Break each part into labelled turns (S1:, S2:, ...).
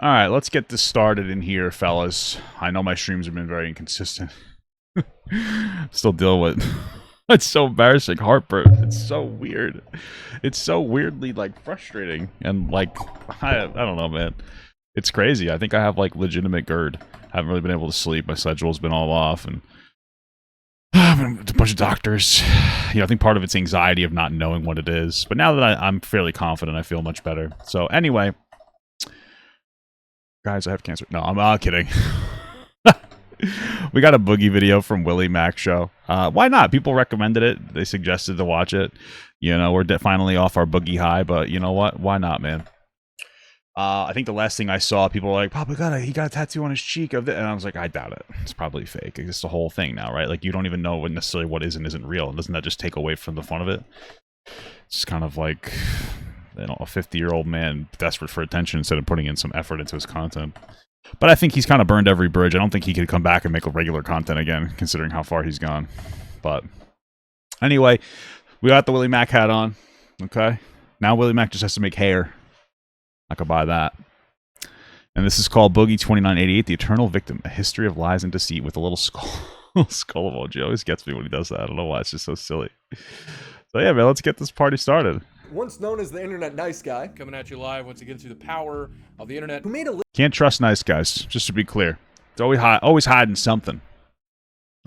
S1: All right, let's get this started in here, fellas. I know my streams have been very inconsistent. Still dealing with... It's so embarrassing. Heartburn. It's so weird. It's so weirdly, like, frustrating. And, like, I don't know, man. It's crazy. I think I have, like, legitimate GERD. I haven't really been able to sleep. My schedule's been all off, and... I've been with a bunch of doctors. You know, I think part of it's anxiety of not knowing what it is. But now that I'm fairly confident, I feel much better. So, anyway... Guys, I have cancer. No, I'm kidding. We got a Boogie video from Willie Mac show. Why not? People recommended it. They suggested to watch it. You know, we're finally off our Boogie high, but you know what? Why not, man? I think the last thing I saw, people were like, Papa, he got a tattoo on his cheek of it. And I was like, I doubt it. It's probably fake. It's the whole thing now, right? Like, you don't even know necessarily what is and isn't real. Doesn't that just take away from the fun of it? It's kind of like... You know, a 50-year-old man desperate for attention instead of putting in some effort into his content. But I think he's kind of burned every bridge. I don't think he could come back and make a regular content again, considering how far he's gone. But anyway, we got the Willie Mac hat on. Okay, now Willie Mac just has to make hair. I could buy that. And this is called Boogie2988, The Eternal Victim: A History of Lies and Deceit, with a little skull emoji. Always gets me when he does that. I don't know why. It's just so silly. So yeah, man, let's get this party started.
S2: Once known as the internet nice guy,
S3: coming at you live once again through the power of the internet.
S2: who made a
S1: Can't trust nice guys, just to be clear. It's always hiding something.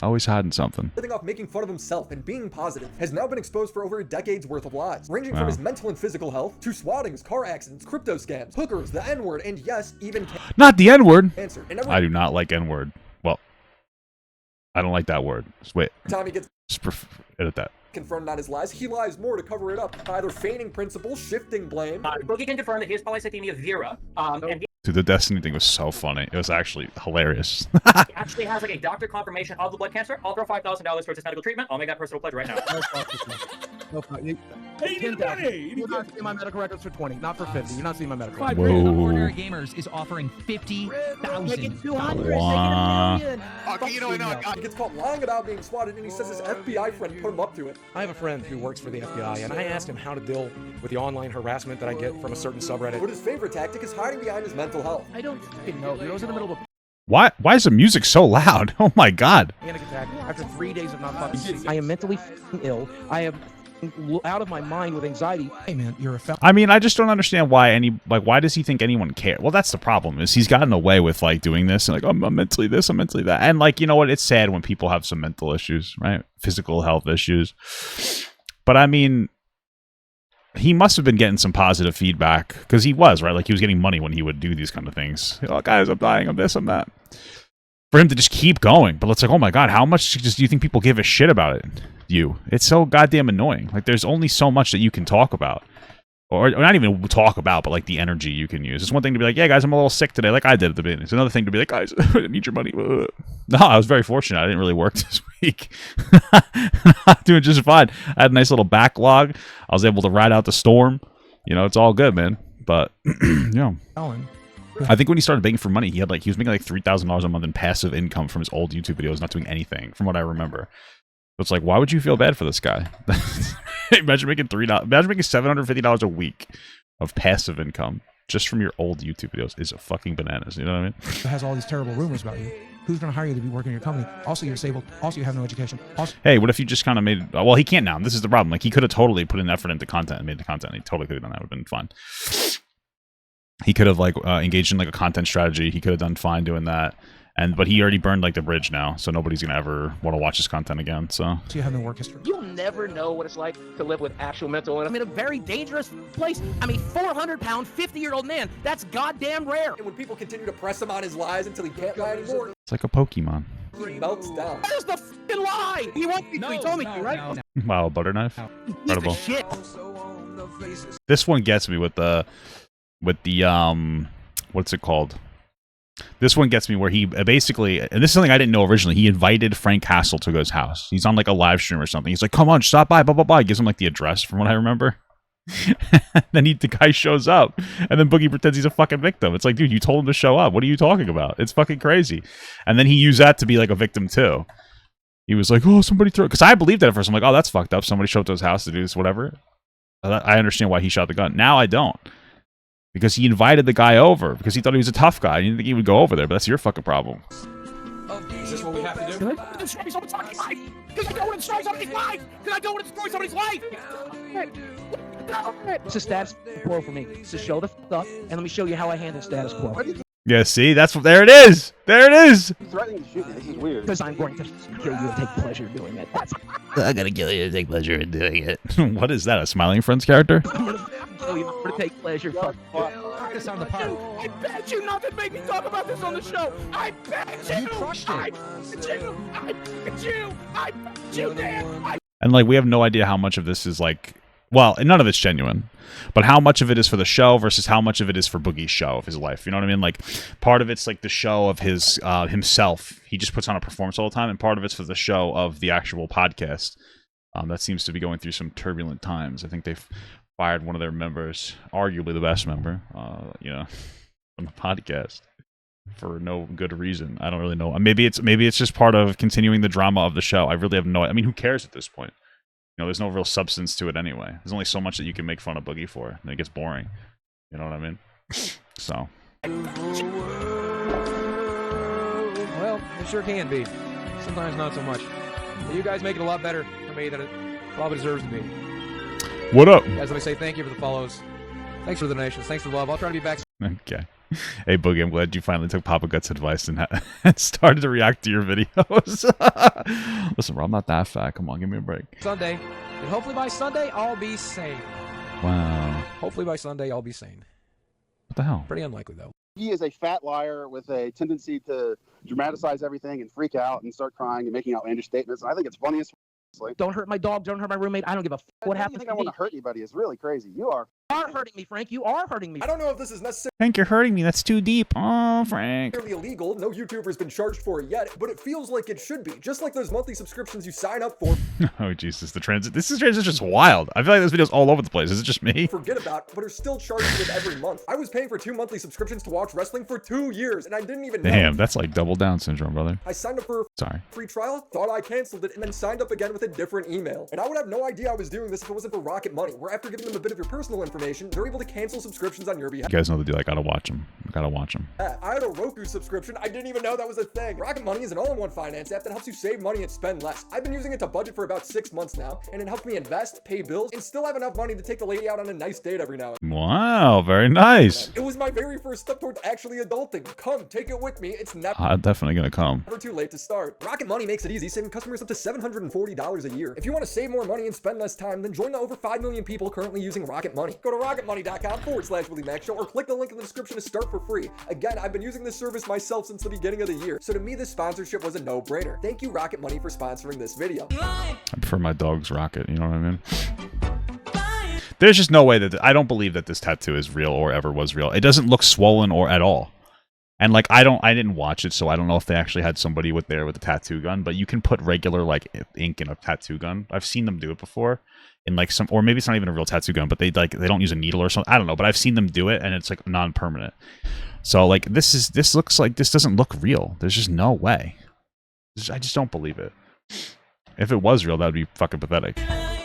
S1: Always hiding something.
S2: living off making fun of himself and being positive, has now been exposed for over a decade's worth of lies, ranging from his mental and physical health to swattings, car accidents, crypto scams, hookers, the N-word, and yes, even
S1: Not the N-word.
S2: cancer. And every
S1: I do not like N-word. Well, I don't like that word. Just wait.
S2: time he gets
S1: Just edit that.
S2: confronted on his lies, he lies more to cover it up, either feigning principles, shifting blame,
S4: Boogie can confirm that he has polycythemia vera, and he
S1: Dude, the Destiny thing was so funny. It was actually hilarious.
S4: actually has like a doctor confirmation of the blood cancer. I'll throw $5,000 towards his medical treatment. I'll make that personal pledge right now.
S3: No fuck. You
S5: Hey, you need money.
S3: You're not seeing my medical records for 20, not for 50. You're not seeing my medical
S5: Five
S3: records.
S5: grand.
S1: Whoa.
S5: Ordinary Gamers is offering 50,000.
S6: 200,
S1: Wow.
S6: they get a million.
S2: he gets caught lying about being swatted, and he says his FBI friend put him up to it.
S3: I have a friend who works for the FBI, and I asked him how to deal with the online harassment that I get from a certain subreddit.
S2: But his favorite tactic is hiding behind his mental health.
S5: I don't fucking know, dude. I was in the middle of a
S1: Why is the music so loud? Oh my god.
S3: Panic attack after 3 days of not fucking sleep. I am mentally ill. I am out of my mind with anxiety.
S5: Hey man, you're a felon.
S1: I mean, I just don't understand why why does he think anyone cares? Well, that's the problem, is he's gotten away with, like, doing this, and like, I'm mentally this, I'm mentally that. And, like, you know what? It's sad when people have some mental issues, right? Physical health issues. But, I mean, he must have been getting some positive feedback, because he was, right? Like, he was getting money when he would do these kind of things. Oh, guys, I'm dying, I'm this, I'm that. For him to just keep going. But it's like, oh my god, how much do you think people give a shit about it? It's so goddamn annoying. Like, there's only so much that you can talk about. Or not even talk about, but, like, the energy you can use. It's one thing to be like, yeah, guys, I'm a little sick today, like I did at the beginning. It's another thing to be like, guys, I need your money. No, I was very fortunate. I didn't really work this week. I'm doing just fine. I had a nice little backlog. I was able to ride out the storm. You know, it's all good, man. But, you know.
S5: Felon.
S1: I think when he started begging for money, he was making like $3,000 a month in passive income from his old YouTube videos, not doing anything, from what I remember. So it's like, why would you feel bad for this guy? Imagine making $750 a week of passive income just from your old YouTube videos. Is fucking bananas. You know what I mean?
S5: Who has all these terrible rumors about you? Who's going to hire you to be working in your company? Also, you're disabled. Also, you have no education. Also,
S1: Hey, what if you just kind of made... Well, he can't now. This is the problem. Like, he could have totally put in effort into content and made the content. He totally could have done that. Would have been fine. He could have, like, engaged in, like, a content strategy. He could have done fine doing that. But he already burned, like, the bridge now, so nobody's gonna ever want to watch his content again, so...
S5: you have no work history.
S6: You'll never know what it's like to live with actual mental illness. I'm in a very dangerous place. I'm a 400-pound, 50-year-old man. That's goddamn rare.
S2: And when people continue to press him on his lies until he can't lie anymore,
S1: It's like a Pokemon.
S2: he melts down.
S6: That is the f***ing lie.
S5: You want me to? He told me to, right?
S1: Wow, butter knife. Incredible.
S6: Shit.
S1: This one gets me with the what's it called? This one gets me where he basically, and this is something I didn't know originally, he invited Frank Castle to his house. He's on like a live stream or something. He's like, come on, stop by, blah, blah, blah. He gives him like the address from what I remember. Then the guy shows up, and then Boogie pretends he's a fucking victim. It's like, dude, you told him to show up. What are you talking about? It's fucking crazy. And then he used that to be like a victim too. He was like, oh, somebody throw, because I believed that at first. I'm like, oh, that's fucked up. Somebody showed up to his house to do this, whatever. I understand why he shot the gun. Now I don't. Because he invited the guy over because he thought he was a tough guy. You didn't think he would go over there, but that's your fucking problem.
S5: Is this what we have to do?
S6: Destroy someone's fucking life! Because I don't want to destroy somebody's life! Because I don't want to destroy somebody's life! It's a status quo for me. It's to show the up, and let me show you how I handle status quo.
S1: Yeah, see? That's what. There it is! There it is!
S7: Threatening to shoot me. This is weird.
S6: Because I'm going to kill you and take pleasure doing it. That's
S1: I'm gonna kill you and take pleasure in doing it. What is that? A Smiling Friends character?
S6: I'm going to kill you. I'm going to take pleasure. Fuck.
S5: Put this on the pod.
S6: I beg you not to make me talk about this on the show. I beg you.
S5: You crushed
S6: I
S5: it.
S6: beg you. I beg you. I beg you, Dan.
S1: And like, we have no idea how much of this is like, well, none of it's genuine, but how much of it is for the show versus how much of it is for Boogie's show of his life. You know what I mean? Like, part of it's like the show of his himself. He just puts on a performance all the time, and part of it's for the show of the actual podcast. That seems to be going through some turbulent times. I think they've fired one of their members, arguably the best member, you know, from the podcast for no good reason. I don't really know. Maybe it's just part of continuing the drama of the show. I really have no. I mean, who cares at this point? You know, there's no real substance to it anyway. There's only so much that you can make fun of Boogie for, and it gets boring. You know what I mean? So.
S5: Well, it sure can be. Sometimes not so much. But you guys make it a lot better for me than it probably deserves to be.
S1: What up?
S5: Guys, let me say thank you for the follows. Thanks for the donations. Thanks for the love. I'll try to be back.
S1: Okay. Hey, Boogie, I'm glad you finally took Papa Gut's advice and started to react to your videos. Listen, bro, I'm not that fat. Come on, give me a break.
S5: Sunday. And hopefully by Sunday, I'll be sane.
S1: Wow.
S5: Hopefully by Sunday, I'll be sane.
S1: What the hell?
S5: Pretty unlikely, though.
S7: He is a fat liar with a tendency to dramatize everything and freak out and start crying and making outlandish statements. And I think it's funny as
S6: Don't hurt my dog. Don't hurt my roommate. I don't give a what
S7: I
S6: happens
S7: think
S6: to
S7: I want
S6: me.
S7: to hurt anybody. It's really crazy. You are.
S6: You are hurting me, Frank. You are hurting me.
S2: I don't know if this is necessarily
S1: Frank, you're hurting me. That's too deep. Oh, Frank.
S2: illegal. No YouTuber's been charged for it yet, but it feels like it should be. Just like those monthly subscriptions you sign up for.
S1: Oh, Jesus. This is just wild. I feel like this video's all over the place. Is it just me?
S2: Forget about, but are still charging it every month. I was paying for 2 monthly subscriptions to watch wrestling for 2 years, and I didn't even know.
S1: Damn, that's like double down syndrome, brother.
S2: I signed up for a
S1: Sorry.
S2: free trial, thought I canceled it, and then signed up again with a different email. And I would have no idea I was doing this if it wasn't for Rocket Money, where after giving them a bit of your personal information, they're able to cancel subscriptions on your behalf.
S1: You guys know the deal. I gotta watch them.
S2: I had a Roku subscription. I didn't even know that was a thing. Rocket Money is an all-in-one finance app that helps you save money and spend less. I've been using it to budget for about 6 months now, and it helps me invest, pay bills, and still have enough money to take the lady out on a nice date every now and then.
S1: Wow, very nice.
S2: It was my very first step towards actually adulting. Come, take it with me. It's never
S1: I'm definitely gonna come.
S2: too late to start. Rocket Money makes it easy, saving customers up to $740 a year. If you want to save more money and spend less time, then join the over 5 million people currently using Rocket Money. Go to rocketmoney.com/WillyMaxShow or click the link in the description to start for free. Again, I've been using this service myself since the beginning of the year, so to me this sponsorship was a no-brainer. Thank you, Rocket Money, for sponsoring this video.
S1: I prefer my dog's Rocket, you know what I mean? There's just no way that I don't believe that this tattoo is real or ever was real. It doesn't look swollen or at all. And like I didn't watch it, so I don't know if they actually had somebody with a tattoo gun, but you can put regular like ink in a tattoo gun. I've seen them do it before. In like some, or maybe it's not even a real tattoo gun, but they don't use a needle or something. I don't know, but I've seen them do it, and it's like non-permanent. So like this doesn't look real. There's just no way. I just don't believe it. If it was real, that would be fucking pathetic.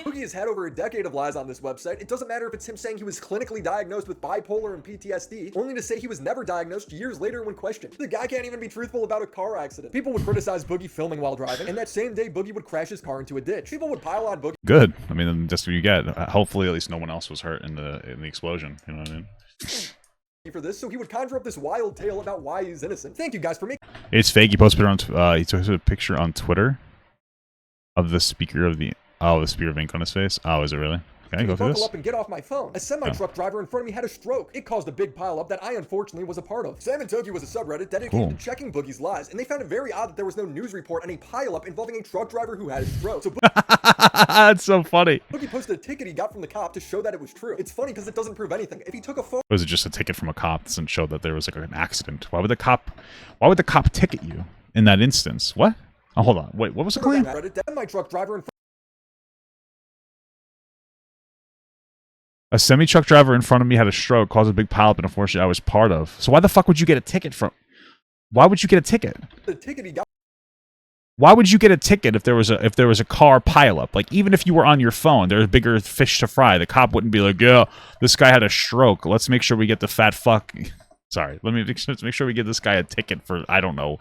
S2: Boogie has had over a decade of lies on this website. It doesn't matter if it's him saying he was clinically diagnosed with bipolar and PTSD, only to say he was never diagnosed years later when questioned. The guy can't even be truthful about a car accident. People would criticize Boogie filming while driving, and that same day Boogie would crash his car into a ditch. People would pile on Boogie.
S1: Good. I mean, that's what you get. Hopefully, at least no one else was hurt in the explosion. You know what I mean?
S2: For this, so he would conjure up this wild tale about why he's innocent. Thank you guys for making.
S1: It's fake. He posted it on. He took a picture on Twitter of the speaker of the. Oh, the spear of ink on his face. Oh, is it really? Can I go through
S2: Buckle
S1: this?
S2: up and get off my phone. A semi-truck driver in front of me had a stroke. It caused a big pile up that I unfortunately was a part of. Sam and Toki was a subreddit dedicated to checking Boogie's lies, and they found it very odd that there was no news report on a pile-up involving a truck driver who had a stroke. So
S1: That's so funny.
S2: Boogie posted a ticket he got from the cop to show that it was true. It's funny because it doesn't prove anything. If he took a photo,
S1: Was it just a ticket from a cop that doesn't show that there was like an accident? Why would the cop ticket you in that instance? What? Oh, hold on. Wait, what was the claim?
S2: then my truck driver in front
S1: A semi-truck driver in front of me had a stroke, caused a big pileup, and unfortunately I was part of. So why the fuck would you get a ticket from? Why would you get a ticket?
S2: of the ticket he got
S1: Why would you get a ticket if there was a car pileup? Like, even if you were on your phone, there's bigger fish to fry. The cop wouldn't be like, yeah, this guy had a stroke. Let's make sure we get the fat fuck. Sorry, let's make sure we give this guy a ticket for, I don't know,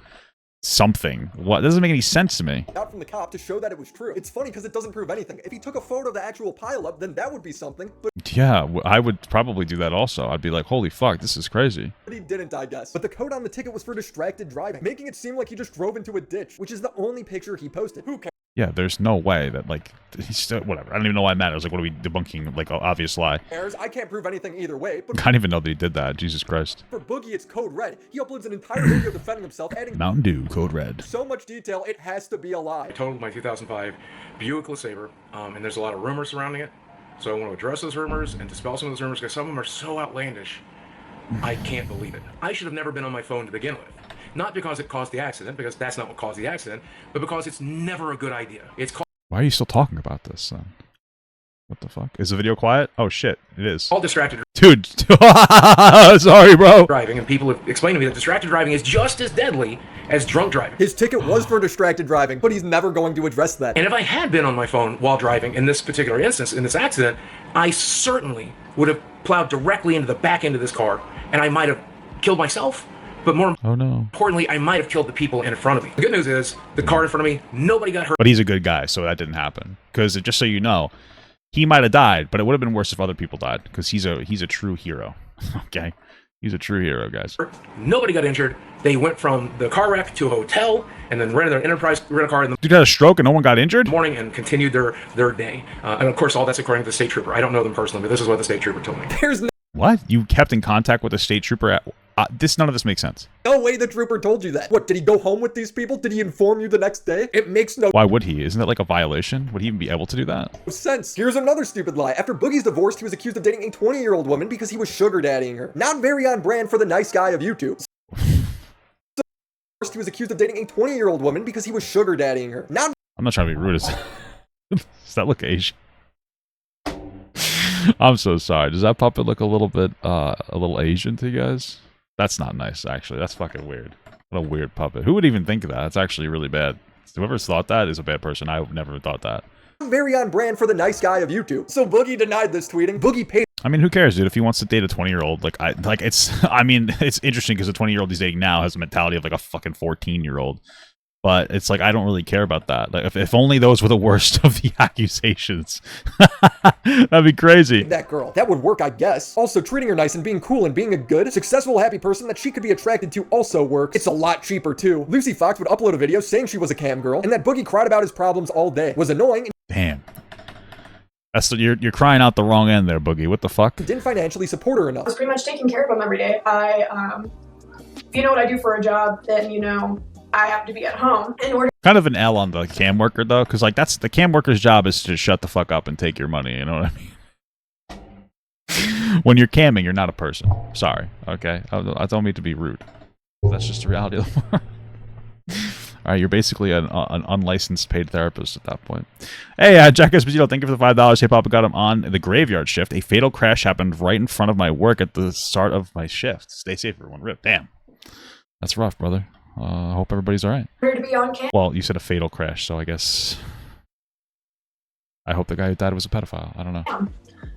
S1: something. What? Doesn't make any sense to me.
S2: Out from the cop to show that it was true. It's funny because it doesn't prove anything. If he took a photo of the actual pileup, then that would be something. But
S1: Yeah, I would probably do that also. I'd be like, holy fuck, this is crazy.
S2: he didn't, I guess. But the code on the ticket was for distracted driving, making it seem like he just drove into a ditch, which is the only picture he posted. Who cares?
S1: Yeah, there's no way that, like, he's still, whatever. I don't even know why it matters. Like, what are we debunking? Like, an obvious lie.
S2: I can't prove anything either way, but
S1: I don't even know that he did that. Jesus Christ.
S2: for Boogie, it's code red. He uploads an entire video defending himself, adding
S1: Mountain Dew, code red.
S2: so much detail, it has to be a lie.
S8: I totaled my 2005 Buick LeSabre, and there's a lot of rumors surrounding it. So I want to address those rumors and dispel some of those rumors because some of them are so outlandish, I can't believe it. I should have never been on my phone to begin with. Not because it caused the accident, because that's not what caused the accident, but because it's never a good idea.
S1: Why are you still talking about this, then? What the fuck? Is the video quiet? Oh, shit. It is.
S8: All distracted
S1: Dude. Sorry, bro.
S8: driving, and people have explained to me that distracted driving is just as deadly as drunk driving.
S2: His ticket was for distracted driving, but he's never going to address that.
S8: And if I had been on my phone while driving in this particular instance, in this accident, I certainly would have plowed directly into the back end of this car, and I might have killed myself, but more importantly, I might have killed the people in front of me. The good news is, the car in front of me, nobody got hurt.
S1: But he's a good guy, so that didn't happen. Because, just so you know, he might have died, but it would have been worse if other people died. Because he's a true hero. Okay? He's a true hero, guys.
S8: Nobody got injured. They went from the car wreck to a hotel, and then rented their Enterprise rent-a-car in the
S1: Dude had a stroke and no one got injured?
S8: morning and continued their day. And of course, all that's according to the state trooper. I don't know them personally, but this is what the state trooper told me.
S2: There's
S1: What? You kept in contact with the state trooper at... none of this makes sense.
S2: no way the trooper told you that. What, did he go home with these people? Did he inform you the next day? It makes no
S1: Why would he? Isn't that like a violation? Would he even be able to do that?
S2: sense. Here's another stupid lie. After Boogie's divorced, he was accused of dating a 20-year-old woman because he was sugar daddying her. Not very on brand for the nice guy of YouTube. First, he was accused of dating a 20-year-old woman because he was sugar daddying her. Not
S1: I'm not trying to be rude. Does that look Asian? I'm so sorry. Does that puppet look a little Asian to you guys? That's not nice, actually. That's fucking weird. What a weird puppet. Who would even think of that? That's actually really bad. Whoever's thought that is a bad person. I've never thought that.
S2: very on brand for the nice guy of YouTube. So Boogie denied this tweeting. Boogie paid.
S1: I mean, who cares, dude? If he wants to date a 20-year-old, I mean, it's interesting because the 20-year-old he's dating now has the mentality of like a fucking 14-year-old. But it's like, I don't really care about that. Like, if only those were the worst of the accusations. That'd be crazy.
S2: That girl. That would work, I guess. Also, treating her nice and being cool and being a good, successful, happy person that she could be attracted to also works. It's a lot cheaper, too. Lucy Fox would upload a video saying she was a cam girl, and that Boogie cried about his problems all day. Was annoying.
S1: Damn. You're crying out the wrong end there, Boogie. What the fuck?
S2: Didn't financially support her enough.
S9: I was pretty much taking care of him every day. If you know what I do for a job, then you know I have to be at home in order.
S1: Kind of an L on the cam worker, though, because like that's the cam worker's job is to shut the fuck up and take your money. You know what I mean? When you're camming, you're not a person. Sorry, okay? I don't mean to be rude. That's just the reality of the world. All right, you're basically an unlicensed paid therapist at that point. Hey, Jack Esposito, thank you for the $5. Hey, Papa got him on the graveyard shift. A fatal crash happened right in front of my work at the start of my shift. Stay safe, everyone. Rip. Damn. That's rough, brother. I hope everybody's all right.
S9: to be on cam.
S1: Well, you said a fatal crash, so I guess... I hope the guy who died was a pedophile. I don't know.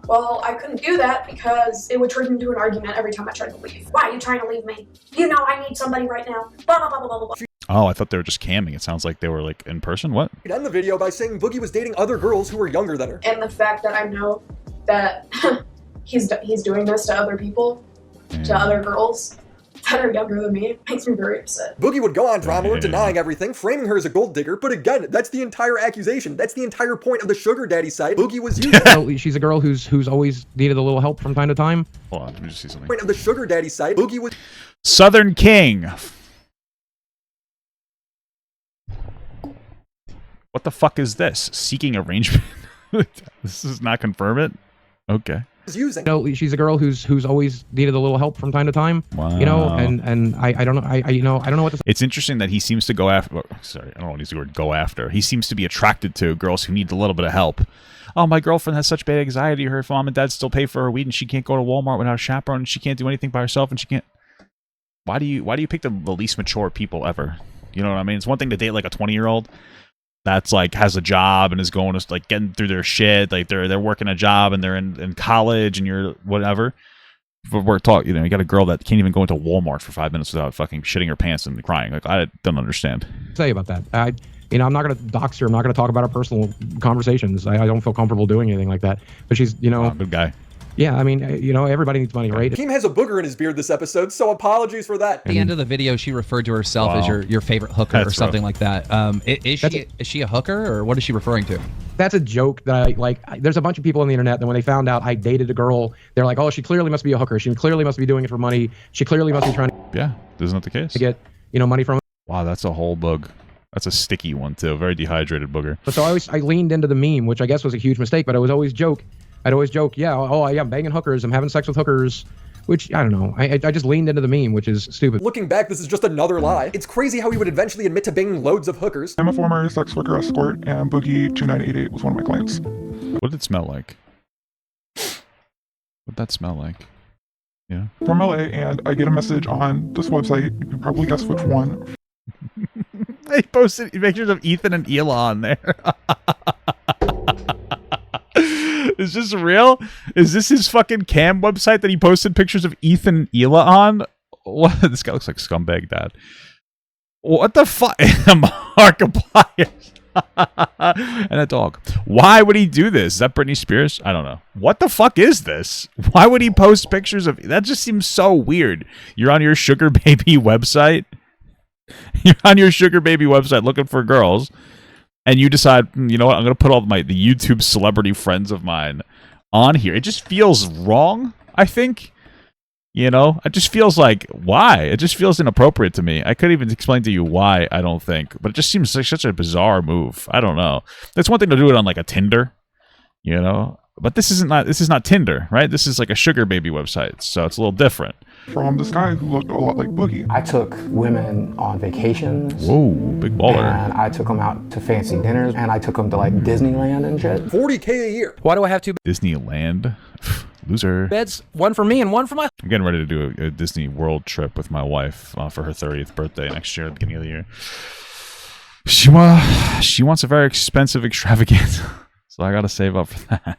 S9: Well, I couldn't do that because it would turn into an argument every time I tried to leave. Why are you trying to leave me? You know I need somebody right now. Blah, blah, blah, blah, blah, blah.
S1: Oh, I thought they were just camming. It sounds like they were, like, in person? What?
S2: He'd end the video by saying Boogie was dating other girls who were younger than her.
S9: And the fact that I know that he's doing this to other people, to other girls that are younger than me, makes me very upset.
S2: Boogie would go on drama lord denying everything, framing her as a gold digger, but again, that's the entire accusation. That's the entire point of the sugar daddy site Boogie was using.
S3: Well, she's a girl who's always needed a little help from time to time.
S1: Hold on, let me just see something.
S2: Point of the sugar daddy site Boogie was...
S1: Southern King. What the fuck is this? Seeking arrangement? This does not confirm it? Okay.
S2: using.
S3: No, she's a girl who's always needed a little help from time to time.
S1: Wow.
S3: You know, and I don't know, I don't know what to say.
S1: It's interesting that he seems to go after, sorry, I don't want to use the word go after. He seems to be attracted to girls who need a little bit of help. Oh, my girlfriend has such bad anxiety. Her mom and dad still pay for her weed and she can't go to Walmart without a chaperone and she can't do anything by herself and she can't. Why do you pick the least mature people ever? You know what I mean? It's one thing to date like a 20-year-old that's like has a job and is going to like getting through their shit. Like they're working a job and they're in college and you're whatever. But we're talking, you know, you got a girl that can't even go into Walmart for 5 minutes without fucking shitting her pants and crying. Like, I don't understand.
S3: Say about that. You know, I'm not going to dox her. I'm not going to talk about our personal conversations. I don't feel comfortable doing anything like that. But she's, you know,
S1: good guy.
S3: Yeah, I mean, you know, everybody needs money, right?
S2: Keem has a booger in his beard this episode, so apologies for that.
S10: At the end of the video, she referred to herself as your favorite hooker or something like that. Is she a hooker, or what is she referring to?
S3: That's a joke that I like. There's a bunch of people on the internet that when they found out I dated a girl, they're like, oh, she clearly must be a hooker. She clearly must be doing it for money. She clearly must be trying to...
S1: Yeah, isn't that the case?
S3: To get, you know, money from...
S1: Wow, that's a whole bug. That's a sticky one, too. Very dehydrated booger.
S3: But so I leaned into the meme, which I guess was a huge mistake, but I was always joke. I'd always joke, yeah, oh, yeah, I'm banging hookers, I'm having sex with hookers, which, I don't know. I just leaned into the meme, which is stupid.
S2: Looking back, this is just another lie. It's crazy how he would eventually admit to banging loads of hookers.
S11: I'm a former sex worker escort, and Boogie2988 was one of my clients.
S1: What did it smell like? What'd that smell like? Yeah.
S11: From LA, and I get a message on this website. You can probably guess which one.
S1: They posted pictures of Ethan and Ela on there. Is this real? Is this his fucking cam website that he posted pictures of Ethan and Ela on? What? This guy looks like scumbag dad. What the fuck? Markiplier. And a dog. Why would he do this? Is that Britney Spears? I don't know. What the fuck is this? Why would he post pictures of... That just seems so weird. You're on your sugar baby website. You're on your sugar baby website looking for girls. And you decide, you know what, I'm going to put all the YouTube celebrity friends of mine on here. It just feels wrong, I think. You know, it just feels like, why? It just feels inappropriate to me. I couldn't even explain to you why, I don't think. But it just seems like such a bizarre move. I don't know. It's one thing to do it on like a Tinder, you know. But this is not Tinder, right? This is like a sugar baby website. So it's a little different.
S11: From this guy who looked a lot like Boogie.
S12: I took women on vacations.
S1: Whoa, big baller.
S12: And I took them out to fancy dinners, and I took them to like Disneyland and shit.
S2: $40K a year.
S3: Why do I have two
S1: Disneyland? Loser.
S3: beds? One for me and one for my...
S1: I'm getting ready to do a Disney World trip with my wife for her 30th birthday next year at the beginning of the year. She wants a very expensive extravaganza, so I got to save up for that.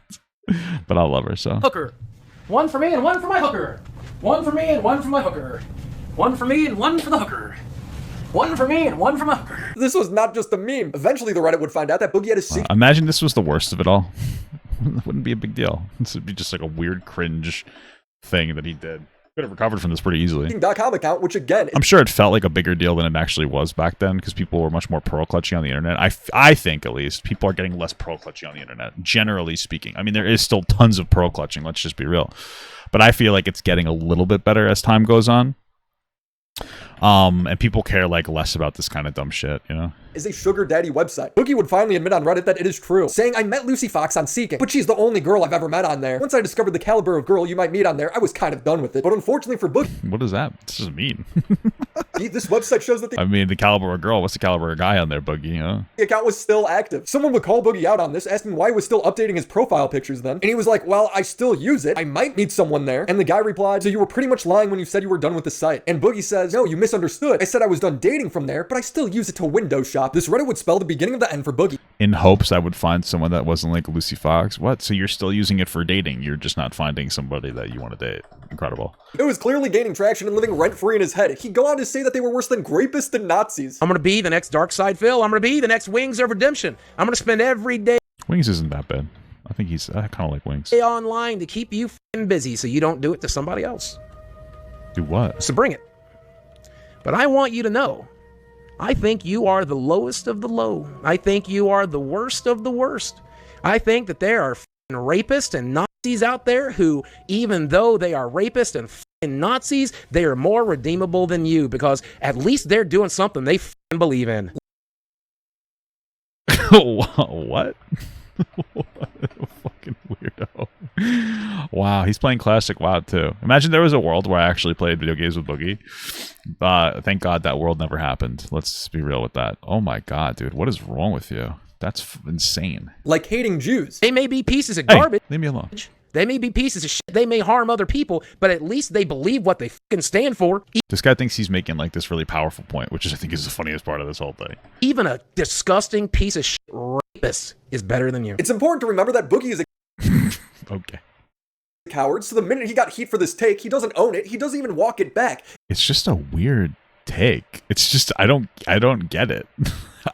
S1: But I'll love her, so.
S6: Hooker. One for me and one for my hooker. One for me and one for my hooker. One for me and one for the hooker. One for me and one for my hooker.
S2: This was not just a meme. Eventually the Reddit would find out that Boogie had a secret.
S1: Imagine this was the worst of it all. It wouldn't be a big deal. This would be just like a weird cringe thing that he did. Could have recovered from this pretty easily.
S2: .com account, which again...
S1: I'm sure it felt like a bigger deal than it actually was back then because people were much more pearl clutchy on the internet. I think, at least, people are getting less pearl clutchy on the internet, generally speaking. I mean, there is still tons of pearl clutching, let's just be real. But I feel like it's getting a little bit better as time goes on. And people care like less about this kind of dumb shit, you know?
S2: Is a sugar daddy website. Boogie would finally admit on Reddit that it is true, saying, I met Lucy Fox on Seeking, but she's the only girl I've ever met on there. Once I discovered the caliber of girl you might meet on there, I was kind of done with it. But unfortunately for Boogie...
S1: What does that? What does it mean?
S2: This website shows that the...
S1: I mean, the caliber of girl. What's the caliber of guy on there, Boogie, you know?
S2: The account was still active. Someone would call Boogie out on this, asking why he was still updating his profile pictures then. And he was like, well, I still use it. I might meet someone there. And the guy replied, so you were pretty much lying when you said you were done with the site. And Boogie says, no, you misunderstood. I said I was done dating from there, but I still use it to window shop. This Reddit would spell the beginning of the end for Boogie.
S1: In hopes I would find someone that wasn't like Lucy Fox. What? So you're still using it for dating? You're just not finding somebody that you want to date. Incredible.
S2: It was clearly gaining traction and living rent-free in his head. He'd go on to say that they were worse than rapists and Nazis.
S6: I'm gonna be the next Dark Side Phil. I'm gonna be the next Wings of Redemption. I'm gonna spend every day
S1: Wings isn't that bad. I think I kind of like Wings.
S6: online to keep you f***ing busy so you don't do it to somebody else.
S1: Do what?
S6: So bring it. But I want you to know, I think you are the lowest of the low. I think you are the worst of the worst. I think that there are f***ing rapists and Nazis out there who, even though they are rapists and f***ing Nazis, they are more redeemable than you because at least they're doing something they f***ing believe in.
S1: What? Fucking weirdo. Wow, he's playing classic WoW too. Imagine there was a world where I actually played video games with Boogie. Thank God that world never happened. Let's be real with that. Oh my God, dude, what is wrong with you? That's insane.
S2: Like hating Jews.
S6: They may be pieces of garbage.
S1: Leave me alone.
S6: They may be pieces of shit. They may harm other people, but at least they believe what they fucking stand for.
S1: This guy thinks he's making like this really powerful point, which is, I think, is the funniest part of this whole thing.
S6: Even a disgusting piece of shit rapist is better than you.
S2: It's important to remember that Boogie is a
S1: Okay.
S2: coward, so the minute he got heat for this take, he doesn't own it. He doesn't even walk it back.
S1: It's just a weird take. It's just I don't get it.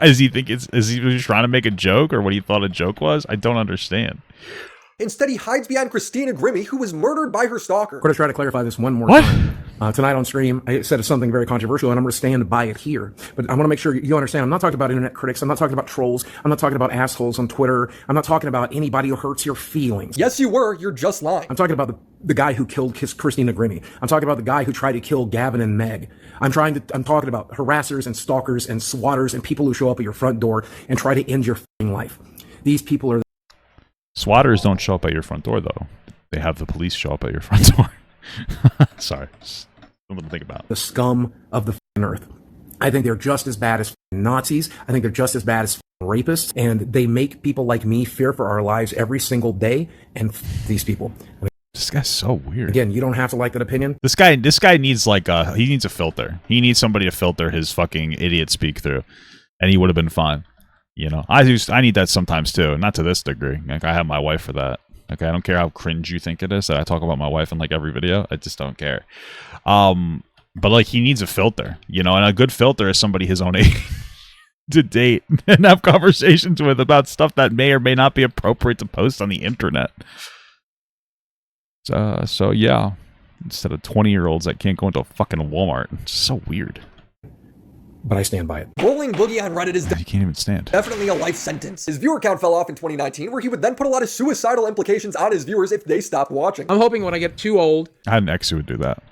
S1: Is he trying to make a joke, or what he thought a joke was? I don't understand.
S2: Instead, he hides behind Christina Grimmie, who was murdered by her stalker.
S13: I'm going to try to clarify this one more time. Tonight on stream, I said something very controversial, and I'm going to stand by it here. But I want to make sure you understand, I'm not talking about internet critics. I'm not talking about trolls. I'm not talking about assholes on Twitter. I'm not talking about anybody who hurts your feelings.
S2: Yes, you were. You're just lying.
S13: I'm talking about the guy who killed Christina Grimmie. I'm talking about the guy who tried to kill Gavin and Meg. I'm talking about harassers and stalkers and swatters and people who show up at your front door and try to end your life. These people are...
S1: Swatters don't show up at your front door, though. They have the police show up at your front door. Sorry. Just something to think about.
S13: The scum of the earth. I think they're just as bad as Nazis. I think they're just as bad as rapists. And they make people like me fear for our lives every single day. And these people.
S1: This guy's so weird.
S13: Again, you don't have to like that opinion.
S1: This guy needs he needs a filter. He needs somebody to filter his fucking idiot speak through. And he would have been fine. You know, I need that sometimes too. Not to this degree. Like, I have my wife for that. Okay, I don't care how cringe you think it is that I talk about my wife in like every video. I just don't care. But like, he needs a filter, you know, and a good filter is somebody his own age to date and have conversations with about stuff that may or may not be appropriate to post on the internet. So yeah, instead of 20-year-olds that can't go into a fucking Walmart. It's so weird.
S13: But I stand by it.
S2: Bullying Boogie on Reddit is
S1: you can't even stand.
S2: Definitely a life sentence. His viewer count fell off in 2019, where he would then put a lot of suicidal implications on his viewers if they stopped watching.
S6: I'm hoping when I get too old...
S1: I had an ex who would do that.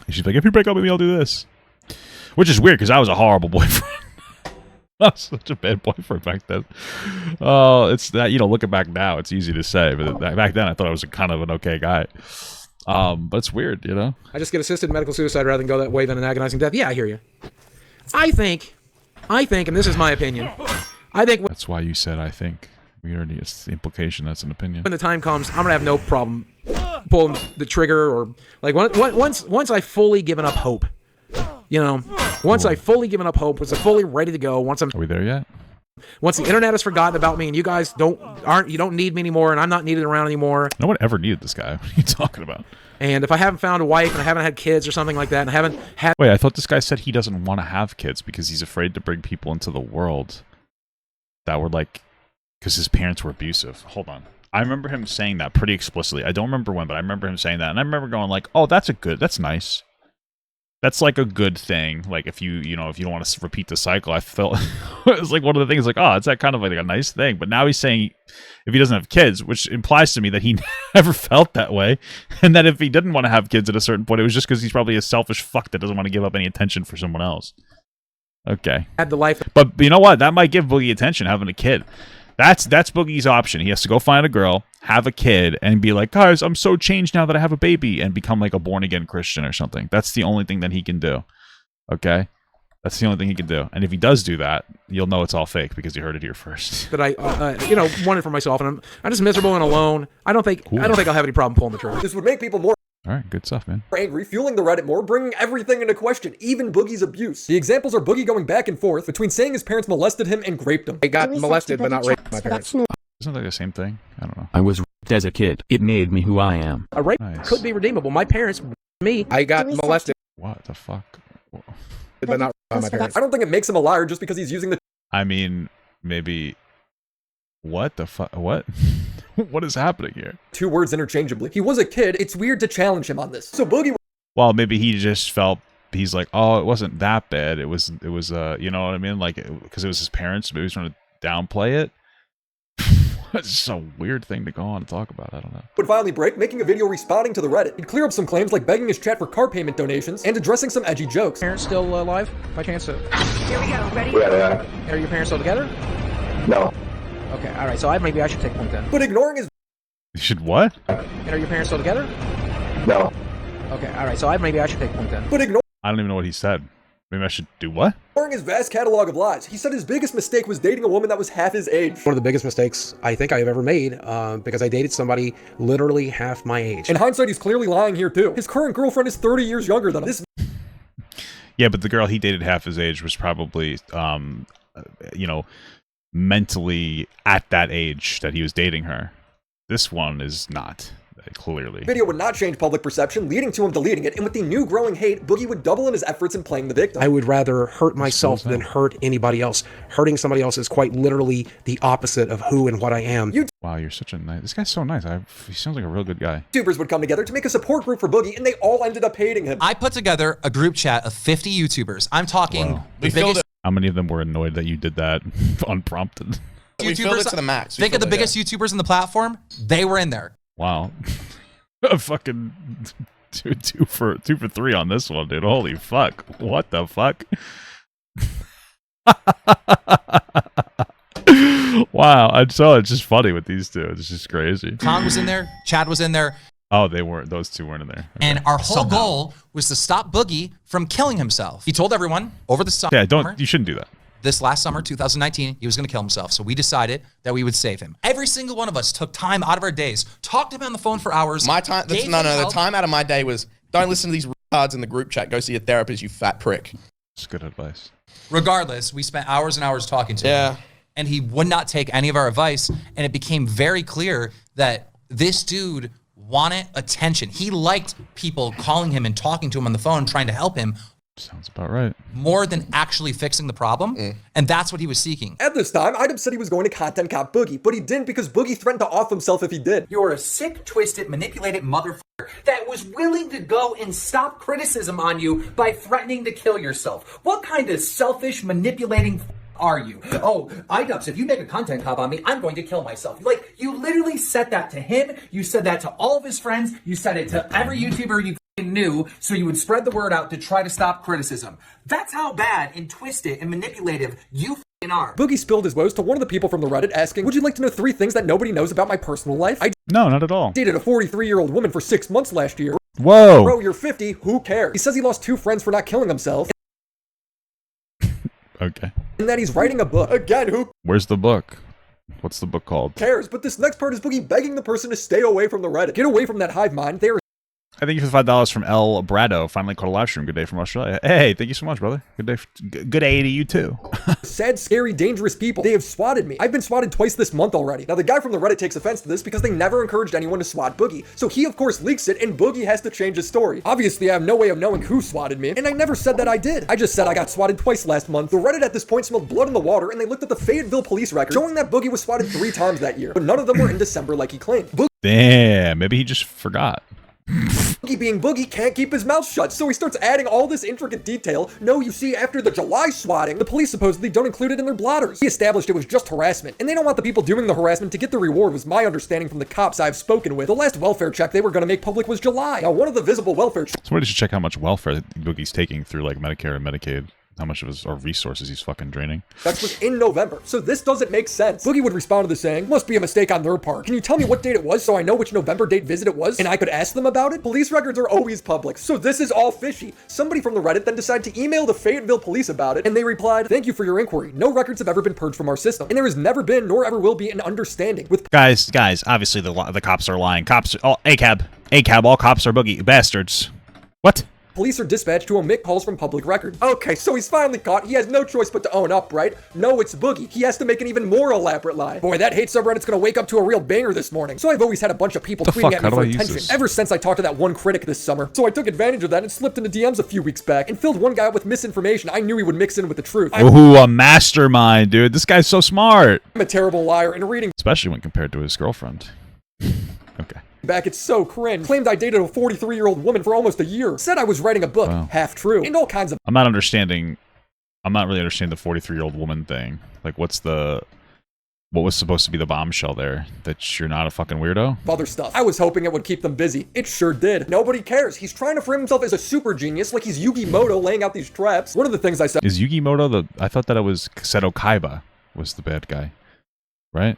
S1: She's like, if you break up with me, I'll do this. Which is weird, because I was a horrible boyfriend. I was such a bad boyfriend back then. Oh, it's that, you know, looking back now, it's easy to say. But back then, I thought I was kind of an okay guy. But it's weird, you know?
S6: I just get assisted medical suicide rather than go that way than an agonizing death. Yeah, I hear you. I think, and this is my opinion, I think...
S1: That's why you said, I think. We already, it's the implication, that's an opinion.
S6: When the time comes, I'm going to have no problem pulling the trigger or... Like, once I've fully given up hope, you know, once I've fully given up hope, once I'm fully ready to go, once I'm...
S1: Are we there yet?
S6: Once the internet has forgotten about me and you guys you don't need me anymore and I'm not needed around anymore.
S1: No one ever needed this guy. What are you talking about?
S6: And if I haven't found a wife and I haven't had kids or something like that and I haven't had...
S1: Wait, I thought this guy said he doesn't want to have kids because he's afraid to bring people into the world that were like... Because his parents were abusive. Hold on. I remember him saying that pretty explicitly. I don't remember when, but I remember him saying that. And I remember going like, oh, that's nice. That's like a good thing. Like if you don't want to repeat the cycle, I felt it was like one of the things like, oh, it's that kind of like a nice thing. But now he's saying if he doesn't have kids, which implies to me that he never felt that way. And that if he didn't want to have kids at a certain point, it was just because he's probably a selfish fuck that doesn't want to give up any attention for someone else. Okay.
S6: Had the life.
S1: But you know what? That might give Boogie attention, having a kid. That's Boogie's option. He has to go find a girl, have a kid, and be like, guys, I'm so changed now that I have a baby, and become like a born-again Christian or something. That's the only thing that he can do. Okay? That's the only thing he can do. And if he does do that, you'll know it's all fake because you heard it here first.
S6: That I wanted for myself, and I'm just miserable and alone. I don't think I'll have any problem pulling the trigger.
S2: This would make people more...
S1: All right, good stuff, man.
S2: Angry, fueling the Reddit more, bringing everything into question, even Boogie's abuse. The examples are Boogie going back and forth between saying his parents molested him and raped him.
S6: I got molested, but not raped by my parents.
S1: Isn't that the same thing? I don't know.
S14: I was raped as a kid. It made me who I am.
S6: A rape could be redeemable. My parents, me, I got molested.
S1: What the fuck?
S6: But not by my parents.
S2: I don't think it makes him a liar just because he's using the...
S1: I mean, maybe... What the fuck? What? What is happening here?
S2: Two words interchangeably. He was a kid. It's weird to challenge him on this. So Boogie...
S1: Well, maybe he just felt... He's like, oh, it wasn't that bad. It was you know what I mean? Like, because it was his parents. Maybe he was trying to downplay it. It's just a weird thing to go on and talk about. I don't know.
S2: Would finally break, making a video responding to the Reddit. He'd clear up some claims like begging his chat for car payment donations and addressing some edgy jokes.
S6: Parents still alive? By chance?
S15: Here we go. Ready?
S6: Yeah. Are your parents still together?
S7: No.
S6: Okay, all right. So maybe I should take point then.
S2: But ignoring his...
S1: You should what?
S6: And are your parents still together?
S7: No.
S6: Okay, all right. So maybe I should take point then.
S2: But ignore...
S1: I don't even know what he said. Maybe I should do what?
S2: Ignoring his vast catalog of lies, he said his biggest mistake was dating a woman that was half his age.
S6: One of the biggest mistakes I think I've ever made because I dated somebody literally half my age.
S2: In hindsight, he's clearly lying here too. His current girlfriend is 30 years younger than him. This
S1: Yeah, but the girl he dated half his age was probably, you know, mentally at that age that he was dating her. This one is not, clearly.
S2: video would not change public perception, leading to him deleting it, and with the new growing hate, Boogie would double in his efforts in playing the victim.
S6: I would rather hurt myself than hurt anybody else. Hurting somebody else is quite literally the opposite of who and what I am.
S1: Wow, you're such a nice... This guy's so nice. He sounds like a real good guy.
S2: YouTubers would come together to make a support group for Boogie, and they all ended up hating him.
S15: I put together a group chat of 50 YouTubers. I'm talking...
S1: Wow.
S15: The biggest
S1: How many of them were annoyed that you did that unprompted?
S15: YouTubers,
S16: we filled it to the max.
S15: Think of the biggest YouTubers on the platform. They were in there.
S1: Wow. Fucking two for three on this one, dude. Holy fuck. What the fuck? Wow. It's just funny with these two. It's just crazy.
S15: Kong was in there. Chad was in there.
S1: Oh, they weren't. Those two weren't in there. Okay.
S15: And our whole goal was to stop Boogie from killing himself. He told everyone over the summer.
S1: Yeah, you shouldn't do that.
S15: This last summer, 2019, he was going to kill himself. So we decided that we would save him. Every single one of us took time out of our days, talked to him on the phone for hours.
S16: My time, the time out of my day was, don't listen to these retards in the group chat. Go see a therapist, you fat prick.
S1: That's good advice.
S15: Regardless, we spent hours and hours talking to him. And he would not take any of our advice. And it became very clear that this dude wanted attention. He liked people calling him and talking to him on the phone, trying to help him.
S1: Sounds about right.
S15: More than actually fixing the problem. And that's what he was seeking.
S2: At this time, Idem said he was going to content cop Boogie, but he didn't because Boogie threatened to off himself if he did.
S17: You're a sick, twisted, manipulated motherfucker that was willing to go and stop criticism on you by threatening to kill yourself. What kind of selfish, manipulating are you? Oh, Idubs, if you make a content cop on me, I'm going to kill myself. Like, you literally said that to him. You said that to all of his friends. You said it to every YouTuber you knew, so you would spread the word out to try to stop criticism. That's how bad and twisted and manipulative you are.
S2: Boogie spilled his woes to one of the people from the Reddit asking, would you like to know 3 things that nobody knows about my personal life?
S1: No, not at all.
S2: Dated a 43-year-old woman for 6 months last year.
S1: Whoa.
S2: Bro, you're 50. Who cares? He says he lost 2 friends for not killing himself.
S1: Okay.
S2: And that he's writing a book. Again, who
S1: Where's the book? What's the book called?
S2: cares? But this next part is Boogie begging the person to stay away from the Reddit. Get away from that hive mind. They are
S1: I thank you for the $5 from El Brado. Finally caught a live stream. Good day from Australia. Hey, thank you so much, brother. Good day. Good day to you too.
S2: sad, scary, dangerous people. They have swatted me. I've been swatted twice this month already. Now, the guy from the Reddit takes offense to this because they never encouraged anyone to swat Boogie. So he, of course, leaks it, and Boogie has to change his story. Obviously, I have no way of knowing who swatted me, and I never said that I did. I just said I got swatted twice last month. The Reddit at this point smelled blood in the water, and they looked at the Fayetteville police record, showing that Boogie was swatted 3 times that year, but none of them were in December like he claimed.
S1: Damn, maybe he just forgot.
S2: Boogie being Boogie can't keep his mouth shut, so he starts adding all this intricate detail. No, you see, after the July swatting, the police supposedly don't include it in their blotters. He established it was just harassment, and they don't want the people doing the harassment to get the reward, was my understanding from the cops I've spoken with. The last welfare check they were going to make public was July. Now, one of the visible welfare checks.
S1: Somebody should check how much welfare Boogie's taking through like Medicare and Medicaid. How much of his resources he's fucking draining.
S2: That was in November, so this doesn't make sense. Boogie would respond to this saying, must be a mistake on their part. Can you tell me what date it was so I know which November date visit it was and I could ask them about it? Police records are always public, so this is all fishy. Somebody from the Reddit then decided to email the Fayetteville police about it, and they replied, thank you for your inquiry. No records have ever been purged from our system, and there has never been nor ever will be an understanding with—
S1: Guys, obviously the cops are lying. Cops, ACAB, all cops are Boogie bastards. What?
S2: Police are dispatched to omit calls from public record. Okay, so he's finally caught. He has no choice but to own up, right? No, it's Boogie. He has to make an even more elaborate lie. Boy, that hate subreddit's gonna wake up to a real banger this morning. So I've always had a bunch of people tweeting at me for attention ever since I talked to that one critic this summer. So I took advantage of that and slipped into DMs a few weeks back and filled one guy up with misinformation I knew he would mix in with the truth.
S1: Ooh, a mastermind, dude. This guy's so smart.
S2: I'm a terrible liar, and reading—
S1: especially when compared to his girlfriend. Okay.
S2: Back, it's so cringe. Claimed I dated a 43-year-old woman for almost a year. Said I was writing a book.
S1: Wow.
S2: Half true. And all kinds of—
S1: I'm not really understanding the 43-year-old woman thing. Like, what was supposed to be the bombshell there? That you're not a fucking weirdo?
S2: other stuff. I was hoping it would keep them busy. It sure did. Nobody cares. He's trying to frame himself as a super genius, like he's Yugi Moto laying out these traps. One of the things I said—
S1: Is Yugi Moto I thought that it was Seto Kaiba was the bad guy. Right?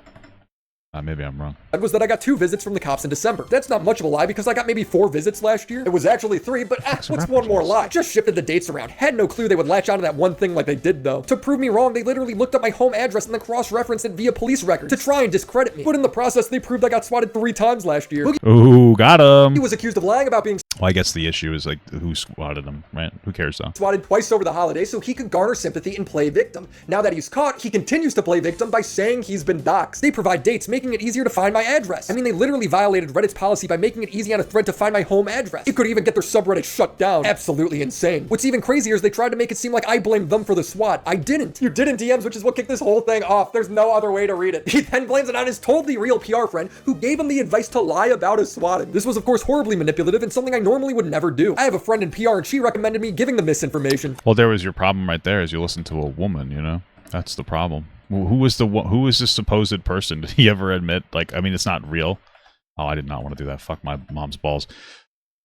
S1: Maybe I'm wrong.
S2: was that I got 2 visits from the cops in December. That's not much of a lie because I got maybe 4 visits last year. It was actually 3, but what's one more lie? Just shifted the dates around. Had no clue they would latch onto that one thing like they did though. To prove me wrong, they literally looked up my home address and then cross-referenced it via police records to try and discredit me. But in the process, they proved I got swatted 3 times last year.
S1: Ooh, got him.
S2: He was accused of lying about being
S1: Well, I guess the issue is like who swatted him, right? Who cares though?
S2: swatted twice over the holidays so he could garner sympathy and play victim. Now that he's caught, he continues to play victim by saying he's been doxxed. They provide dates, making it easier to find my address. I mean, they literally violated Reddit's policy by making it easy on a thread to find my home address. It could even get their subreddit shut down. Absolutely insane. What's even crazier is they tried to make it seem like I blamed them for the swat. I didn't. You didn't, DMs, which is what kicked this whole thing off. There's no other way to read it. He then blames it on his totally real PR friend who gave him the advice to lie about his swatting. This was, of course, horribly manipulative and something I normally would never do. I have a friend in PR and she recommended me giving the misinformation.
S1: Well, there was your problem right there, is you listen to a woman, you know? That's the problem. Who was this supposed person? Did he ever admit, like, I mean, it's not real. Oh, I did not want to do that. Fuck my mom's balls.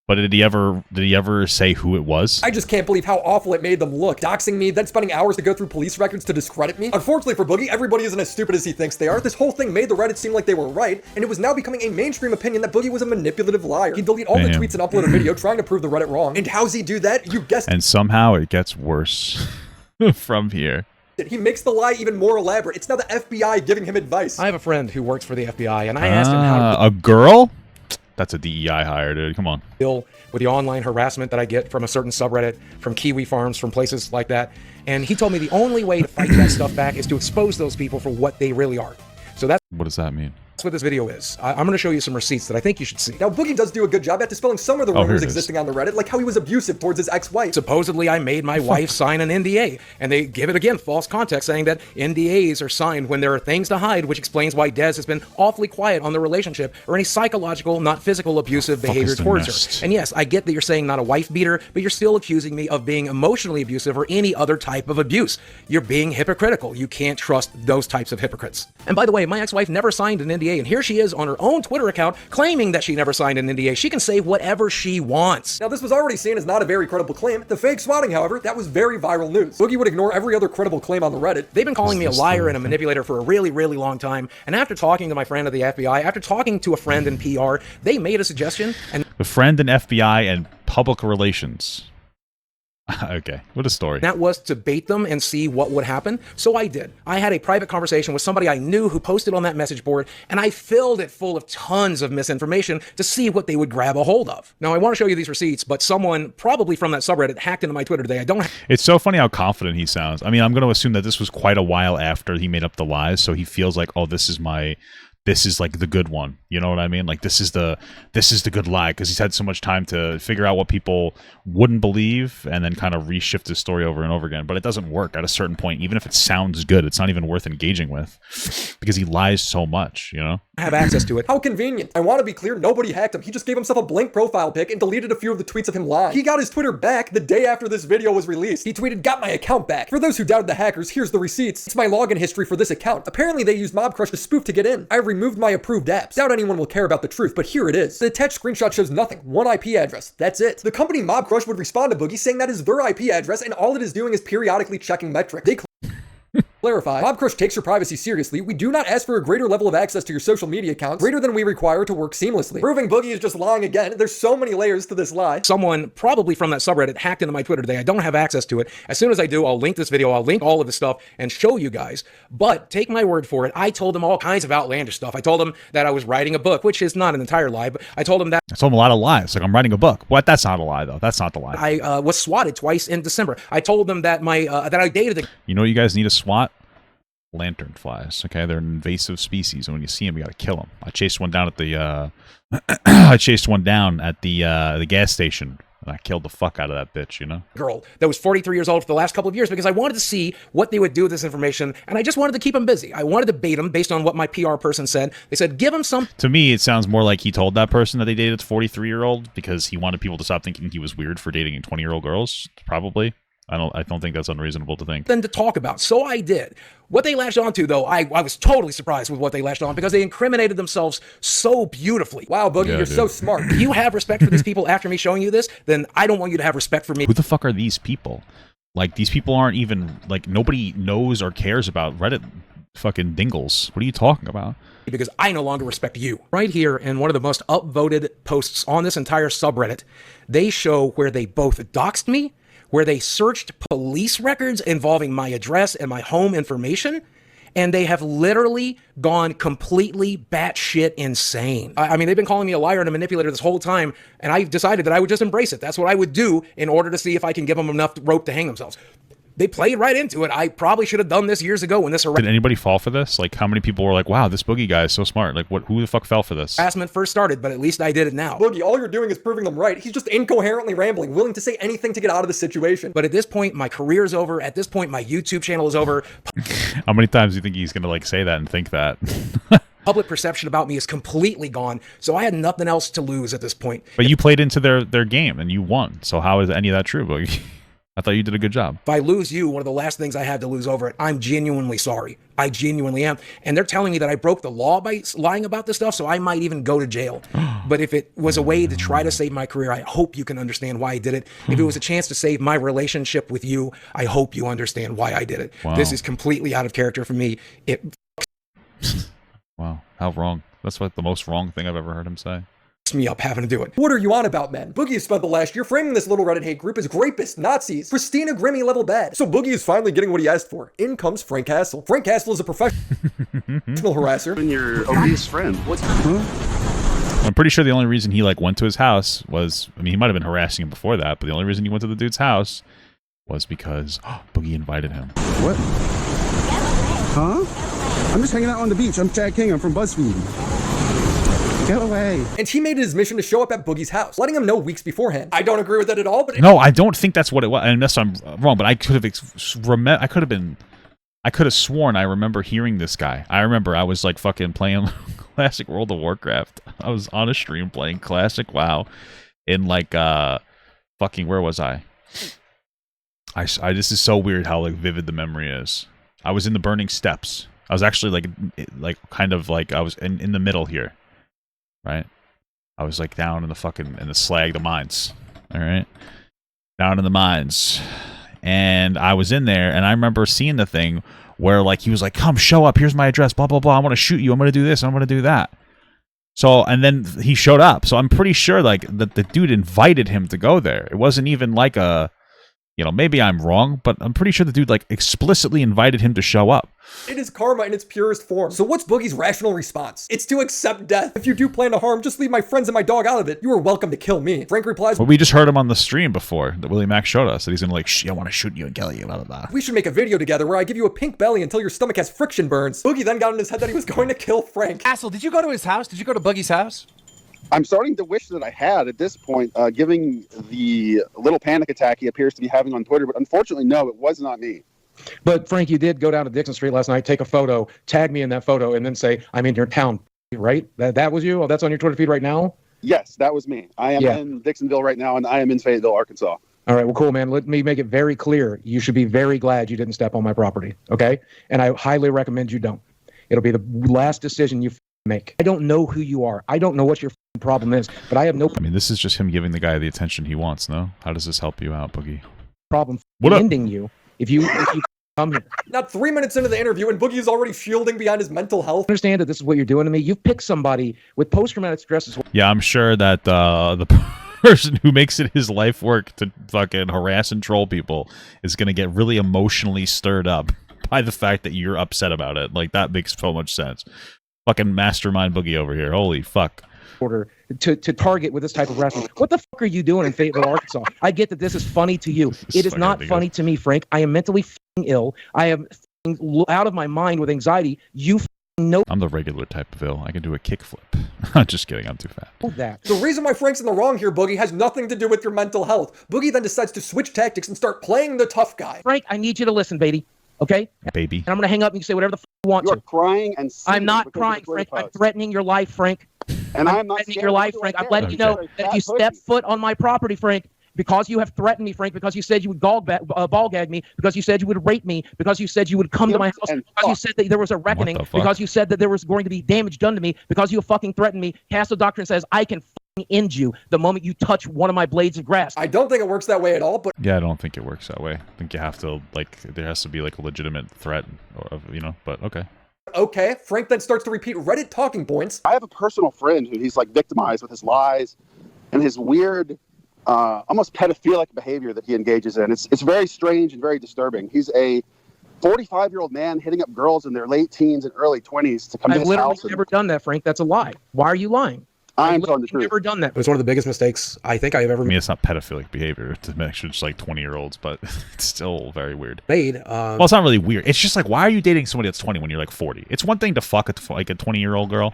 S1: But did he ever say who it was?
S2: I just can't believe how awful it made them look. Doxing me, then spending hours to go through police records to discredit me. Unfortunately for Boogie, everybody isn't as stupid as he thinks they are. This whole thing made the Reddit seem like they were right, and it was now becoming a mainstream opinion that Boogie was a manipulative liar. He'd delete all the tweets and upload a video trying to prove the Reddit wrong. And how's he do that? You guessed it.
S1: And somehow it gets worse from here.
S2: He makes the lie even more elaborate. It's now the FBI giving him advice.
S6: I have a friend who works for the FBI, and I asked him how to
S1: a girl? That's a DEI hire, dude. Come on.
S6: deal with the online harassment that I get from a certain subreddit, from Kiwi farms, from places like that. And he told me the only way to fight that stuff back is to expose those people for what they really are. So that's
S1: what does that mean?
S6: That's what this video is. I'm going to show you some receipts that I think you should see.
S2: Now, Boogie does do a good job at dispelling some of the rumors existing on the Reddit, like how he was abusive towards his ex-wife.
S6: Supposedly, I made my wife sign an NDA, and they give it, again, false context, saying that NDAs are signed when there are things to hide, which explains why Des has been awfully quiet on the relationship, or any psychological, not physical, abusive behavior towards her. And yes, I get that you're saying not a wife beater, but you're still accusing me of being emotionally abusive or any other type of abuse. You're being hypocritical. You can't trust those types of hypocrites. And by the way, my ex-wife never signed an NDA, and here she is on her own Twitter account claiming that she never signed an NDA. She can say whatever she wants.
S2: Now, this was already seen as not a very credible claim. The fake swatting, however, that was very viral news. Boogie would ignore every other credible claim on the Reddit.
S6: They've been calling me a liar and a manipulator for a really, really long time. And after talking to my friend at the FBI, after talking to a friend in PR, they made a suggestion. And
S1: a friend in FBI and public relations. Okay, what a story.
S6: That was to bait them and see what would happen. So I did. I had a private conversation with somebody I knew who posted on that message board, and I filled it full of tons of misinformation to see what they would grab a hold of. Now, I want to show you these receipts, but someone probably from that subreddit hacked into my Twitter today.
S1: It's so funny how confident he sounds. I mean, I'm going to assume that this was quite a while after he made up the lies, so he feels like, oh, this is like the good one. You know what I mean? Like this is the good lie, because he's had so much time to figure out what people wouldn't believe and then kind of reshift his story over and over again. But it doesn't work at a certain point. Even if it sounds good, it's not even worth engaging with because he lies so much, you know?
S6: Have access to it.
S2: How convenient. I want to be clear, nobody hacked him. He just gave himself a blank profile pic and deleted a few of the tweets of him lying. He got his Twitter back the day after this video was released. He tweeted, "Got my account back. For those who doubted the hackers, here's the receipts. It's my login history for this account. Apparently they used MobCrush to spoof to get in. I removed my approved apps. Doubt anyone will care about the truth, but here it is. The attached screenshot shows nothing. One IP address. That's it." The company MobCrush would respond to Boogie saying that is their IP address and all it is doing is periodically checking metrics. They clarify, MobCrush takes your privacy seriously. We do not ask for a greater level of access to your social media accounts, greater than we require to work seamlessly. Proving Boogie is just lying again. There's so many layers to this lie.
S6: Someone probably from that subreddit hacked into my Twitter today. I don't have access to it. As soon as I do, I'll link this video. I'll link all of this stuff and show you guys. But take my word for it. I told them all kinds of outlandish stuff. I told them that I was writing a book, which is not an entire lie, but I told them that.
S1: I told him a lot of lies. Like, I'm writing a book. What? That's not a lie, though. That's not the lie.
S6: I was swatted twice in December. I told them that that I dated the.
S1: You know what you guys need to swat? Lanternflies. Okay, they're an invasive species, and when you see them, you gotta kill them. I chased one down at the the gas station, and I killed the fuck out of that bitch. You know,
S6: girl that was 43 years old for the last couple of years, because I wanted to see what they would do with this information, and I just wanted to keep them busy. I wanted to bait them based on what my PR person said. They said, give them some.
S1: To me, it sounds more like he told that person that they dated a 43-year-old because he wanted people to stop thinking he was weird for dating 20-year-old girls. Probably. I don't think that's unreasonable to think.
S6: Then to talk about. So I did. What they latched onto, though, I was totally surprised with what they latched on, because they incriminated themselves so beautifully.
S2: Wow, Boogie, you're so smart.
S6: If you have respect for these people after me showing you this, then I don't want you to have respect for me.
S1: Who the fuck are these people? Like, these people aren't even, like, nobody knows or cares about Reddit fucking dingles. What are you talking about?
S6: Because I no longer respect you. Right here in one of the most upvoted posts on this entire subreddit, they show where they both doxed me, where they searched police records involving my address and my home information, and they have literally gone completely batshit insane. I mean, they've been calling me a liar and a manipulator this whole time, and I decided that I would just embrace it. That's what I would do in order to see if I can give them enough rope to hang themselves. They played right into it. I probably should have done this years ago when this
S1: Did anybody fall for this? Like, how many people were like, wow, this Boogie guy is so smart? Like, who the fuck fell for this?
S6: harassment first started, but at least I did it now.
S2: Boogie, all you're doing is proving them right. He's just incoherently rambling, willing to say anything to get out of the situation.
S6: But at this point, my career's over. At this point, my YouTube channel is over.
S1: How many times do you think he's going to, like, say that and think that?
S6: Public perception about me is completely gone, so I had nothing else to lose at this point.
S1: But you played into their game, and you won. So how is any of that true, Boogie? I thought you did a good job.
S6: If I lose you, one of the last things I had to lose over it, I'm genuinely sorry. I genuinely am. And they're telling me that I broke the law by lying about this stuff, so I might even go to jail. But if it was a way to try to save my career, I hope you can understand why I did it. If it was a chance to save my relationship with you, I hope you understand why I did it.
S1: Wow.
S6: This is completely out of character for me.
S1: Wow, how wrong. That's what the most wrong thing I've ever heard him say.
S6: Me up having to do it.
S2: What are you on about, men? Boogie has spent the last year framing this little Reddit hate group as rapists, Nazis, Christina Grimmie level bad. So Boogie is finally getting what he asked for. In comes Frank Castle. Frank Castle is a professional harasser.
S7: And your obese friend. What's
S1: I'm pretty sure the only reason he like went to his house was, I mean, he might have been harassing him before that, but the only reason he went to the dude's house was because Boogie invited him.
S18: What? Huh? I'm just hanging out on the beach. I'm Chad King. I'm from BuzzFeed. Get away.
S2: And he made it his mission to show up at Boogie's house, letting him know weeks beforehand. I don't agree with that at all, but
S1: No, I don't think that's what it was. Unless I'm wrong, but I could have sworn I remember hearing this guy. I remember I was like fucking playing classic World of Warcraft. I was on a stream playing classic WoW in like fucking, where was I? I this is so weird how like vivid the memory is. I was in the Burning Steppes. I was actually like kind of like I was in the middle here. Right? I was like down in the slag, the mines. All right? Down in the mines. And I was in there, and I remember seeing the thing where like he was like, come, show up, here's my address, blah, blah, blah, I'm gonna shoot you, I'm gonna do this, I'm gonna do that. So, and then he showed up. So I'm pretty sure like that the dude invited him to go there. It wasn't even like a, you know, maybe I'm wrong, but I'm pretty sure the dude like explicitly invited him to show up.
S2: it is karma in its purest form. So what's Boogie's rational response? It's to accept death. If you do plan to harm, just leave my friends and my dog out of it. You are welcome to kill me. Frank replies,
S1: well, we just heard him on the stream before that Willie Mack showed us that he's gonna like, I want to shoot you and kill you, blah, blah, blah.
S2: we should make a video together where I give you a pink belly until your stomach has friction burns. Boogie then got in his head that he was going to kill Frank.
S5: Castle, did you go to his house? Did you go to Boogie's house?
S7: I'm starting to wish that I had at this point, given the little panic attack he appears to be having on Twitter. But unfortunately, no, it was not me.
S3: But Frank, you did go down to Dixon Street last night, take a photo, tag me in that photo, and then say, I'm in your town, right? That was you? Oh, that's on your Twitter feed right now?
S7: Yes, that was me. I am in Dixonville right now, and I am in Fayetteville, Arkansas.
S3: All right, well, cool, man. Let me make it very clear. You should be very glad you didn't step on my property, okay? And I highly recommend you don't. It'll be the last decision you make. I don't know who you are. I don't know what your problem is, but I have no
S1: I mean, this is just him giving the guy the attention he wants, no? How does this help you out, Boogie?
S3: problem
S1: What up?
S3: ending you if you come here.
S2: Not 3 minutes into the interview, and Boogie is already shielding behind his mental health.
S3: Understand that this is what you're doing to me. You've picked somebody with post-traumatic stress disorder.
S1: Yeah, I'm sure that the person who makes it his life work to fucking harass and troll people is going to get really emotionally stirred up by the fact that you're upset about it. Like, that makes so much sense. Fucking mastermind Boogie over here. Holy fuck.
S3: Order to target with this type of harassment. What the fuck are you doing in Fayetteville, Arkansas? I get that this is funny to you. It is not funny to me, Frank. I am mentally ill. I am out of my mind with anxiety. You know.
S1: I'm the regular type of ill. I can do a kickflip. Just kidding. I'm too fat.
S3: That.
S2: The reason why Frank's in the wrong here, Boogie, has nothing to do with your mental health. Boogie then decides to switch tactics and start playing the tough guy.
S3: Frank, I need you to listen, baby. Okay?
S1: Baby.
S3: And I'm going to hang up and you can say whatever the fuck you want
S7: You're crying and
S3: I'm not crying, Frank. I'm threatening your life, Frank.
S7: And I'm not
S3: threatening your life, Frank. I'm letting you know that if you step foot on my property, Frank, because you have threatened me, Frank, because you said you would ball gag me, because you said you would rape me, because you said you would come to my house, because you said that there was a reckoning, because you said that there was going to be damage done to me, because you fucking threatened me. Castle Doctrine says I can end you the moment you touch one of my blades of grass.
S2: I don't think it works that way at all, but
S1: yeah, I don't think it works that way. I think you have to, like, there has to be like a legitimate threat, or, you know, but okay.
S2: Okay, Frank then starts to repeat Reddit talking points.
S7: I have a personal friend who he's like victimized with his lies and his weird, almost pedophilic behavior that he engages in. It's very strange and very disturbing. He's a 45-year-old man hitting up girls in their late teens and early 20s to come to his house.
S3: I've literally never done that, Frank. That's a lie. Why are you lying?
S7: I'm telling the truth.
S3: I've never done that.
S6: It was one of the biggest mistakes I think I've ever
S1: I mean, it's not pedophilic behavior to mention just like 20-year-olds, but it's still very weird.
S6: made.
S1: Well, it's not really weird. It's just like, why are you dating somebody that's 20 when you're like 40? It's one thing to fuck like a 20-year-old girl.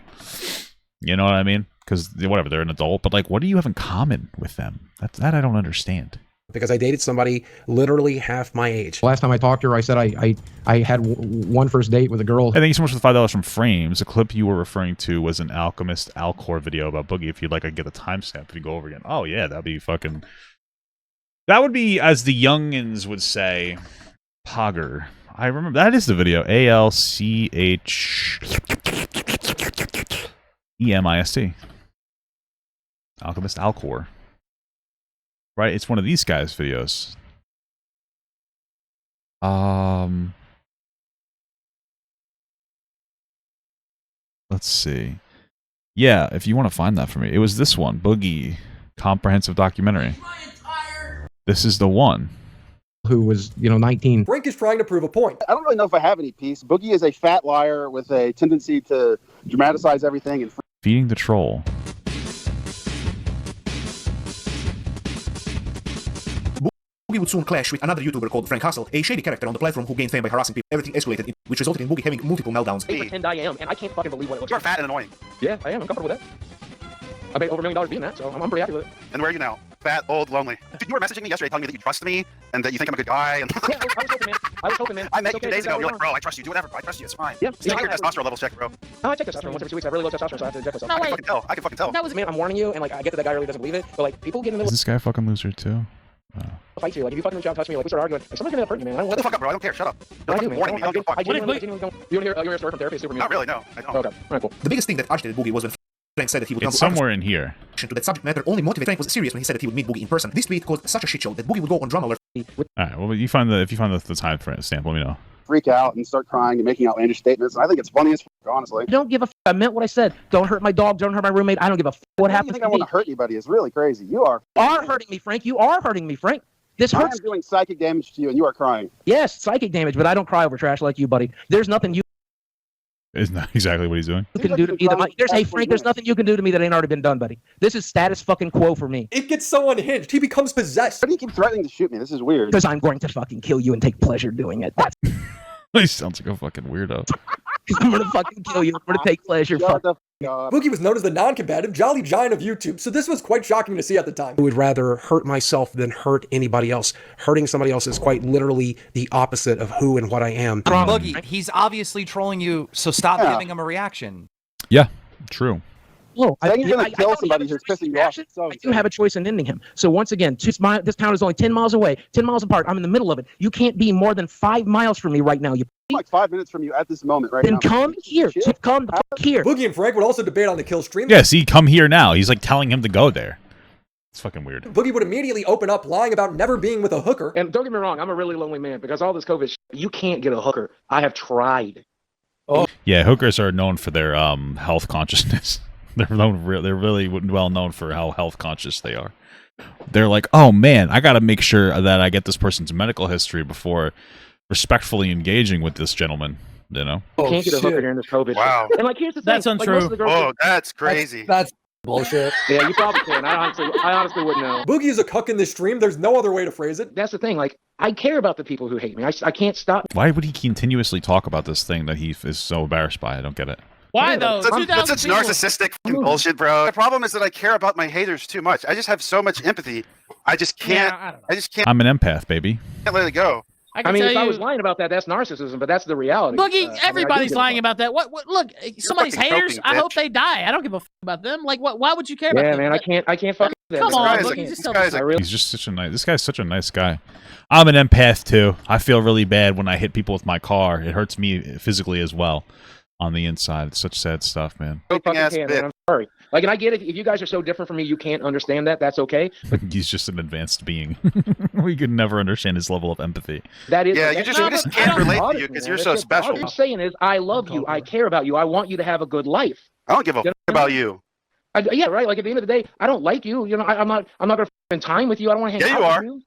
S1: You know what I mean? Because whatever, they're an adult, but like, what do you have in common with them? That I don't understand.
S6: Because I dated somebody literally half my age.
S3: Last time I talked to her, I said I had one first date with a girl.
S1: Hey, thank you so much for the $5 from Frames. The clip you were referring to was an Alchemist Alcor video about Boogie. If you'd like, I get the timestamp if you go over again. Oh yeah, that'd be fucking. That would be, as the youngins would say, Pogger. I remember that is the video. ALCHEMIST. Alchemist Alcor. Right, it's one of these guys' videos. Let's see. Yeah, if you want to find that for me. It was this one, Boogie, comprehensive documentary. This is the one.
S3: Who was, 19.
S2: Frank is trying to prove a point.
S7: I don't really know if I have any peace. Boogie is a fat liar with a tendency to dramatize everything and
S1: Feeding the troll.
S19: Boogie would soon clash with another YouTuber called Frank Hustle, a shady character on the platform who gained fame by harassing people. Everything escalated, which resulted in Boogie having multiple meltdowns.
S3: I pretend I am, and I can't fucking believe what it looks
S7: You're
S3: like.
S7: fat and annoying.
S3: Yeah, I am. I'm comfortable with that. I made over $1 million being that, so I'm pretty happy with it.
S7: And where are you now? Fat, old, lonely. Dude, you were messaging me yesterday telling me that you trust me and that you think I'm a good guy. And
S3: Yeah, I was hoping, man. I was hoping, man.
S7: I met you
S3: It's
S7: 2
S3: okay,
S7: days ago.
S3: it's
S7: You're
S3: okay.
S7: like, bro, I trust you. Do whatever. I trust you. It's fine.
S3: Yeah.
S7: Just check your testosterone levels check, bro.
S3: Oh, I check testosterone once every 2 weeks. I have really low testosterone, so I have to inject myself.
S9: No,
S7: I
S9: wait.
S7: can fucking tell. I can fucking tell.
S9: That was
S3: Man, I'm warning you, and like I get that that guy really doesn't believe it, but like people get in the
S1: Is
S3: middle
S1: this guy a fucking loser too?
S3: of fights here. Like if you fucking reach out, touch me, like we start arguing, like somebody's gonna hurt you, man. I don't
S7: What the fuck up, bro? I don't care. Shut up.
S3: I
S7: You're
S3: do,
S7: fucking
S3: man.
S7: warning me. I don't give a fuck.
S3: I genuinely don't. You want to hear a story from therapy? Super
S7: Not really, no. I don't.
S3: Okay, alright, cool.
S19: The biggest thing that agitated Boogie was when Frank said that he would
S1: It's
S19: come to
S1: somewhere in here.
S19: to that subject matter only motivated. Frank was serious when he said that he would meet Boogie in person. This tweet caused such a shit show that Boogie would go on drama alert.
S1: All right. Well, if you find the time stamp, let me know.
S7: Freak out and start crying and making outlandish statements. And I think it's funny as fuck, honestly.
S3: I don't give a f. I meant what I said. Don't hurt my dog. Don't hurt my roommate. I don't give a f. What
S7: I
S3: happens
S7: think
S3: to
S7: I
S3: me.
S7: want to hurt anybody. It's really crazy. You are
S3: Hurting me, Frank. You are hurting me, Frank. This
S7: I am
S3: hurts.
S7: doing psychic damage to you and you are crying.
S3: Yes, psychic damage, but I don't cry over trash like you, buddy. There's nothing you
S1: Isn't that exactly what he's doing?
S3: can do to me. There's nothing you can do to me that ain't already been done, buddy. This is status fucking quo for me.
S2: It gets so unhinged. He becomes possessed.
S7: Why do you keep threatening to shoot me? This is weird.
S3: Because I'm going to fucking kill you and take pleasure doing it. That's
S1: He sounds like a fucking weirdo.
S3: I'm gonna fucking kill you. I'm gonna take pleasure.
S7: Shut
S3: Fuck.
S7: the f up.
S2: Boogie was known as the non-combative Jolly Giant of YouTube, so this was quite shocking to see at the time.
S6: I would rather hurt myself than hurt anybody else. Hurting somebody else is quite literally the opposite of who and what I am.
S15: Boogie, he's obviously trolling you, so stop
S7: Yeah.
S15: giving him a reaction.
S1: Yeah, true.
S3: No,
S7: Saying you're gonna kill
S3: don't
S7: somebody
S3: have a
S7: who's
S3: choice
S7: pissing
S3: in
S7: you off.
S3: action.
S7: So
S3: I do have a choice in ending him. So once again, this town is only 10 miles away, 10 miles apart. I'm in the middle of it. You can't be more than 5 miles from me right now. You
S7: I'm like 5 minutes from you at this moment right
S3: then
S7: now.
S3: come here.
S7: Shit.
S3: Just come the fuck here.
S2: Boogie and Frank would also debate on the kill stream.
S1: Yeah, see, come here now. He's like telling him to go there. It's fucking weird.
S2: Boogie would immediately open up lying about never being with a hooker.
S3: And don't get me wrong, I'm a really lonely man because all this COVID shit, you can't get a hooker. I have tried.
S1: Yeah, hookers are known for their health consciousness. They're really well known for how health conscious they are. They're like, oh man, I got to make sure that I get this person's medical history before respectfully engaging with this gentleman. You know,
S3: You can't get a hooker during this COVID
S7: Wow.
S3: shit. And like, here's the thing.
S20: That's
S3: like,
S20: untrue.
S3: most of the girls
S7: Oh, that's crazy.
S18: That's bullshit.
S3: yeah, you probably can. I honestly wouldn't know.
S2: Boogie is a cuck in this stream. There's no other way to phrase it.
S3: That's the thing. Like, I care about the people who hate me. I can't stop.
S1: why would he continuously talk about this thing that he is so embarrassed by? I don't get it.
S20: Why though?
S7: That's
S20: 2,000
S7: such
S20: people.
S7: narcissistic fucking bullshit, bro. The problem is that I care about my haters too much. I just have so much empathy. I just can't.
S20: Yeah, I don't know.
S7: I just can't
S1: I'm an empath, baby.
S7: let it go.
S20: I
S3: I mean,
S20: tell
S3: if I
S20: you-
S3: was lying about that, that's narcissism, but that's the reality.
S20: Boogie, everybody's
S3: I do
S20: lying
S3: give a
S20: about that. What? Look, somebody's
S7: fucking
S20: haters.
S7: coping,
S20: I hope
S7: bitch.
S20: they die. I don't give a f about them. Like, what? Why would you care
S3: fuck.
S20: about
S3: Yeah,
S20: them?
S3: man, I can't fuck with that.
S20: Come
S3: man.
S20: on,
S3: I
S7: guy's
S20: Boogie,
S7: a-
S3: can't.
S20: just
S7: this
S20: tell
S7: guy's
S20: me.
S7: a-
S3: I really-
S1: He's just such a nice. This guy's such a nice guy. I'm an empath too. I feel really bad when I hit people with my car. It hurts me physically as well on the inside. It's such sad stuff, man.
S3: I fucking
S7: Ass
S3: can,
S7: bitch.
S3: man. I'm sorry.
S6: Like, and I get it. If you guys are so different from me, you can't understand that. That's okay. But
S1: He's just an advanced being. We could never understand his level of empathy.
S6: that is.
S7: Yeah,
S6: that-
S7: we just can't relate to you because you're so special.
S6: What I'm saying is, I love you. I care about you. I want you to have a good life.
S7: I don't give a
S6: You know?
S7: fuck about you.
S6: Yeah, right. Like at the end of the day, I don't like you. You know, I'm not gonna spend time with you. I don't want to hang
S7: Yeah,
S6: out
S7: you are.
S6: with you.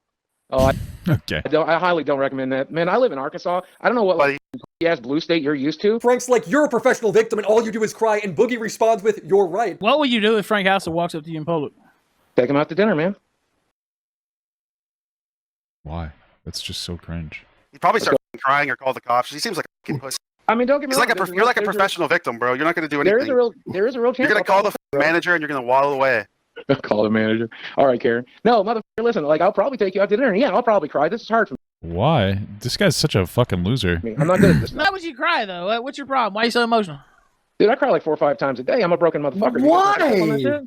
S6: Oh,
S1: Okay.
S6: I highly don't recommend that. Man, I live in Arkansas. I don't know what like, ass blue state you're used to.
S2: Frank's like, you're a professional victim and all you do is cry, and Boogie responds with, you're right.
S20: What will you do if Frank Hassel walks up to you in public?
S6: Take him out to dinner, man.
S1: Why? That's just so cringe.
S7: He'd probably start crying or call the cops. He seems like a fucking pussy.
S6: I mean, don't get me
S7: He's
S6: wrong.
S7: like you're like a professional victim, bro. You're not going to do anything.
S6: There is a real chance.
S7: You're going to call the manager and you're going to waddle away.
S6: Call the manager. All right, Karen. No, motherfucker, listen. Like, I'll probably take you out to dinner. Yeah, I'll probably cry. This is hard for me.
S1: Why? This guy's such a fucking loser.
S6: I'm not good at this.
S20: Why would you cry though? What's your problem? Why are you so emotional?
S6: Dude, I cry like 4 or 5 times a day. I'm a broken motherfucker.
S20: Why?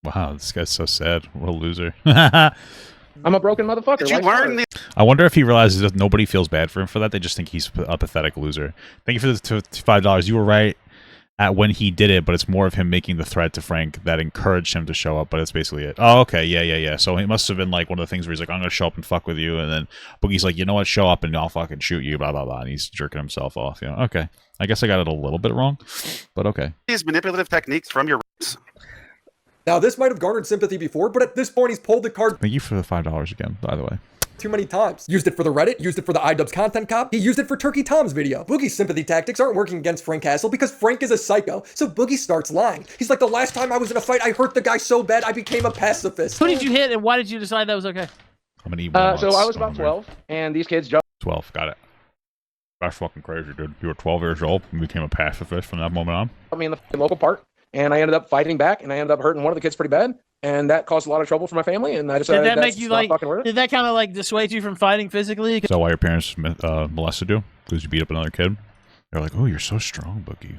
S1: Wow, this guy's so sad. What a loser.
S6: I'm a broken motherfucker.
S7: Did you learn these?
S1: I wonder if he realizes that nobody feels bad for him for that. They just think he's a pathetic loser. Thank you for the $5. You were right at when he did it, but it's more of him making the threat to Frank that encouraged him to show up, but that's basically it. Oh, okay, yeah. So it must have been like one of the things where he's like, I'm going to show up and fuck with you, and then Boogie's like, you know what, show up and I'll fucking shoot you, blah, blah, blah, and he's jerking himself off. You know, okay. I guess I got it a little bit wrong, but okay.
S7: These manipulative techniques from your rapes.
S2: Now, this might have garnered sympathy before, but at this point, he's pulled the card
S1: Thank you for the $5 again, by the way.
S2: too many times. Used it for the Reddit, used it for the iDubbbz content cop, he used it for Turkey Tom's video. Boogie's sympathy tactics aren't working against Frank Castle because Frank is a psycho, so Boogie starts lying. He's like, the last time I was in a fight, I hurt the guy so bad I became a pacifist.
S20: Who did you hit and why did you decide that was okay?
S1: How many
S6: So I was about 12, and these kids jumped.
S1: 12, got it. That's fucking crazy, dude. You were 12 years old and became a pacifist from that moment on.
S6: Me in the local park, and I ended up fighting back, and I ended up hurting one of the kids pretty bad, and that caused a lot of trouble for my family, and I decided
S20: Did that
S6: that's
S20: make you
S6: not
S20: like?
S6: fucking worth it.
S20: Did that kind of like dissuade you from fighting physically?
S1: Is that why your parents molested you? Because you beat up another kid? They're like, oh, you're so strong, Boogie.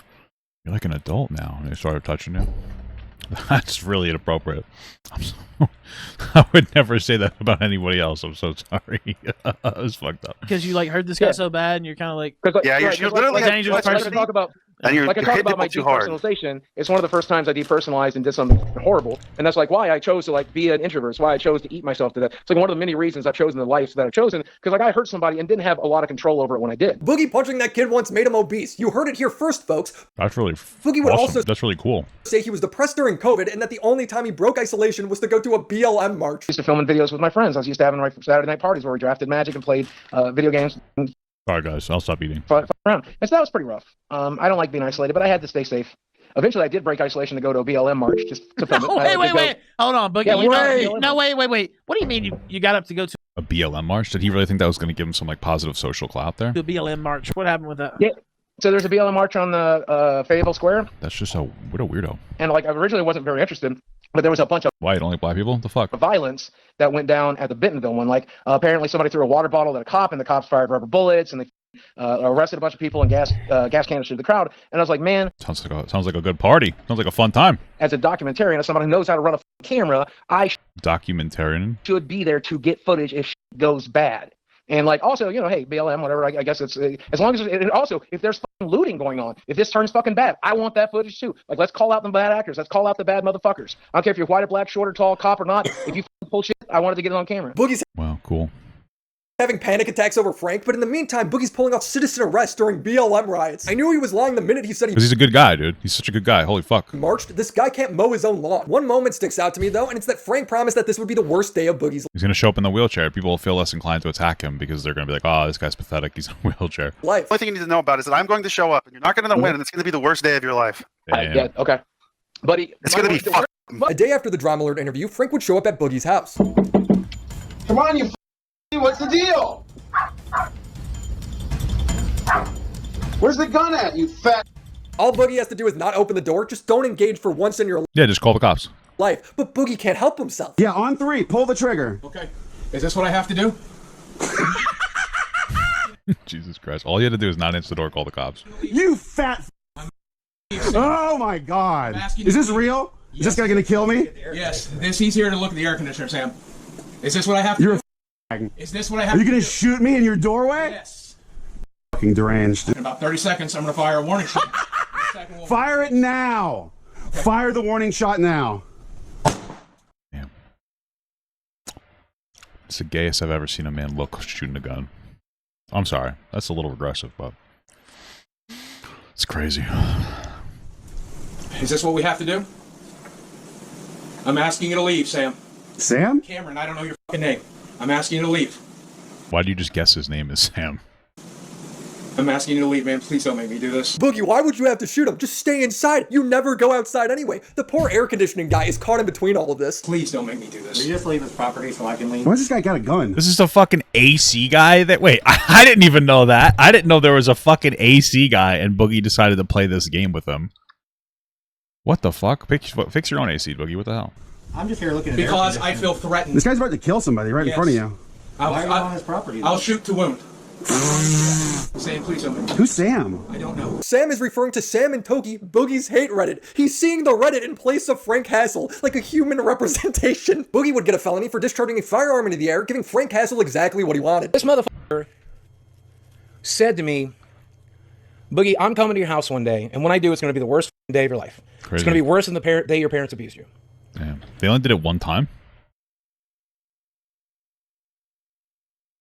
S1: You're like an adult now. And they started touching you. That's really inappropriate. I would never say that about anybody else. I'm so sorry. It was fucked up.
S20: Because you like hurt this guy so bad, and you're kind of like,
S7: Yeah, you're literally
S20: a dangerous
S6: Like I
S20: person.
S6: talk about,
S7: and you're
S6: like I talk
S7: hitting
S6: about my
S7: people too hard.
S6: depersonalization. It's one of the first times I depersonalized and did something horrible, and that's like why I chose to like be an introvert. It's why I chose to eat myself to death. It's like one of the many reasons I've chosen the life that I've chosen, because like I hurt somebody and didn't have a lot of control over it when I did.
S2: Boogie punching that kid once made him obese. You heard it here first, folks.
S1: That's really
S2: Boogie would
S1: awesome.
S2: also
S1: That's really cool.
S2: say he was depressed during COVID and that the only time he broke isolation was to go to a BLM march.
S6: I used to film videos with my friends. I was used to having like Saturday night parties where we drafted Magic and played video games.
S1: All right, guys, I'll stop eating.
S6: Fun around. And so that was pretty rough. I don't like being isolated, but I had to stay safe. Eventually, I did break isolation to go to a BLM march just to film
S20: Oh,
S6: it.
S20: wait. Hold on, Boogie.
S6: Yeah,
S20: Wait. What do you mean you got up to go to
S1: A BLM march? Did he really think that was going to give him some like positive social clout there?
S20: a BLM march? What happened with that?
S6: Yeah. So there's a BLM march on the Fayetteville Square,
S1: That's just what a weirdo.
S6: and like I originally wasn't very interested, but there was a bunch of
S1: Why, you don't like black people? The fuck?
S6: violence that went down at the Bentonville one. Like apparently somebody threw a water bottle at a cop, and the cops fired rubber bullets, and they arrested a bunch of people and gas cannons through the crowd. And I was like, man,
S1: Sounds like a good party. Sounds like a fun time.
S6: as a documentarian, as somebody who knows how to run a camera, I
S1: Documentarian.
S6: should be there to get footage if shit goes bad. And like also, you know, hey, BLM, whatever. I guess it's as long as and also if there's fucking looting going on, if this turns fucking bad, I want that footage too. Like let's call out the bad actors. Let's call out the bad motherfuckers. I don't care if you're white or black, short or tall, cop or not. If you pull shit, I wanted to get it on camera.
S2: Boogie's
S1: Wow, cool.
S2: having panic attacks over Frank, but in the meantime, Boogie's pulling off citizen arrests during BLM riots. I knew he was lying the minute he said
S1: Because he's a good guy, dude. He's such a good guy. Holy fuck.
S2: marched. This guy can't mow his own lawn. One moment sticks out to me though, and it's that Frank promised that this would be the worst day of Boogie's
S1: He's going to show up in the wheelchair. People will feel less inclined to attack him because they're going to be like, oh, this guy's pathetic. He's in a wheelchair.
S2: life.
S7: The only thing you need to know about is that I'm going to show up, and you're not going to win, and it's going to be the worst day of your life.
S6: Yeah, okay. But
S7: It's going to be fucked.
S2: A day after the Drama Alert interview, Frank would show up at Boogie's house.
S21: Come on, you what's the deal? Where's the gun at, you fat?
S2: All Boogie has to do is not open the door. Just don't engage for once in your
S1: Yeah, just call the cops.
S2: life. But Boogie can't help himself.
S18: Yeah, on 3, pull the trigger.
S13: Okay. Is this what I have to do?
S1: Jesus Christ. All you had to do is not answer the door, call the cops.
S18: You fat. Oh my God. Is this real? Is this guy gonna kill me?
S13: Yes. He's here to look at the air conditioner, Sam. Is this what I have to
S18: You're
S13: do?
S18: a
S13: Is this what I have
S18: Are you
S13: to
S18: gonna
S13: do?
S18: shoot me in your doorway?
S13: Yes.
S18: Fucking deranged.
S13: In about 30 seconds, I'm going to fire a warning shot.
S18: Fire it now. Fire the warning shot now.
S1: It's the gayest I've ever seen a man look shooting a gun. I'm sorry. That's a little aggressive, but it's crazy.
S13: Is this what we have to do? I'm asking you to leave, Sam.
S18: Sam?
S13: Cameron, I don't know your fucking name. I'm asking you to leave.
S1: Why do you just guess his name is Sam?
S13: I'm asking you to leave, man. Please don't make me do this.
S2: Boogie, why would you have to shoot him? Just stay inside. You never go outside anyway. The poor air conditioning guy is caught in between all of this.
S13: Please don't make me do this.
S18: Will you just leave his property so I can leave? Why's this guy got a gun?
S1: This is the fucking AC guy that... Wait, I didn't even know that. I didn't know there was a fucking AC guy and Boogie decided to play this game with him. What the fuck? Fix your own AC, Boogie. What the hell?
S18: I'm just here looking at
S13: Because I feel threatened.
S18: This guy's about to kill somebody right in front of you.
S13: Why are you on his property? I'll shoot to wound. Sam, please don't make me.
S18: Who's Sam?
S13: I don't know.
S2: Sam is referring to Sam and Toki, Boogie's hate Reddit. He's seeing the Reddit in place of Frank Hassel, like a human representation. Boogie would get a felony for discharging a firearm into the air, giving Frank Hassel exactly what he wanted.
S6: This motherfucker said to me, Boogie, I'm coming to your house one day, and when I do, it's going to be the worst day of your life.
S1: Crazy.
S6: It's going to be worse than the day your parents abused you.
S1: Damn. They only did it one time?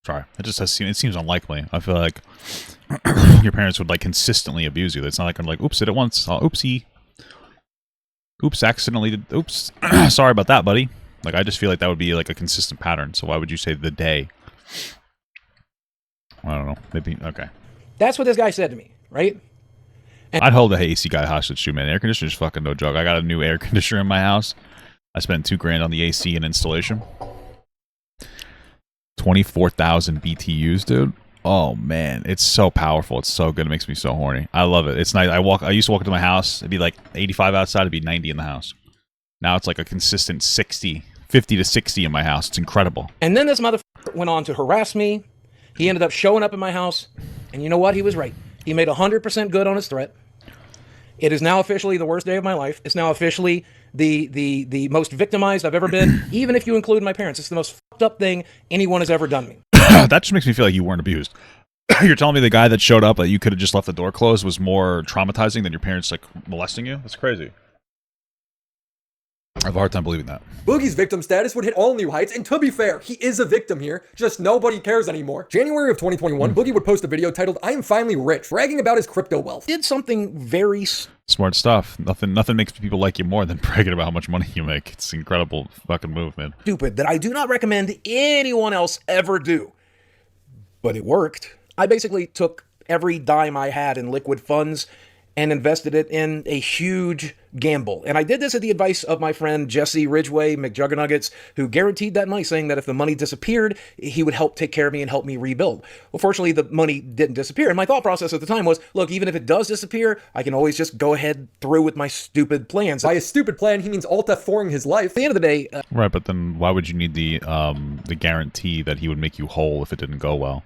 S1: Sorry. It seems unlikely. I feel like your parents would like consistently abuse you. It's not like I'm like, oops, did it once. Oh, oopsie. Oops, accidentally did. Oops. Sorry about that, buddy. Like, I just feel like that would be like a consistent pattern. So why would you say the day? I don't know. Maybe, okay.
S6: That's what this guy said to me, right? And
S1: I'd hold the AC guy hostage too, man. Air conditioner's fucking no joke. I got a new air conditioner in my house. I spent $2,000 on the AC and installation. 24,000 BTUs, dude. Oh man, it's so powerful. It's so good. It makes me so horny. I love it. It's nice. I used to walk into my house. It'd be like 85 outside. It'd be 90 in the house. Now it's like a consistent 50 to 60 in my house. It's incredible.
S6: And then this motherfucker went on to harass me. He ended up showing up in my house. And you know what? He was right. He made 100% good on his threat. It is now officially the worst day of my life. It's now officially the most victimized I've ever been, even if you include my parents. It's the most fucked up thing anyone has ever done to me.
S1: That just makes me feel like you weren't abused. You're telling me the guy that showed up that you could have just left the door closed was more traumatizing than your parents like molesting you? That's crazy. I have a hard time believing that.
S2: Boogie's victim status would hit all new heights, and to be fair, he is a victim here, just nobody cares anymore. January of 2021, Boogie would post a video titled, I am finally rich, bragging about his crypto wealth.
S6: Did something very
S1: smart stuff. Nothing makes people like you more than bragging about how much money you make. It's an incredible fucking move, man.
S6: Stupid that I do not recommend anyone else ever do. But it worked. I basically took every dime I had in liquid funds and invested it in a huge gamble. And I did this at the advice of my friend Jesse Ridgway McJuggernuggets, who guaranteed that money, saying that if the money disappeared, he would help take care of me and help me rebuild. Well, fortunately, the money didn't disappear. And my thought process at the time was, look, even if it does disappear, I can always just go ahead through with my stupid plans.
S2: By a stupid plan, he means Alt F4ing his life.
S6: At the end of the day...
S1: right, but then why would you need the guarantee that he would make you whole if it didn't go well?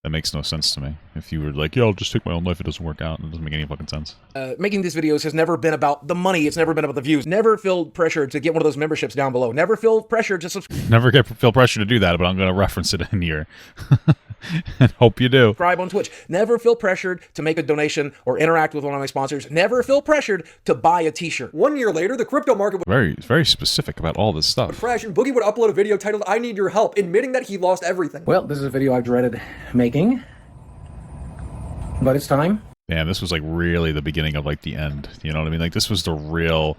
S1: That makes no sense to me. If you were like, yeah, I'll just take my own life, it doesn't work out. It doesn't make any fucking sense.
S6: Making these videos has never been about the money. It's never been about the views. Never feel pressure to get one of those memberships down below. Never feel pressure to subscribe.
S1: Never feel pressure to do that, but I'm going to reference it in here. And hope you do.
S6: Subscribe on Twitch. Never feel pressured to make a donation or interact with one of my sponsors. Never feel pressured to buy a t-shirt.
S2: 1 year later, the crypto market would
S1: very specific about all this stuff.
S2: crash, and Boogie would upload a video titled, I need your help, admitting that he lost everything.
S6: Well, this is a video I've dreaded making. But it's time.
S1: Damn, this was like really the beginning of like the end. You know what I mean? Like this was the real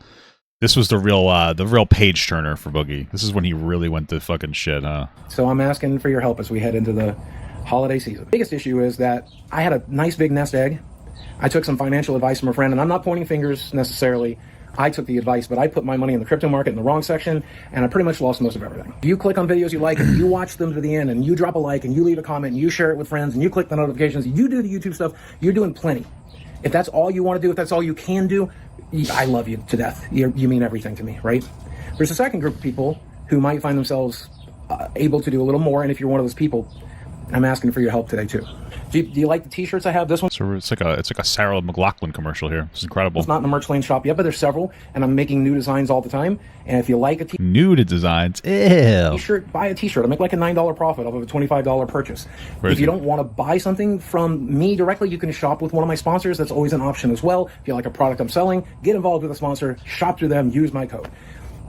S1: page turner for Boogie. This is when he really went to fucking shit, huh?
S6: So I'm asking for your help as we head into the holiday season. The biggest issue is that I had a nice big nest egg. I took some financial advice from a friend, and I'm not pointing fingers necessarily. I took the advice, but I put my money in the crypto market in the wrong section, and I pretty much lost most of everything. If you click on videos you like, and you watch them to the end, and you drop a like, and you leave a comment, and you share it with friends, and you click the notifications, you do the YouTube stuff, you're doing plenty. If that's all you want to do, if that's all you can do, I love you to death. You mean everything to me, right? There's a second group of people who might find themselves able to do a little more, and if you're one of those people,
S13: I'm asking for your help today too. Do you like the t-shirts I have? This one?
S1: So it's like a Sarah McLachlan commercial here. It's incredible.
S13: It's not in the merch lane shop yet, but there's several, and I'm making new designs all the time. And if you like a
S1: nude designs, ew.
S13: t-shirt, buy a t-shirt. I make like a $9 profit off of a $25 purchase. If you don't want to buy something from me directly, you can shop with one of my sponsors. That's always an option as well. If you like a product I'm selling, get involved with a sponsor, shop through them, use my code.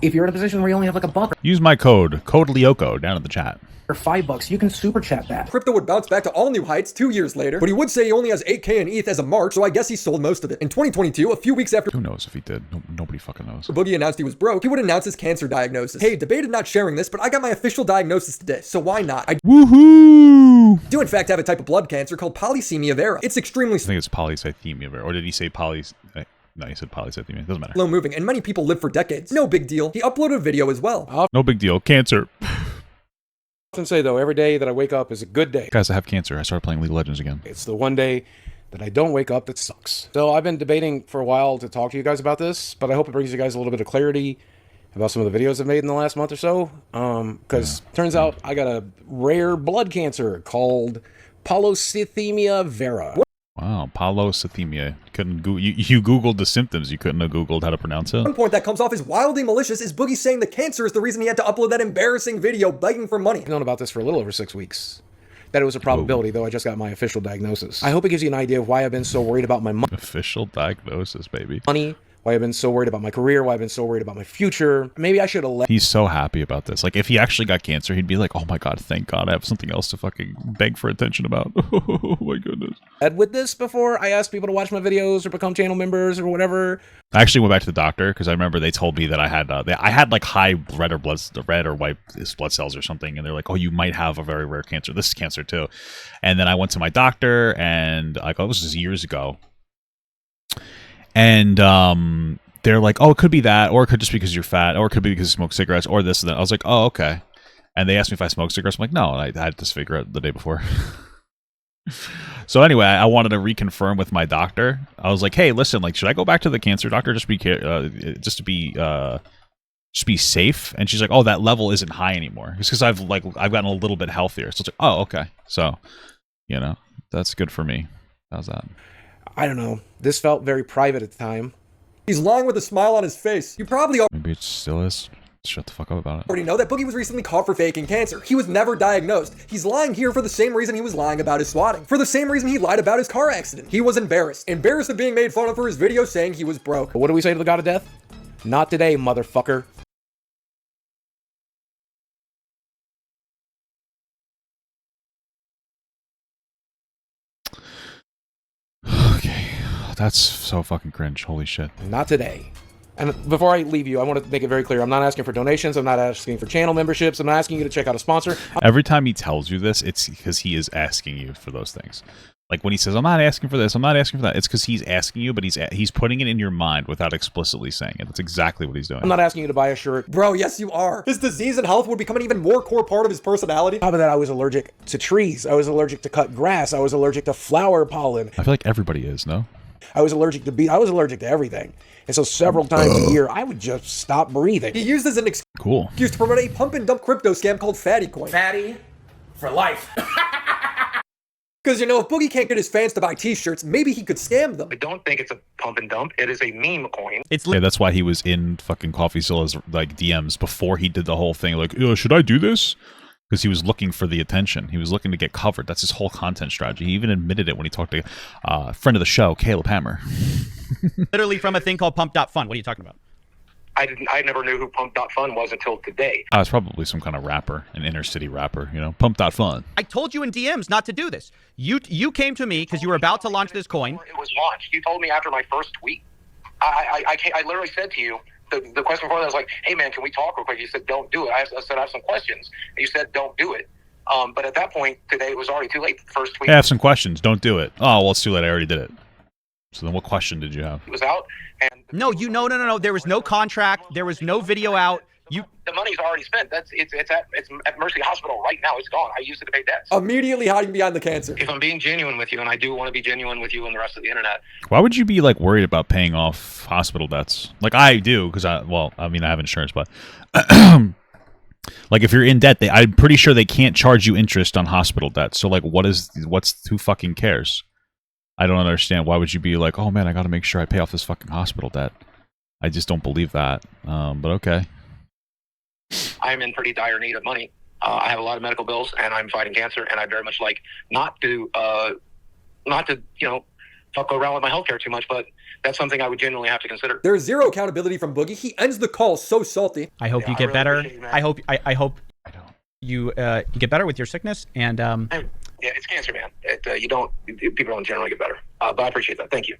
S13: If you're in a position where you only have like a buck,
S1: use my code Lyoko down in the chat.
S13: or $5, you can super chat that.
S2: Crypto would bounce back to all new heights 2 years later, but he would say he only has 8K in ETH as of March, so I guess he sold most of it. In 2022, a few weeks after—
S1: who knows if he did? Nobody fucking knows.
S2: Boogie announced he was broke, he would announce his cancer diagnosis. Hey, debated not sharing this, but I got my official diagnosis today, so why not? I do in fact have a type of blood cancer called polycythemia vera. It's extremely—
S1: I think it's polycythemia vera. Or did he say No, he said polycythemia. Doesn't matter.
S2: slow moving, and many people live for decades. No big deal. He uploaded a video as well.
S1: No big deal. Cancer.
S4: I often say, though, every day that I wake up is a good day.
S1: Guys, I have cancer. I started playing League of Legends again.
S4: It's the one day that I don't wake up that sucks. So I've been debating for a while to talk to you guys about this, but I hope it brings you guys a little bit of clarity about some of the videos I've made in the last month or so. Because turns out I got a rare blood cancer called polycythemia vera.
S1: Wow, polycythemia. You Googled the symptoms. You couldn't have Googled how to pronounce it.
S2: One point that comes off as wildly malicious is Boogie saying the cancer is the reason he had to upload that embarrassing video begging for money.
S4: I've known about this for a little over 6 weeks. That it was a probability, though I just got my official diagnosis. I hope it gives you an idea of why I've been so worried about my
S1: official diagnosis, baby.
S4: money, why I've been so worried about my career, why I've been so worried about my future. Maybe I should have let—
S1: He's so happy about this. Like, if he actually got cancer, he'd be like, oh my god, thank god, I have something else to fucking beg for attention about. Oh my goodness.
S4: with this before I asked people to watch my videos or become channel members or whatever.
S1: I actually went back to the doctor because I remember they told me that I had like high red or white blood cells or something, and they're like, oh, you might have a very rare cancer. This is cancer too. And then I went to my doctor, and like, oh, this was years ago. And they're like, oh, it could be that, or it could just be because you're fat, or it could be because you smoke cigarettes, or this and that. I was like, oh, okay. And they asked me if I smoke cigarettes. I'm like, no, I had this cigarette the day before. So anyway, I wanted to reconfirm with my doctor. I was like, hey, listen, like, should I go back to the cancer doctor just to be safe? And she's like, oh, that level isn't high anymore. It's because I've gotten a little bit healthier. So it's like, oh, okay. So, you know, that's good for me. How's that?
S4: I don't know. This felt very private at the time.
S2: He's lying with a smile on his face. You probably
S1: Maybe it still is. Shut the fuck up about it.
S2: already know that Boogie was recently caught for faking cancer. He was never diagnosed. He's lying here for the same reason he was lying about his swatting. For the same reason he lied about his car accident. He was embarrassed. Embarrassed of being made fun of for his video saying he was broke.
S4: What do we say to the god of death? Not today, motherfucker.
S1: Okay. That's so fucking cringe. Holy shit.
S4: Not today. And before I leave you, I want to make it very clear. I'm not asking for donations. I'm not asking for channel memberships. I'm not asking you to check out a sponsor.
S1: Every time he tells you this, it's because he is asking you for those things. Like when he says, I'm not asking for this, I'm not asking for that, it's because he's asking you, but he's putting it in your mind without explicitly saying it. That's exactly what he's doing.
S4: I'm not asking you to buy a shirt.
S2: Bro, yes you are. His disease and health would become an even more core part of his personality.
S4: On top of that, I was allergic to trees. I was allergic to cut grass. I was allergic to flower pollen.
S1: I feel like everybody is, no?
S4: I was allergic to bees. I was allergic to everything. And so several times a year, I would just stop breathing.
S2: He used as an
S1: Cool.
S2: excuse to promote a pump and dump crypto scam called Fatty Coin.
S17: Fatty for life.
S2: Because, you know, if Boogie can't get his fans to buy t-shirts, maybe he could scam them.
S22: I don't think it's a pump and dump. It is a meme coin.
S1: Yeah, that's why he was in fucking CoffeeZilla's like DMs before he did the whole thing. Like, should I do this? Because he was looking for the attention. He was looking to get covered. That's his whole content strategy. He even admitted it when he talked to a friend of the show, Caleb Hammer.
S23: Literally from a thing called Pump.Fun. What are you talking about?
S22: I never knew who Pump.Fun was until today.
S1: It's probably some kind of rapper, an inner city rapper, you know, Pump.Fun.
S23: I told you in DMs not to do this. You came to me because you were about to launch this coin.
S22: It was launched. You told me after my first tweet. I literally said to you, the question before that was like, hey man, can we talk real quick? You said, don't do it. I said, I have some questions. And you said, don't do it. But at that point, today, it was already too late. The first tweet.
S1: I have some questions. Don't do it. Oh, well, it's too late. I already did it. So then what question did you have?
S22: It was out. And
S23: No. There was no contract. There was no video out.
S22: The money's already spent. It's at Mercy Hospital right now. It's gone. I used it to pay debts.
S2: Immediately hiding behind the cancer.
S22: If I'm being genuine with you, and I do want to be genuine with you and the rest of the internet.
S1: Why would you be like worried about paying off hospital debts? Like I do, because I have insurance, but Like if you're in debt, I'm pretty sure they can't charge you interest on hospital debt. So like, who fucking cares? I don't understand. Why would you be like, oh man, I got to make sure I pay off this fucking hospital debt? I just don't believe that. But okay.
S22: I'm in pretty dire need of money. I have a lot of medical bills, and I'm fighting cancer, and I very much like not to fuck around with my healthcare too much, but that's something I would genuinely have to consider.
S2: There's zero accountability from Boogie. He ends the call so salty.
S23: I hope you get better. I hope you get better with your sickness, and
S22: yeah, it's cancer, man. People don't generally get better, but I appreciate that. Thank you.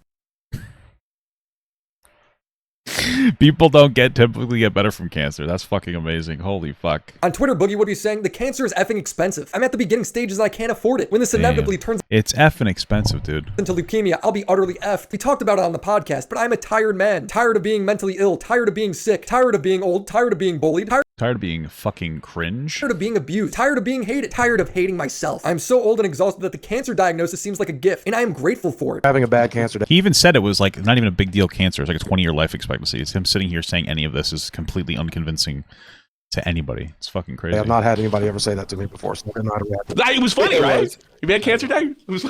S1: People don't typically get better from cancer. That's fucking amazing. Holy fuck.
S2: On Twitter, Boogie would be saying, the cancer is effing expensive. I'm at the beginning stages and I can't afford it. When this inevitably turns
S1: It's effing expensive, dude.
S2: into leukemia, I'll be utterly effed. We talked about it on the podcast, but I'm a tired man. Tired of being mentally ill. Tired of being sick. Tired of being old. Tired of being bullied.
S1: Tired of being fucking cringe.
S2: Tired of being abused. Tired of being hated. Tired of hating myself. I'm so old and exhausted that the cancer diagnosis seems like a gift, and I am grateful for it.
S4: Having a bad cancer day.
S1: He even said it was like not even a big deal cancer. It's like a 20-year life expectancy. It's him sitting here saying any of this is completely unconvincing to anybody. It's fucking crazy.
S4: I've not had anybody ever say that to me before, so I'm not reacting.
S8: It was funny, right? You had cancer day? It was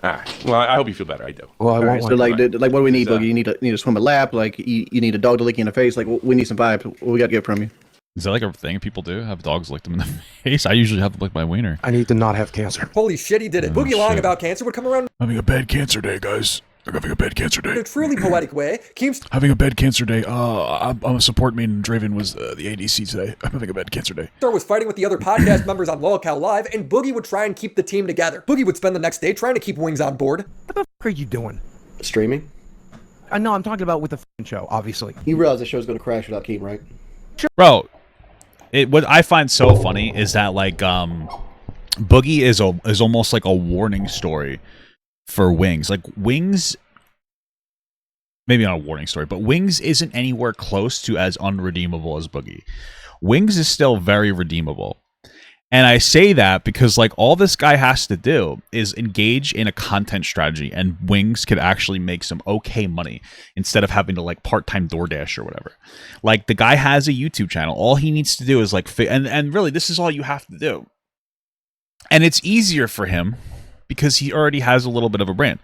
S8: All right. Well, I hope you feel better. I do.
S4: Well,
S10: All right, so like what do we need, Boogie? You need to swim a lap. Like you need a dog to lick you in the face. Like we need some vibes. What we got to get from you?
S1: Is that like a thing people do? Have dogs lick them in the face? I usually have to lick my wiener.
S4: I need to not have cancer.
S2: Holy shit, he did it. Boogie lying about cancer would come around
S1: Having a bad cancer day, guys. I'm having a bad cancer
S2: in
S1: day.
S2: a truly poetic way. Keeps
S1: Having a bad cancer day. I'm a support main and Draven was the ADC today. I'm having a bad cancer day.
S2: Star was fighting with the other podcast members on LolCal Live, and Boogie would try and keep the team together. Boogie would spend the next day trying to keep Wings on board.
S6: What the fuck are you doing?
S10: Streaming?
S6: No, I'm talking about with the f***ing show, obviously.
S10: You realize the show's going to crash without Keem, right?
S1: Bro, what I find so funny is that like Boogie is almost like a warning story for Wings. Like Wings, maybe not a warning story, but Wings isn't anywhere close to as unredeemable as Boogie. Wings is still very redeemable. And I say that because like all this guy has to do is engage in a content strategy, and Wings could actually make some okay money instead of having to like part-time DoorDash or whatever. Like the guy has a YouTube channel. All he needs to do is like and really this is all you have to do. And it's easier for him because he already has a little bit of a brand.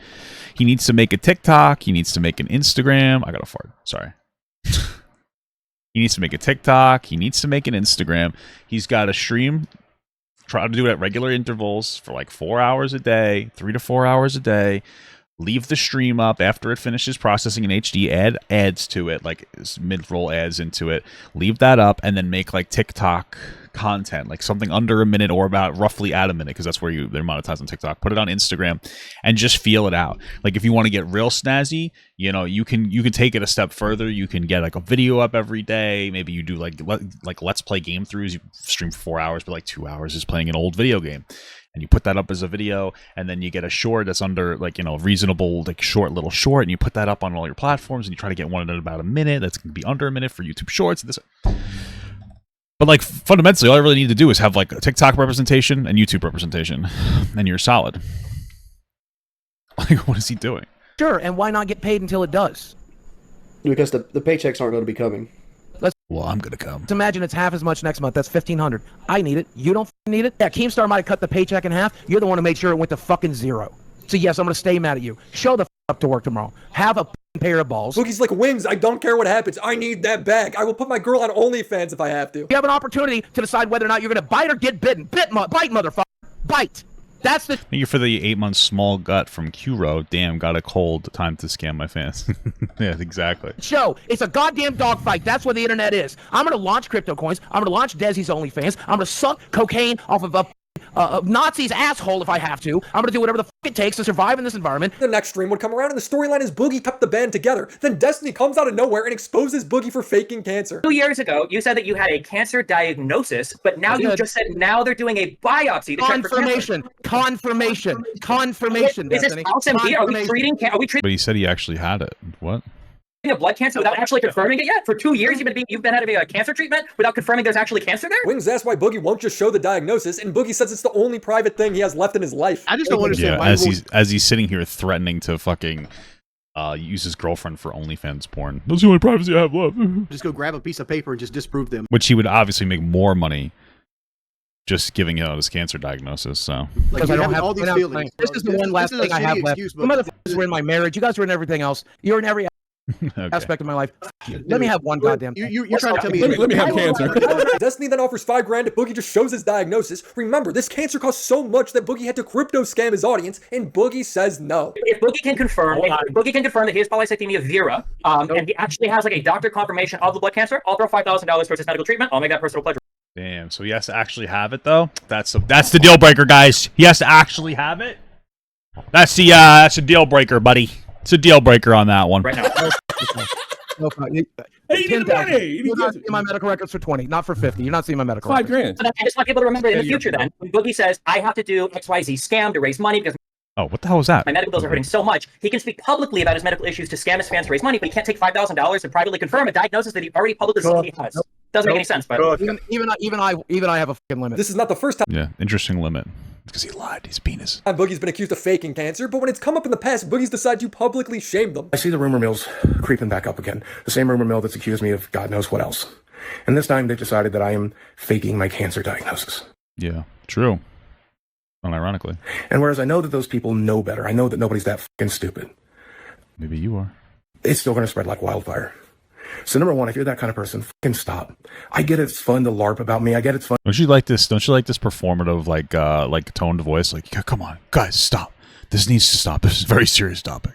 S1: He needs to make a TikTok. He needs to make an Instagram. I got a fart. Sorry. He needs to make a TikTok. He needs to make an Instagram. He's got to stream. Try to do it at regular intervals for like 4 hours a day, 3 to 4 hours a day. Leave the stream up after it finishes processing in HD. Add ads to it, like mid-roll ads into it. Leave that up, and then make like TikTok content, like something under a minute or about roughly at a minute, because that's where they're monetized on TikTok. Put it on Instagram and just feel it out. Like if you want to get real snazzy, you know, you can take it a step further. You can get like a video up every day. Maybe you do like let's play game throughs. You stream for 4 hours, but like 2 hours is playing an old video game. And you put that up as a video, and then you get a short that's under like, you know, reasonable, like little short, and you put that up on all your platforms, and you try to get one in about a minute. That's going to be under a minute for YouTube Shorts. But like fundamentally, all I really need to do is have like a TikTok representation and YouTube representation, and you're solid. Like, what is he doing?
S6: Sure, and why not get paid until it does?
S10: Because the paychecks aren't going to be coming.
S1: Well, I'm gonna come.
S6: Let's imagine it's half as much next month. That's $1,500. I need it. You don't need it. Yeah, Keemstar might have cut the paycheck in half. You're the one who made sure it went to fucking zero. So yes, I'm gonna stay mad at you. Show the up to work tomorrow. Have a pair of balls.
S2: Boogie's like, Wings, I don't care what happens. I need that bag. I will put my girl on OnlyFans if I have to.
S6: You have an opportunity to decide whether or not you're gonna bite or get bitten. Bite, motherfucker. Bite. That's the.
S1: Thank you for the 8 months small gut from Q-Row. Damn, got a cold. Time to scam my fans. Yeah, exactly.
S6: Show. It's a goddamn dogfight. That's what the internet is. I'm gonna launch crypto coins. I'm gonna launch Desi's OnlyFans. I'm gonna suck cocaine off of a Nazi's asshole if I have to. I'm gonna do whatever the fuck it takes to survive in this environment.
S2: The next stream would come around, and the storyline is Boogie kept the band together. Then Destiny comes out of nowhere and exposes Boogie for faking cancer.
S11: 2 years ago, you said that you had a cancer diagnosis, but now you just said now they're doing a biopsy to check for cancer.
S6: Confirmation.
S11: Is this false MD? Are we treating?
S1: But he said he actually had it. What?
S11: A blood cancer without actually confirming it yet? For 2 years, you've been having a cancer treatment without confirming there's actually cancer there?
S2: Wings asked why Boogie won't just show the diagnosis, and Boogie says it's the only private thing he has left in his life.
S20: I just don't understand
S1: why. As he's sitting here threatening to fucking use his girlfriend for OnlyFans porn. That's the only privacy I have left.
S10: Just go grab a piece of paper and just disprove them.
S1: Which he would obviously make more money just giving out his cancer diagnosis. So
S10: Like, I don't have all these feelings.
S6: This is the one last thing I have left. You motherfuckers were in my marriage. You guys were in everything else. You're in every aspect of my life. Let me have one goddamn thing.
S10: You're trying to tell me.
S2: Let me have cancer. Destiny then offers $5,000 if Boogie just shows his diagnosis. Remember, this cancer costs so much that Boogie had to crypto scam his audience, and Boogie says no.
S11: If Boogie can confirm, that he has polycythemia vera, and he actually has like a doctor confirmation of the blood cancer, I'll throw $5,000 towards his medical treatment. I'll make that personal pledge.
S1: damn. So he has to actually have it though. That's the deal breaker, guys. He has to actually have it. That's a deal breaker, buddy. It's a deal breaker on that one.
S11: Right now.
S6: No,
S12: Hey, you need the money.
S6: You're not seeing my medical records for 20, not for 50. You're not seeing my medical
S12: $5,000.
S6: records.
S11: I just want people to remember in the future then, when Boogie says, I have to do XYZ scam to raise money because
S1: Oh, what the hell was that?
S11: my medical bills are hurting so much, he can speak publicly about his medical issues to scam his fans to raise money, but he can't take $5,000 and privately confirm a diagnosis that he already publicly said he has. Doesn't make any sense, but
S6: even I have a fucking limit.
S2: This is not the first time
S1: Yeah, interesting limit. Because he lied. He's penis.
S2: Boogie's been accused of faking cancer, but when it's come up in the past, Boogie's decided to publicly shame them.
S13: I see the rumor mill's creeping back up again. The same rumor mill that's accused me of God knows what else. And this time they've decided that I am faking my cancer diagnosis.
S1: Yeah, true. Unironically.
S13: And whereas I know that those people know better, I know that nobody's that fucking stupid.
S1: Maybe you are.
S13: It's still going to spread like wildfire. So number one, if you're that kind of person, fucking stop. I get it's fun to LARP about me. I get it's fun.
S1: Don't you like this performative like toned voice? Like, come on, guys, stop. This needs to stop. This is a very serious topic.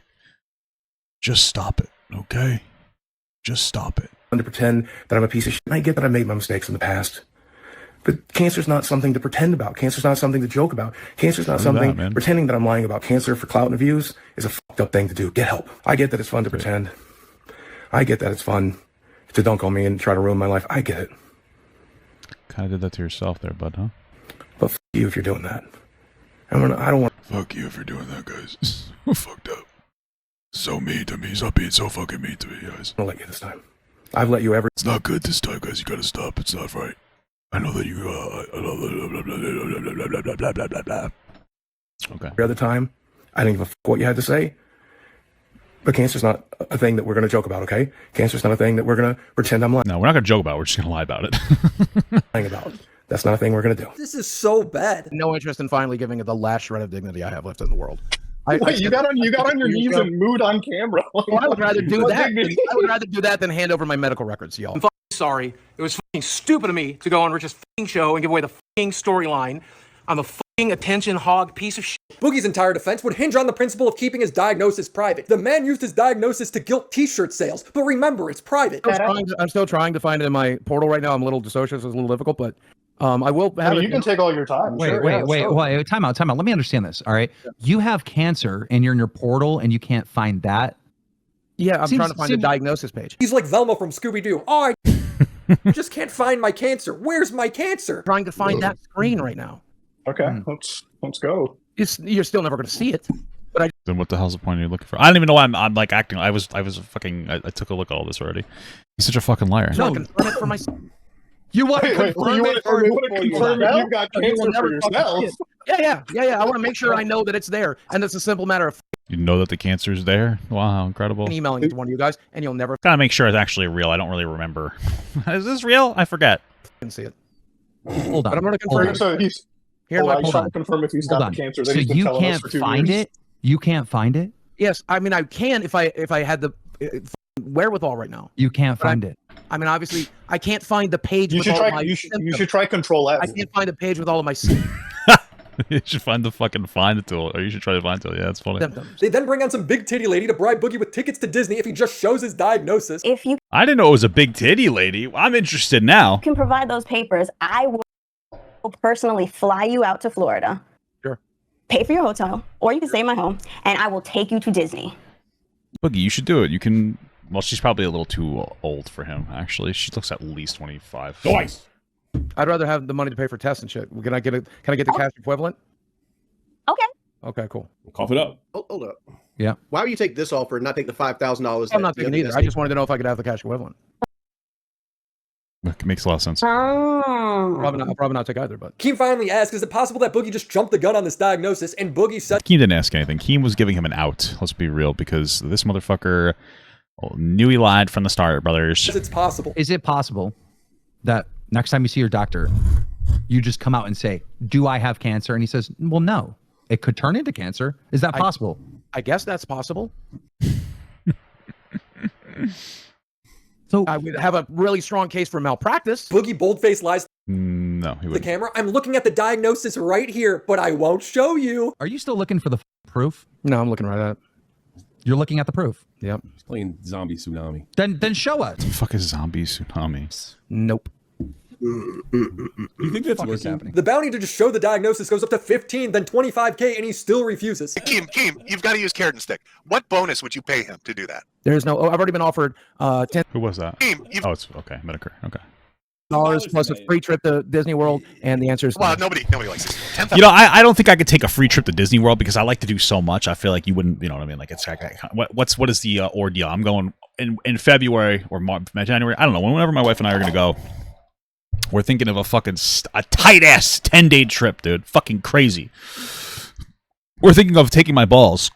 S1: Just stop it, okay? Just stop it.
S13: To pretend that I'm a piece of shit. And I get that I made my mistakes in the past. But cancer's not something to pretend about. Cancer's not something to joke about. Cancer's not something, pretending that I'm lying about cancer for clout and views is a fucked up thing to do. Get help. I get that it's fun to pretend. I get that it's fun to dunk on me and try to ruin my life. I get it.
S1: Kind of did that to yourself there, bud, huh?
S13: But fuck you if you're doing that. I don't want.
S14: Fuck you if you're doing that, guys. Fucked up. So mean to me. Stop being so fucking mean to me, guys.
S13: I'll let you this time. I've let you every.
S14: It's not good this time, guys. You gotta stop. It's not right. I know that you.
S1: Okay.
S13: Every other time, I didn't give a fuck what you had to say. But cancer's not a thing that we're going to joke about, okay? Cancer's not a thing that we're going to pretend I'm lying.
S1: No, we're not going to joke about it. We're just going to lie about it.
S13: Lying about. That's not a thing we're going to do.
S2: This is so bad.
S6: No interest in finally giving it the last shred of dignity I have left in the world.
S12: Wait, you got on your knees and mood on camera.
S6: Well, I would rather do that. I would rather do that than hand over my medical records to y'all.
S16: I'm fucking sorry. It was fucking stupid of me to go on Rich's fucking show and give away the fucking storyline. I'm a fucking attention hog piece of shit.
S2: Boogie's entire defense would hinge on the principle of keeping his diagnosis private. The man used his diagnosis to guilt t-shirt sales, but remember, it's private.
S6: I'm still trying to find it in my portal right now. I'm a little dissociative, so it's a little difficult, but I will have it.
S12: You can take all your time.
S24: Wait, time out. Let me understand this, all right? Yeah. You have cancer, and you're in your portal, and you can't find that?
S6: Yeah, I'm trying to find the diagnosis page.
S2: He's like Velma from Scooby-Doo. Oh, I just can't find my cancer. Where's my cancer?
S6: I'm trying to find that screen right now.
S12: Okay, let's go.
S6: You're still never going to see it. But
S1: then what the hell's the point you're looking for? I don't even know why I'm like acting. I took a look at all this already. He's such a fucking liar.
S6: No, I can confirm it for myself.
S24: You want to confirm it for
S12: confirm if you got cancer for yourself?
S6: Yeah. I want to make sure I know that it's there, and it's a simple matter of.
S1: You know that the cancer's there? Wow, incredible.
S6: I'm emailing it to one of you guys, and you'll never.
S1: Gotta make sure it's actually real. I don't really remember. Is this real? I forget.
S6: I can see it.
S24: Hold on.
S6: But I'm going to confirm.
S12: So he's trying to confirm if he's got the cancer.
S24: So you can't find it. You can't find it.
S6: Yes, I mean I can if I had the wherewithal right now.
S24: You can't find it.
S6: I mean, obviously, I can't find the page.
S12: You should try Control F.
S6: I can't find a page with all of my symptoms.
S1: You should find the fucking find tool, or you should try to find it. Yeah, that's funny.
S2: They then bring on some big titty lady to bribe Boogie with tickets to Disney if he just shows his diagnosis.
S25: If you
S1: I didn't know it was a big titty lady. I'm interested now.
S25: can provide those papers, I will personally fly you out to Florida.
S6: Sure.
S25: Pay for your hotel, or you can stay in my home, and I will take you to Disney.
S1: Boogie, you should do it. You can. Well, she's probably a little too old for him. Actually, she looks at least 25.
S6: Twice. I'd rather have the money to pay for tests and shit. Can I get the cash equivalent?
S25: Okay.
S6: Okay, cool.
S14: Cough it up.
S10: Hold up.
S24: Yeah.
S10: Why would you take this offer and not take the $5,000?
S6: I'm not taking either. I just wanted to know if I could have the cash equivalent.
S1: It makes a lot of sense.
S25: Oh.
S4: I'll probably not take either, but.
S2: Keem finally asks, is it possible that Boogie just jumped the gun on this diagnosis? And Boogie said,
S1: Keem didn't ask anything. Keem was giving him an out. Let's be real, because this motherfucker knew he lied from the start, brothers.
S2: it's possible.
S24: Is it possible that next time you see your doctor, you just come out and say, do I have cancer? And he says, well, no. It could turn into cancer. Is that possible?
S4: I guess that's possible.
S24: So
S4: I would have a really strong case for malpractice.
S2: Boogie boldface lies
S1: No, he
S2: to the
S1: wouldn't.
S2: camera. I'm looking at the diagnosis right here, but I won't show you.
S24: Are you still looking for the proof?
S4: No, I'm looking right at it.
S24: You're looking at the proof.
S4: Yep.
S8: He's playing Zombie Tsunami.
S24: Then show us.
S1: What the fuck is zombie tsunami?
S4: Nope.
S8: You think that's what's happening?
S2: The bounty to just show the diagnosis goes up to 15, then 25K, and he still refuses.
S3: Keem, you've got to use carrot and stick. What bonus would you pay him to do that?
S4: There's no. I've already been offered 10.
S1: Who was that?
S3: Keem,
S1: Oh, it's okay. Medicare. Okay.
S4: $10 plus a free trip to Disney World, and the answer is
S3: Well,
S4: no.
S3: nobody likes it. 10,000.
S1: You know, I don't think I could take a free trip to Disney World because I like to do so much. I feel like you wouldn't, you know what I mean? Like, it's like, what is the ordeal? I'm going in February or January. I don't know. Whenever my wife and I are going to go, we're thinking of a fucking a tight ass 10-day trip, dude. Fucking crazy. We're thinking of taking my balls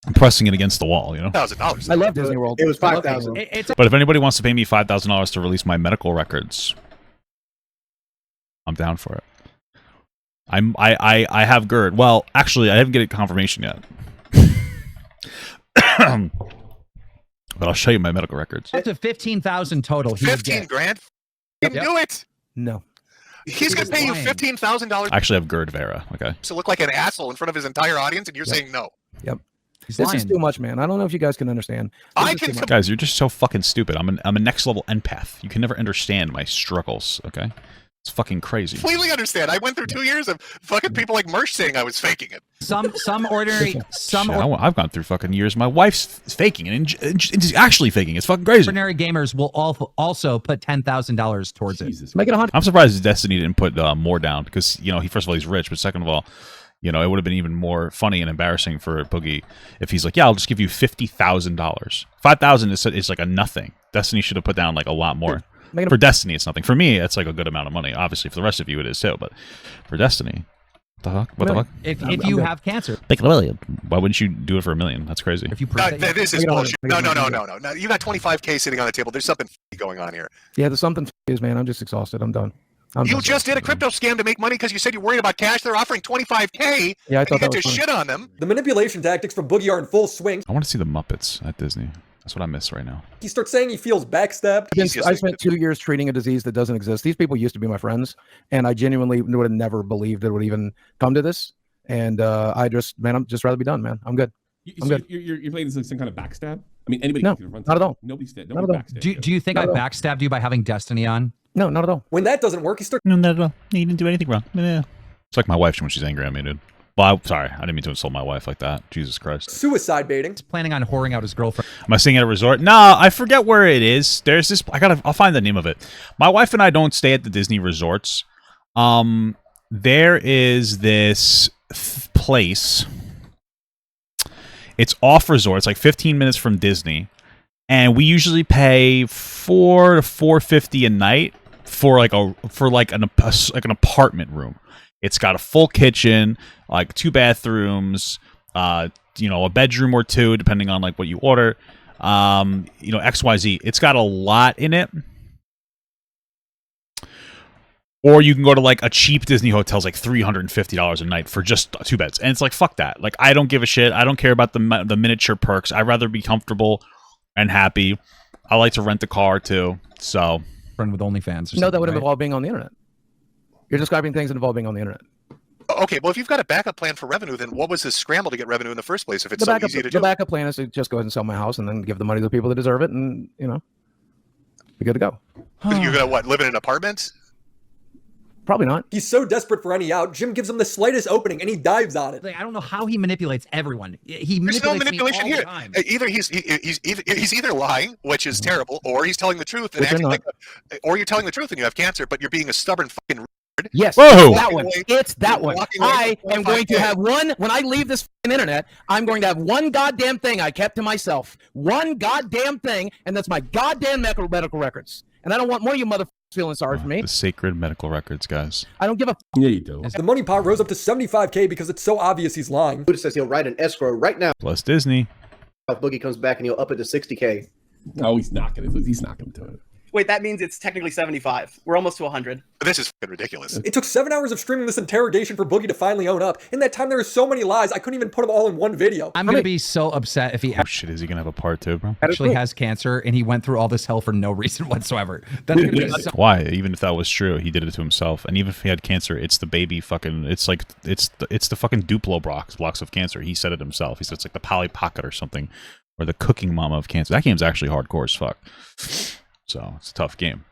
S1: and pressing it against the wall, you know?
S3: $1,000.
S4: I love Disney World.
S10: It was $5,000.
S1: But if anybody wants to pay me $5,000 to release my medical records, I'm down for it. I have GERD. Well, actually, I haven't get confirmation yet. But I'll show you my medical records.
S24: Up to 15,000 total.
S3: 15 grand? You can do it.
S4: No.
S3: He's going to pay you $15,000
S1: I actually have GERD Vera. Okay.
S3: to look like an asshole in front of his entire audience, and you're saying no.
S4: Yep.
S24: He's
S4: This
S24: lying.
S4: is too much, man. I don't know if you guys can understand. This is too much.
S1: Guys, you're just so fucking stupid. I'm a next level empath. You can never understand my struggles. Okay. It's fucking crazy.
S3: Completely understand. I went through 2 years of fucking people like Mersh saying I was faking it.
S24: Some ordinary
S1: Shit, I've gone through fucking years. My wife's faking it and actually faking it. It's fucking crazy.
S24: ordinary gamers will also put $10,000 towards it.
S4: Make it 100.
S1: I'm surprised Destiny didn't put more down because, you know, he, first of all, he's rich, but second of all, you know, it would have been even more funny and embarrassing for Boogie if he's like, yeah, I'll just give you $50,000. $5,000 is like a nothing. Destiny should have put down like a lot more. For Destiny, it's nothing. For me, it's like a good amount of money. Obviously, for the rest of you, it is too. But for Destiny, what the fuck? What the fuck?
S24: If you have cancer,
S1: Like $1 million. Why wouldn't you do it for $1 million? That's crazy.
S24: if you
S3: This is bullshit. No. You got 25K sitting on the table. There's something going on here.
S4: Yeah, there's something is, man. I'm just exhausted. I'm done.
S3: You just did a crypto scam to make money because you said you're worried about cash. They're offering 25K.
S4: Yeah, I thought
S3: and you
S4: that
S3: get to
S4: was funny.
S3: shit on them.
S2: The manipulation tactics from Boogie are in full swing.
S1: I want to see the Muppets at Disney. That's what I miss right now.
S2: He starts saying he feels backstabbed.
S4: I spent 2 years treating a disease that doesn't exist. These people used to be my friends, and I genuinely would have never believed it would even come to this. And I'm just rather be done, man. I'm good. I'm good.
S8: You're playing this like some kind of backstab? I mean, anybody
S4: No,
S8: can confront
S4: not at all.
S8: Nobody's dead.
S4: Not
S8: Nobody
S4: at all.
S8: backstabbed.
S24: do you think
S4: Not
S24: I
S4: at all.
S24: backstabbed you by having Destiny on?
S4: No, not at all.
S2: When that doesn't work, he starts.
S1: No, not at all. You didn't do anything wrong. Yeah. It's like my wife when she's angry at me, dude. Well, I'm sorry. I didn't mean to insult my wife like that. Jesus Christ.
S2: Suicide baiting.
S24: He's planning on whoring out his girlfriend.
S1: Am I staying at a resort? No, I forget where it is. There's this. I'll find the name of it. My wife and I don't stay at the Disney resorts. There is this place. It's off resort. It's like 15 minutes from Disney, and we usually pay $400 to $450 a night for an apartment room. It's got a full kitchen, like 2 bathrooms, a bedroom or 2, depending on like what you order. XYZ. It's got a lot in it. Or you can go to like a cheap Disney hotel's like $350 a night for just 2 beds. And it's like, fuck that. Like, I don't give a shit. I don't care about the miniature perks. I'd rather be comfortable and happy. I like to rent a car too. So,
S24: friend with OnlyFans.
S4: No, that would involve being on the internet. You're describing things that involve being on the internet.
S3: Okay, well, if you've got a backup plan for revenue, then what was this scramble to get revenue in the first place if it's so easy to do?
S4: The backup plan is to just go ahead and sell my house and then give the money to the people that deserve it, and be good to go.
S3: You're gonna live in an apartment?
S4: Probably not.
S2: He's so desperate for any out, Jim gives him the slightest opening and he dives on it.
S24: I don't know how he manipulates everyone. He
S3: There's
S24: manipulates
S3: no manipulation
S24: me all
S3: here.
S24: the time.
S3: Either he's either lying, which is terrible, or he's telling the truth and
S4: Which
S3: acting
S4: you're
S3: like, or you're telling the truth and you have cancer, but you're being a stubborn fucking weird.
S4: Yes,
S1: Whoa.
S4: that one. It's that one. I am going to have one, when I leave this internet, I'm going to have one goddamn thing I kept to myself. One goddamn thing, and that's my goddamn medical records. And I don't want more of you motherfuckers
S6: feeling sorry for me.
S1: The sacred medical records, guys.
S6: I don't give a.
S8: Yeah, you do.
S2: The money pot rose up to $75K because it's so obvious he's lying.
S10: Buddha says he'll write an escrow right now.
S1: Plus Disney.
S10: If Boogie comes back and he'll up it to 60K.
S8: No, he's not gonna. He's not gonna do it.
S5: Wait, that means it's technically 75. We're almost to 100.
S3: This is fucking ridiculous.
S2: It took 7 hours of streaming this interrogation for Boogie to finally own up. In that time, there were so many lies, I couldn't even put them all in one video.
S24: I'm gonna be so upset if he
S1: Oh shit, is he gonna have a part 2, bro?
S24: actually has cancer and he went through all this hell for no reason whatsoever. That's gonna be so
S1: Why? Even if that was true, he did it to himself. And even if he had cancer, it's the baby fucking. It's like it's the fucking Duplo blocks of cancer. He said it himself. He said it's like the Polly Pocket or something, or the Cooking Mama of cancer. That game's actually hardcore as fuck. So it's a tough game.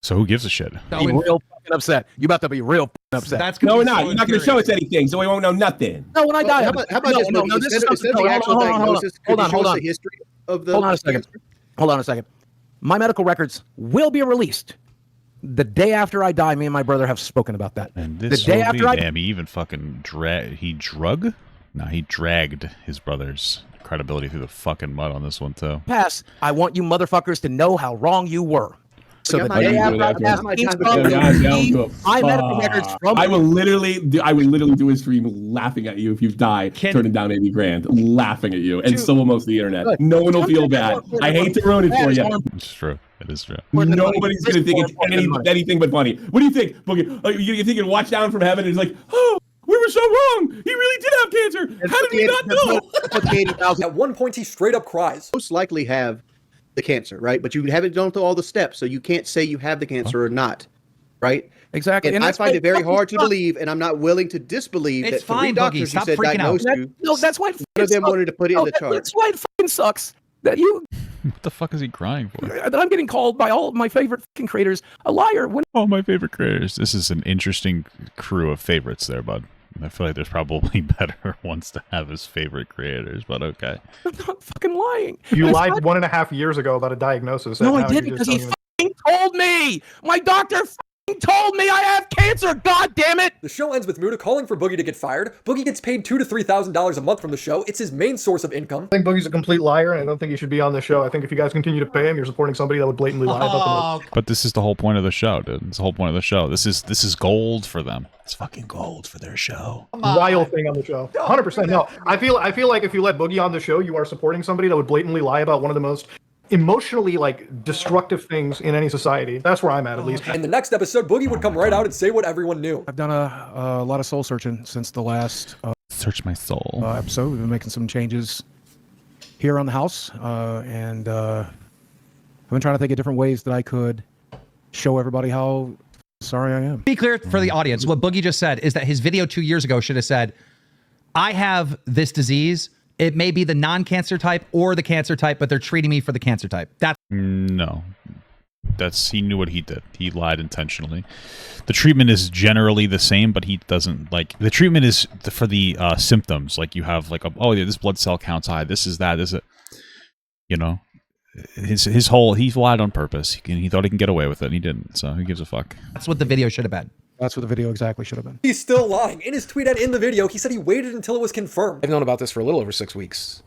S1: So who gives a shit?
S6: Be real fucking upset. You about to be real fucking upset.
S24: That's
S8: No, we're not. You're not gonna show us anything, so we won't know nothing.
S6: No, when I die.
S10: How about this?
S6: No, this is
S10: Instead of the actual diagnosis, could you show us the history of the...
S6: Hold on a second. Hold on a second. My medical records will be released the day after I die. Me and my brother have spoken about that.
S1: And this
S6: the day
S1: will be,
S6: after I
S1: damn, he even fucking he dragged his brother's credibility through the fucking mud on this one too.
S6: pass, I want you motherfuckers to know how wrong you were. So the day after I pass my medical records from
S8: I will literally do a stream laughing at you if you die, turning down 80 grand, laughing at you, and so will most of the internet. No one will feel bad. I hate to ruin it for you.
S1: It's true. It is true.
S8: Nobody's gonna think it's anything but funny. What do you think, Boogie? You think you watch down from heaven and it's like, oh, we were so wrong. He really did have cancer. How did we not know?
S2: At one point, he straight up cries.
S10: Most likely have the cancer, right? But you haven't gone through all the steps, so you can't say you have the cancer or not, right?
S6: Exactly.
S10: And I find it very hard to believe, and I'm not willing to disbelieve
S24: It's
S10: that 3
S24: fine,
S10: doctors
S24: Boogie.
S10: you
S24: Stop
S10: said
S24: freaking out.
S10: diagnosed you.
S6: No, that's why
S10: One of them wanted to put it in the chart.
S6: That's why it fucking sucks that you.
S1: What the fuck is he crying for?
S6: That I'm getting called by all of my favorite fucking creators a liar. When
S1: All my favorite creators. This is an interesting crew of favorites there, bud. I feel like there's probably better ones to have as favorite creators, but okay.
S6: I'm not fucking lying.
S12: You
S6: It's
S12: lied
S6: not-
S12: 1.5 years ago about a diagnosis.
S6: No,
S12: and
S6: I
S12: now
S6: didn't
S12: you just
S6: because he
S12: don't even-
S6: fucking told me. My doctor fucking told me I have cancer. God damn it.
S2: The show ends with Muda calling for Boogie to get fired. Boogie gets paid $2,000 to $3,000 a month from the show. It's his main source of income.
S12: I think Boogie's a complete liar, and I don't think he should be on the show. I think if you guys continue to pay him, you're supporting somebody that would blatantly lie about the
S1: But this is the whole point of the show, dude. It's the whole point of the show. This is gold for them. It's fucking gold for their show.
S12: vile thing on the show. 100% no. I feel like if you let Boogie on the show, you are supporting somebody that would blatantly lie about one of the most emotionally destructive things in any society. That's where I'm at least.
S2: In the next episode, Boogie would come right out and say what everyone knew.
S13: I've done a lot of soul searching since the last
S1: Search my soul
S13: episode. We've been making some changes here on the house, and I've been trying to think of different ways that I could show everybody how sorry I am.
S24: Be clear for the audience. What Boogie just said is that his video 2 years ago should have said, I have this disease. It may be the non-cancer type or the cancer type, but they're treating me for the cancer type. That's
S1: No. He knew what he did. He lied intentionally. The treatment is generally the same, but he doesn't the treatment is for the symptoms. Like you have oh yeah, this blood cell count's high. This is that. Is it? You know, his whole he lied on purpose. He thought he can get away with it, and he didn't. So who gives a fuck?
S24: That's what the video should have been.
S13: That's what the video exactly should have been.
S2: He's still lying. In his tweet and in the video, he said he waited until it was confirmed.
S4: I've known about this for a little over 6 weeks.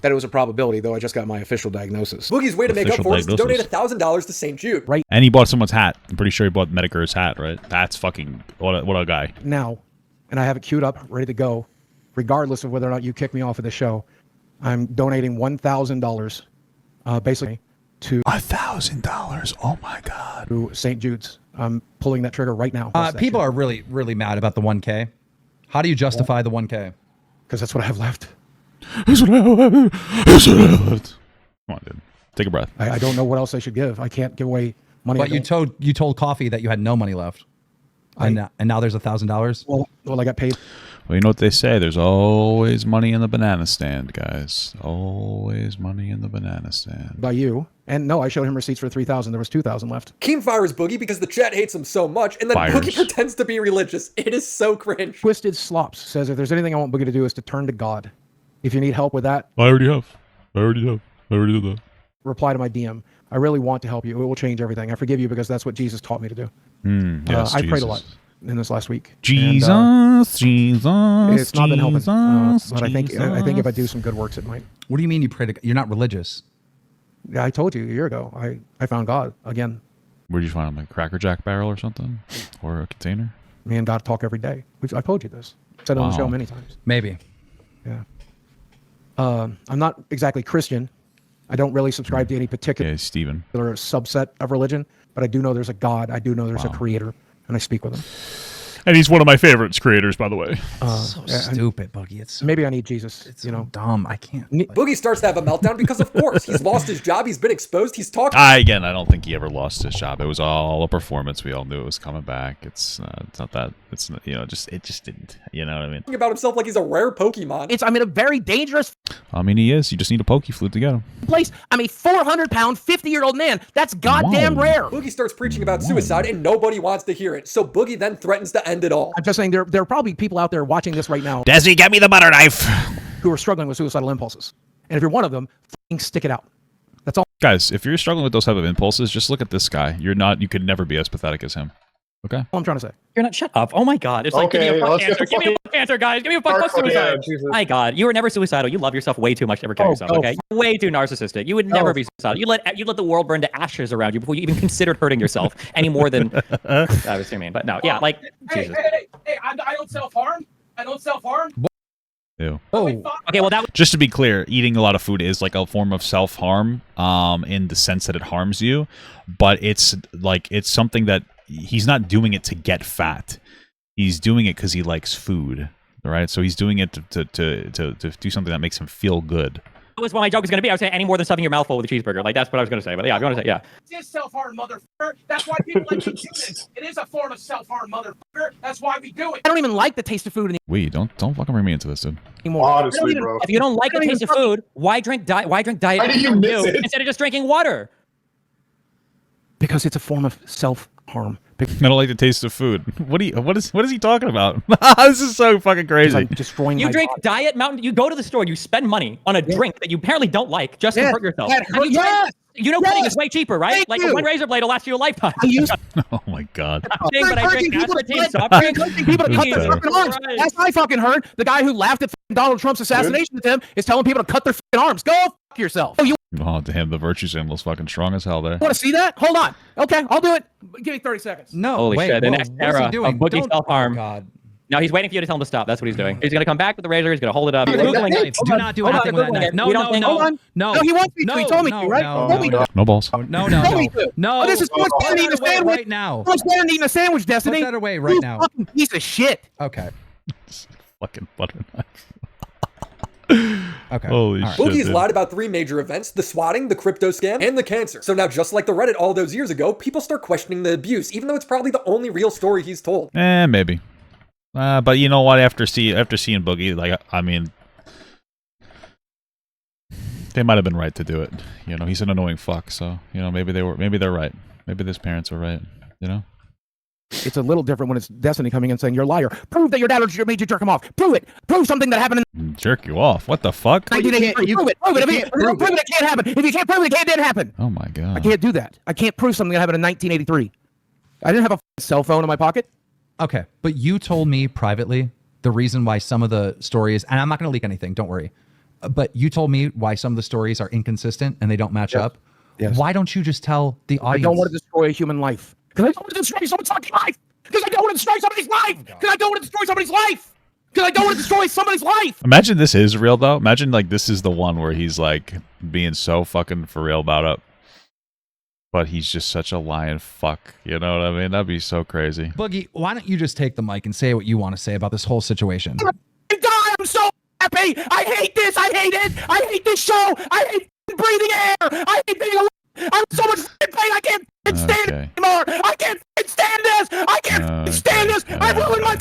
S4: That it was a probability, though I just got my official diagnosis.
S2: Boogie's way to make up
S1: Official
S2: for it is to donate
S1: diagnosis.
S2: $1,000 to St. Jude.
S13: Right
S1: And he bought someone's hat. I'm pretty sure he bought Medicare's hat, right? That's fucking what a guy.
S13: now, and I have it queued up, ready to go, regardless of whether or not you kick me off of the show. I'm donating $1,000, basically, to
S1: $1,000. Oh my god.
S13: To St. Jude's. I'm pulling that trigger right now.
S24: People are really, really mad about the 1K. How do you justify the 1K?
S13: Because that's what I have left.
S1: That's what I have. Come on, dude. Take a breath.
S13: I don't know what else I should give. I can't give away money.
S24: But you told Coffee that you had no money left, and now there's $1,000.
S13: Well, I got paid.
S1: Well, you know what they say. There's always money in the banana stand, guys. Always money in the banana stand.
S13: By you. And no, I showed him receipts for $3,000. There was $2,000 left.
S2: Keem fires Boogie because the chat hates him so much, and then
S13: Fires.
S2: Boogie pretends to be religious. It is so cringe.
S13: Twisted Slops says if there's anything I want Boogie to do is to turn to God. If you need help with that,
S1: I already have. I already did that.
S13: reply to my DM. I really want to help you. It will change everything. I forgive you because that's what Jesus taught me to do.
S1: Yes,
S13: I prayed
S1: Jesus.
S13: a lot in this last week.
S1: Jesus, Jesus.
S13: It's not been helping.
S1: Jesus,
S13: But I think if I do some good works, it might.
S24: What do you mean you pray to? You're not religious.
S13: Yeah, I told you a year ago. I found God again.
S1: Where'd you find them? Like a Cracker Jack barrel or something? Or a container?
S13: Me and God talk every day. I told you this. Said it on the show many times.
S24: Maybe.
S13: Yeah. I'm not exactly Christian. I don't really subscribe to any particular subset of religion, but I do know there's a God. I do know there's a creator, and I speak with him.
S1: And he's one of my favorites creators, by the way.
S24: So stupid, Boogie. It's so,
S13: maybe I need Jesus.
S24: It's dumb. I can't.
S2: Boogie starts to have a meltdown because, of course, he's lost his job. He's been exposed. He's talking.
S1: Again, I don't think he ever lost his job. It was all a performance. We all knew it was coming back. It's not that. It's it just didn't. You know what I mean?
S2: About himself like he's a rare Pokemon.
S6: I'm in a very dangerous
S1: I mean, he is. You just need a Poke Flute to get him.
S6: place. I'm a 400-pound, 50-year-old man. That's goddamn rare.
S2: Boogie starts preaching about suicide, and nobody wants to hear it. So Boogie then threatens to end it all.
S13: I'm just saying there are probably people out there watching this right now.
S1: Desi, get me the butter knife.
S13: Who are struggling with suicidal impulses. And if you're one of them, fucking stick it out. That's all.
S1: Guys, if you're struggling with those type of impulses, just look at this guy. You could never be as pathetic as him. Okay?
S13: All I'm trying to say.
S11: You're not. Shut up. Oh my God. It's like, give me a fuck answer. Give me a fuck answer, guys. Give me a fuck suicide. My God. You were never suicidal. You love yourself way too much to ever kill yourself, okay? You're way too narcissistic. You would never be suicidal. You let the world burn to ashes around you before you even considered hurting yourself any more than I was assuming. But no, yeah, like Jesus.
S16: Hey, I don't self-harm. I don't self-harm.
S1: Ew.
S11: Okay, well that
S1: just to be clear, eating a lot of food is like a form of self-harm, in the sense that it harms you, but it's something that he's not doing it to get fat. He's doing it because he likes food, right? So he's doing it to do something that makes him feel good.
S11: That was what my joke was going to be. I was saying any more than stuffing your mouth full with a cheeseburger. Like that's what I was going to say. But yeah, if you want to say, yeah.
S16: It is self-harm, motherfucker. That's why people like to do this. It is a form of self-harm, motherfucker. That's why we do it.
S6: I don't even like the taste of food
S1: Don't fucking bring me into this, dude.
S6: anymore.
S12: Honestly, bro.
S11: If you don't like the taste of food, why drink diet
S12: Why did you
S11: Mountain
S12: miss
S11: Dew
S12: it?
S11: instead of just drinking water?
S13: Because it's a form of self-harm.
S1: I don't like the taste of food. What is he talking about? This is so fucking crazy.
S13: Destroying
S11: You drink Diet Mountain. You go to the store. You spend money on a drink that you apparently don't like just to hurt yourself. You know, cutting is way cheaper, right?
S6: Thank
S11: Like
S6: you.
S11: one razor blade will last you a lifetime.
S1: Oh my God.
S11: But I drink aspartame soft
S6: I'm
S11: drinks.
S6: encouraging people to cut their fucking arms. That's what I fucking heard. The guy who laughed at Donald Trump's assassination attempt is telling people to cut their fucking arms. Go fuck yourself. Oh, you
S1: Oh, damn, the virtue symbol's fucking strong as hell there.
S6: want to see that? Hold on. Okay, I'll do it. Give me 30 seconds.
S24: No.
S11: Holy
S24: wait,
S11: shit! The
S24: whoa,
S11: next
S24: what is he
S11: era of
S24: doing?
S11: Boogie
S24: Don't-
S11: self-harm.
S24: Oh, God.
S11: No, he's waiting for you to tell him to stop. That's what he's doing. He's gonna come back with the razor. He's gonna hold it up.
S24: Do
S11: Googling it.
S24: not do anything with that knife. No,
S11: We don't think-
S24: no,
S6: Hold on.
S24: no.
S6: No, he wants me to. He told me to, right?
S24: No,
S6: Told me to.
S1: No balls.
S24: No,
S6: Told me to.
S24: no.
S6: Oh, this is so much better than eating a sandwich.
S24: right now.
S6: So much better than eating a sandwich, Destiny.
S24: Put that away right
S6: You
S24: now.
S6: fucking piece of shit.
S24: Okay.
S1: Fucking butter knife.
S24: Okay.
S1: Holy
S24: All right.
S1: shit.
S2: Boogie's
S1: dude.
S2: lied about 3 major events: the swatting, the crypto scam, and the cancer. So now, just like the Reddit all those years ago, people start questioning the abuse, even though it's probably the only real story he's told.
S1: Maybe. But you know what? After seeing Boogie, like, I mean, they might have been right to do it. You know, he's an annoying fuck. So you know, maybe they're right. Maybe his parents are right. You know.
S13: It's a little different when it's Destiny coming in saying you're a liar. Prove that your dad made you jerk him off. Prove it. Prove something that happened in
S1: Jerk you off? What the fuck?
S13: 1983. Prove it. Prove it. If you don't prove it, it can't happen. If you can't prove it, it didn't happen.
S1: Oh my God.
S13: I can't do that. I can't prove something that happened in 1983. I didn't have a cell phone in my pocket.
S24: Okay, but you told me privately the reason why some of the stories, and I'm not going to leak anything, don't worry, but you told me why some of the stories are inconsistent and they don't match up.
S13: Yes.
S24: Why don't you just tell the
S13: I
S24: audience?
S13: don't want to destroy a human life. Because I don't want to destroy someone's fucking life. Because I don't want to destroy somebody's life. Because I don't want to destroy somebody's life. Because I don't want to destroy somebody's life.
S1: Imagine this is real though. Imagine like this is the one where he's like being so fucking for real about it, but he's just such a lying fuck. You know what I mean? That'd be so crazy.
S24: Boogie, why don't you just take the mic and say what you want to say about this whole situation?
S6: I'm so happy. I hate this. I hate it. I hate this show. I hate breathing air. I hate being alive. I'm so much pain. I can't stand it anymore. I can't stand this. I can't stand this. I've ruined my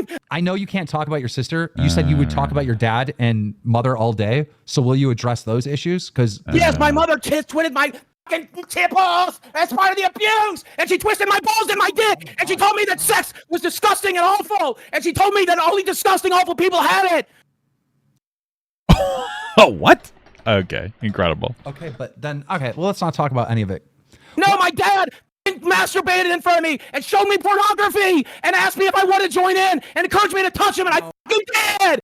S6: life.
S24: I know you can't talk about your sister. You said you would talk about your dad and mother all day. So will you address those issues? Because
S6: Yes, my mother twisted my fucking balls as part of the abuse, and she twisted my balls and my dick, and she told me that sex was disgusting and awful, and she told me that only disgusting, awful people had it.
S1: Oh, what? Okay, incredible.
S24: Okay, but then well, let's not talk about any of it.
S6: No, my dad masturbated in front of me and showed me pornography and asked me if I wanted to join in and encouraged me to touch him, and I fucking did.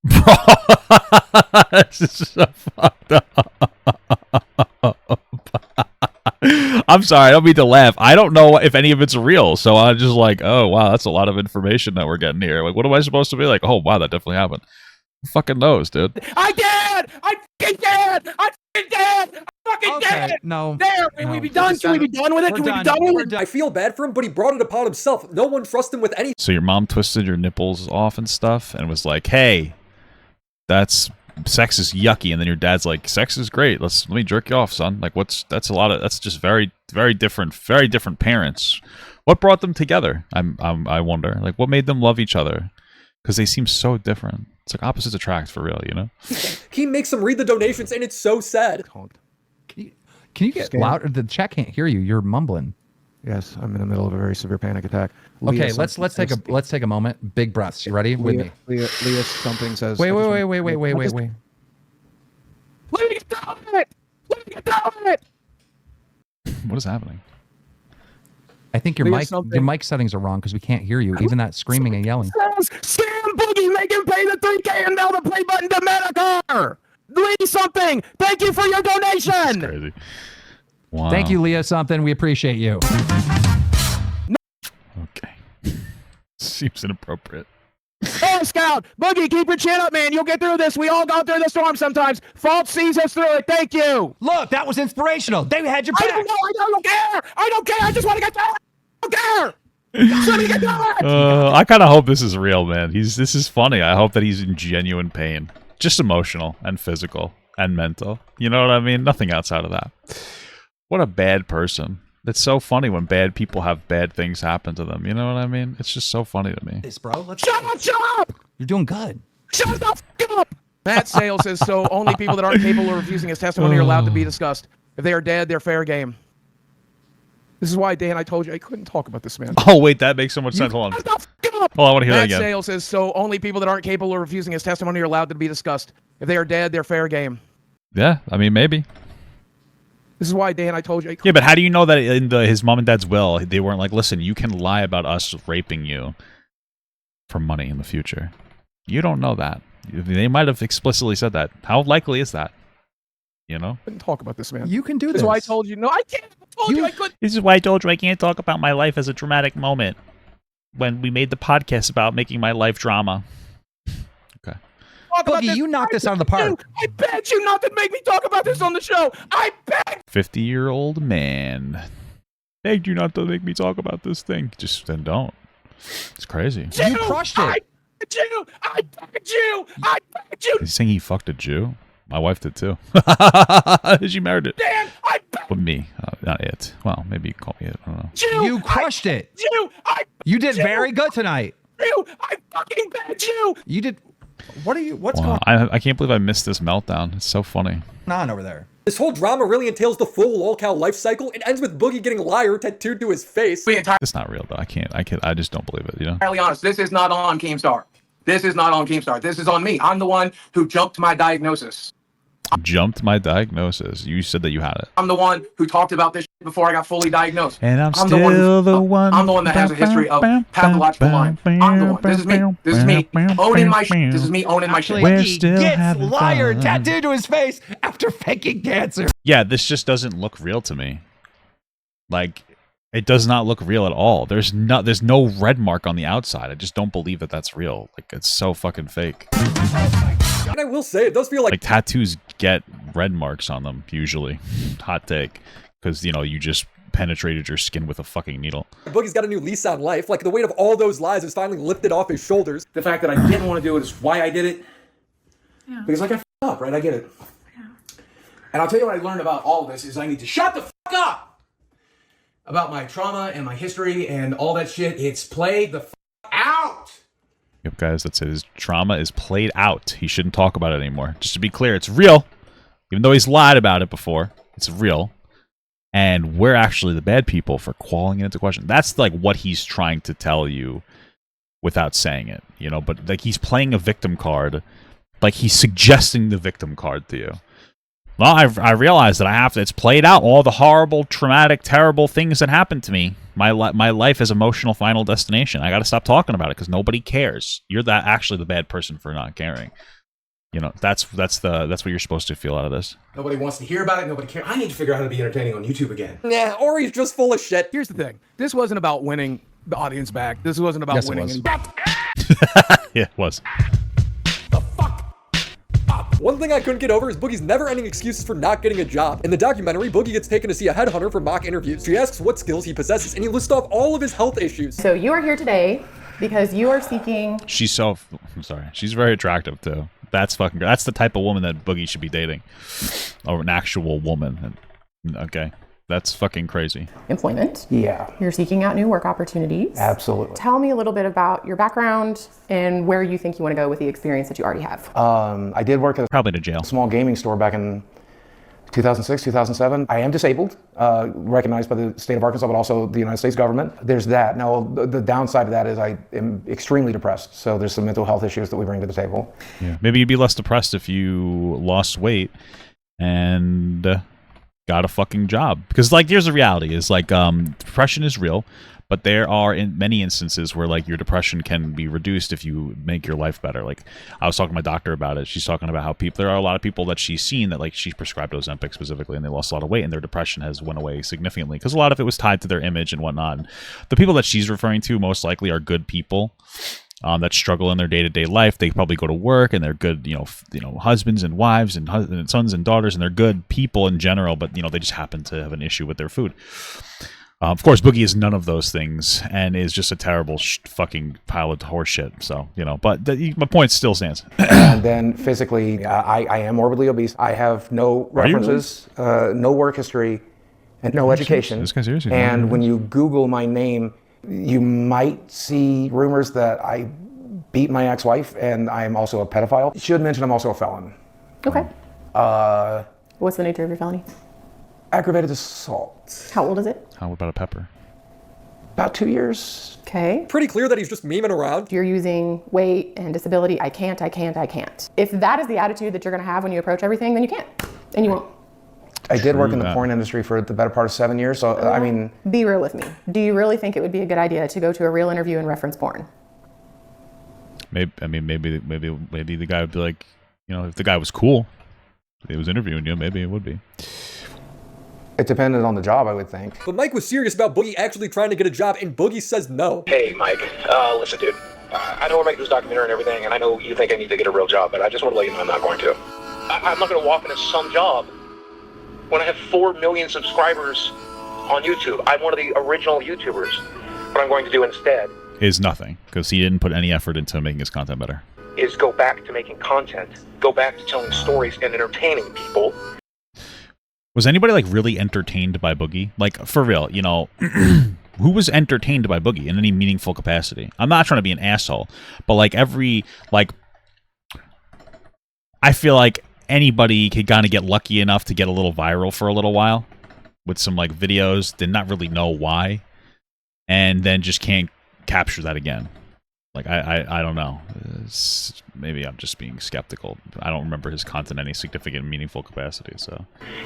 S1: This is so fucked up. I'm sorry, I don't mean to laugh. I don't know if any of it's real, so I'm just like, oh wow, that's a lot of information that we're getting here. Like, what am I supposed to be like? Oh wow, that definitely happened. Who fucking knows, dude?
S16: I did! I fucking did! I fucking did! I fucking did!
S24: No.
S16: There, can we be done? Can we be done with it? Can we be done with it?
S2: I feel bad for him, but he brought it upon himself. No one trusts him with anything.
S1: So your mom twisted your nipples off and stuff, and was like, hey, that's sex is yucky, and then your dad's like, sex is great. Let me jerk you off, son. Like, that's just very different parents. What brought them together? I wonder. Like, what made them love each other? Because they seem so different. It's like opposites attract for real, you know?
S2: He makes them read the donations, and it's so sad.
S24: Can you get louder? The chat can't hear you. You're mumbling.
S13: Yes, I'm in the middle of a very severe panic attack.
S24: Okay, let's take a moment. Big breaths. You ready? With me.
S13: Leah something says.
S24: Wait.
S13: Let
S16: me get down it! Let me get down it!
S1: What is happening?
S24: I think your mic settings are wrong because we can't hear you. Even that screaming and yelling.
S16: Scam Boogie, make him pay the $3K and mail the play button to Medicare. Leave something. Thank you for your donation.
S1: That's crazy. Wow.
S24: Thank you, Leah. Something. We appreciate you.
S1: Okay. Seems inappropriate.
S16: Hey, Scout. Boogie, keep your chin up, man. You'll get through this. We all go through the storm sometimes. Fault sees us through it. Thank you.
S24: Look, that was inspirational. They had your back.
S16: I don't know. I don't care. I don't care. I just want to get down. I don't care. Let me get down.
S1: I kind of hope this is real, man. This is funny. I hope that he's in genuine pain. Just emotional and physical and mental. You know what I mean? Nothing outside of that. What a bad person. It's so funny when bad people have bad things happen to them. You know what I mean? It's just so funny to me.
S16: Shut up!
S24: You're doing good.
S16: Shut the f up!
S6: Matt Sale says, so only people that aren't capable of refusing his testimony are allowed to be discussed. If they are dead, they're fair game. This is why, Dan, I told you I couldn't talk about this, man.
S1: Oh, wait, that makes so much sense. Hold on. Hold on, I want to hear that again.
S6: Matt Sale says, so only people that aren't capable of refusing his testimony are allowed to be discussed. If they are dead, they're fair game.
S1: Yeah, I mean, maybe.
S6: This is why, Dan, I told you.
S1: Yeah, but how do you know that in his mom and dad's will, they weren't like, listen, you can lie about us raping you for money in the future? You don't know that. They might have explicitly said that. How likely is that? You know?
S6: I couldn't talk about this, man.
S24: You can do this.
S6: This is why I told you. No, I can't. I told you I couldn't.
S1: This is why I told you I can't talk about my life as a dramatic moment when we made the podcast about making my life drama. Okay.
S24: Boogie, you knocked this out of the park.
S16: I beg you not to make me talk about this on the show. I beg.
S1: 50-year-old man begged you not to make me talk about this thing. Just then don't. It's crazy.
S24: You crushed it.
S16: I begged you. I begged you. I begged you.
S1: He's saying he fucked a Jew. My wife did too. She married it.
S16: Dan, I begged
S1: With me, not it. Well, maybe you call me it. I don't know.
S16: you.
S24: You crushed it. You did very good tonight.
S16: I fucking begged you.
S24: You did. What's
S1: Wow,
S24: going
S1: I can't believe I missed this meltdown. It's so funny.
S24: on over there?
S2: This whole drama really entails the full lolcow life cycle. It ends with Boogie getting liar tattooed to his face.
S1: It's not real though. I just don't believe it, you know?
S16: Entirely honest, this is not on Keemstar. This is not on Keemstar. This is on me. I'm the one who jumped my diagnosis.
S1: Jumped my diagnosis. You said that you had it.
S16: I'm the one who talked about this shit before I got fully diagnosed.
S1: And I'm
S16: the
S1: still the one.
S16: I'm the one that has a history of pathological lying. I'm the one. This is me. This is me owning my shit. This is me owning my shit.
S24: He gets liar tattooed to his face after faking cancer.
S1: Yeah, this just doesn't look real to me. Like, it does not look real at all. There's no red mark on the outside. I just don't believe that that's real. Like, it's so fucking fake.
S2: And I will say, it does feel like
S1: tattoos get red marks on them, usually. Hot take. Because, you know, you just penetrated your skin with a fucking needle.
S2: Boogie's got a new lease on life. Like, the weight of all those lies is finally lifted off his shoulders.
S16: The fact that I didn't want to do it is why I did it. Yeah. Because like I f***ed up, right? I get it. Yeah. And I'll tell you what I learned about all of this is I need to shut the f*** up about my trauma and my history and all that shit. It's played the f*** out.
S1: Yep, guys, that's it. His trauma is played out. He shouldn't talk about it anymore. Just to be clear, it's real. Even though he's lied about it before, it's real. And we're actually the bad people for calling it into question. That's like what he's trying to tell you without saying it, you know? But like he's playing a victim card. Like he's suggesting the victim card to you. Well, I realize that it's played out. All the horrible, traumatic, terrible things that happened to me. My life is emotional final destination. I got to stop talking about it because nobody cares. You're actually the bad person for not caring. You know, that's what you're supposed to feel out of this.
S16: Nobody wants to hear about it. Nobody cares. I need to figure out how to be entertaining on YouTube again.
S2: Nah, or he's just full of shit.
S13: Here's the thing. This wasn't about winning the audience back. This wasn't about
S1: Yes, it
S13: winning.
S1: was.
S13: Any-
S1: Yeah, it was.
S2: One thing I couldn't get over is Boogie's never-ending excuses for not getting a job. In the documentary, Boogie gets taken to see a headhunter for mock interviews. She asks what skills he possesses, and he lists off all of his health issues.
S7: So you are here today because you are seeking...
S1: I'm sorry. She's very attractive, too. That's the type of woman that Boogie should be dating. Or an actual woman. Okay. That's fucking crazy.
S7: employment.
S16: Yeah.
S7: You're seeking out new work opportunities.
S16: Absolutely.
S7: Tell me a little bit about your background and where you think you want to go with the experience that you already have.
S16: I did work at
S1: probably to jail.
S16: A small gaming store back in 2006, 2007. I am disabled, recognized by the state of Arkansas, but also the United States government. There's that. Now, the downside of that is I am extremely depressed. So there's some mental health issues that we bring to the table.
S1: Yeah. Maybe you'd be less depressed if you lost weight and got a fucking job. Because, like, here's the reality is, like, depression is real, but there are in many instances where, like, your depression can be reduced if you make your life better. Like, I was talking to my doctor about it. She's talking about how there are a lot of people that she's seen that, like, she's prescribed Ozempic specifically, and they lost a lot of weight, and their depression has went away significantly. Because a lot of it was tied to their image and whatnot. And the people that she's referring to most likely are good people. That struggle in their day-to-day life. They probably go to work and they're good, husbands and wives and sons and daughters, and they're good people in general, but, they just happen to have an issue with their food. Of course, Boogie is none of those things and is just a terrible fucking pile of horseshit. So, but my point still stands.
S16: And then physically, I am morbidly obese. I have no references, no work history, and no education.
S1: This guy's serious.
S16: And when you Google my name, you might see rumors that I beat my ex-wife and I'm also a pedophile. Should mention I'm also a felon.
S7: Okay. What's the nature of your felony?
S16: Aggravated assault.
S7: How old is it?
S1: How about a pepper?
S16: About 2 years.
S7: Okay.
S2: Pretty clear that he's just memeing around.
S7: You're using weight and disability. I can't. If that is the attitude that you're going to have when you approach everything, then you can't. And you won't.
S16: I did work in the porn industry for the better part of 7 years, so I mean...
S7: Be real with me. Do you really think it would be a good idea to go to a real interview and reference porn?
S1: Maybe the guy would be like, if the guy was cool, if he was interviewing you, maybe it would be.
S16: It depended on the job, I would think.
S2: But Mike was serious about Boogie actually trying to get a job, and Boogie says no.
S9: Hey, Mike. Listen, dude. I know we're making this documentary and everything, and I know you think I need to get a real job, but I just want to let you know I'm not going to. I'm not going to walk into some job when I have 4 million subscribers on YouTube. I'm one of the original YouTubers. What I'm going to do instead
S1: is nothing, because he didn't put any effort into making his content better.
S9: Is go back to making content, go back to telling stories and entertaining people.
S1: Was anybody, like, really entertained by Boogie? Like, for real, who was entertained by Boogie in any meaningful capacity? I'm not trying to be an asshole, but, like, I feel like anybody could kind of get lucky enough to get a little viral for a little while with some, like, videos, did not really know why, and then just can't capture that again. Like, I don't know. Maybe I'm just being skeptical. I don't remember his content in any significant, meaningful capacity, so.